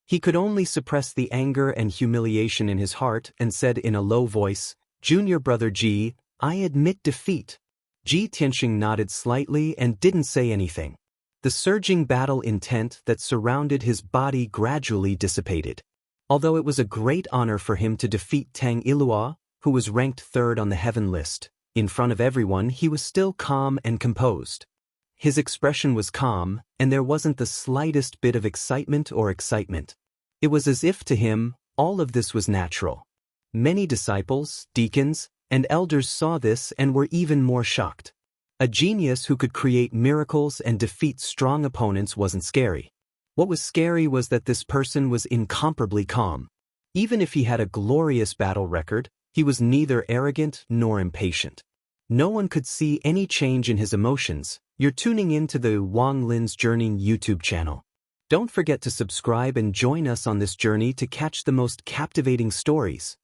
He could only suppress the anger and humiliation in his heart and said in a low voice, "Junior brother Ji, I admit defeat." Ji Tianxing nodded slightly and didn't say anything. The surging battle intent that surrounded his body gradually dissipated. Although it was a great honor for him to defeat Tang Ilua, who was ranked 3rd on the heaven list, in front of everyone he was still calm and composed. His expression was calm, and there wasn't the slightest bit of excitement or excitement. It was as if to him, all of this was natural. Many disciples, deacons, and elders saw this and were even more shocked. A genius who could create miracles and defeat strong opponents wasn't scary. What was scary was that this person was incomparably calm. Even if he had a glorious battle record, he was neither arrogant nor impatient. No one could see any change in his emotions. You're tuning in to the Wang Lin's Journey YouTube channel. Don't forget to subscribe and join us on this journey to catch the most captivating stories.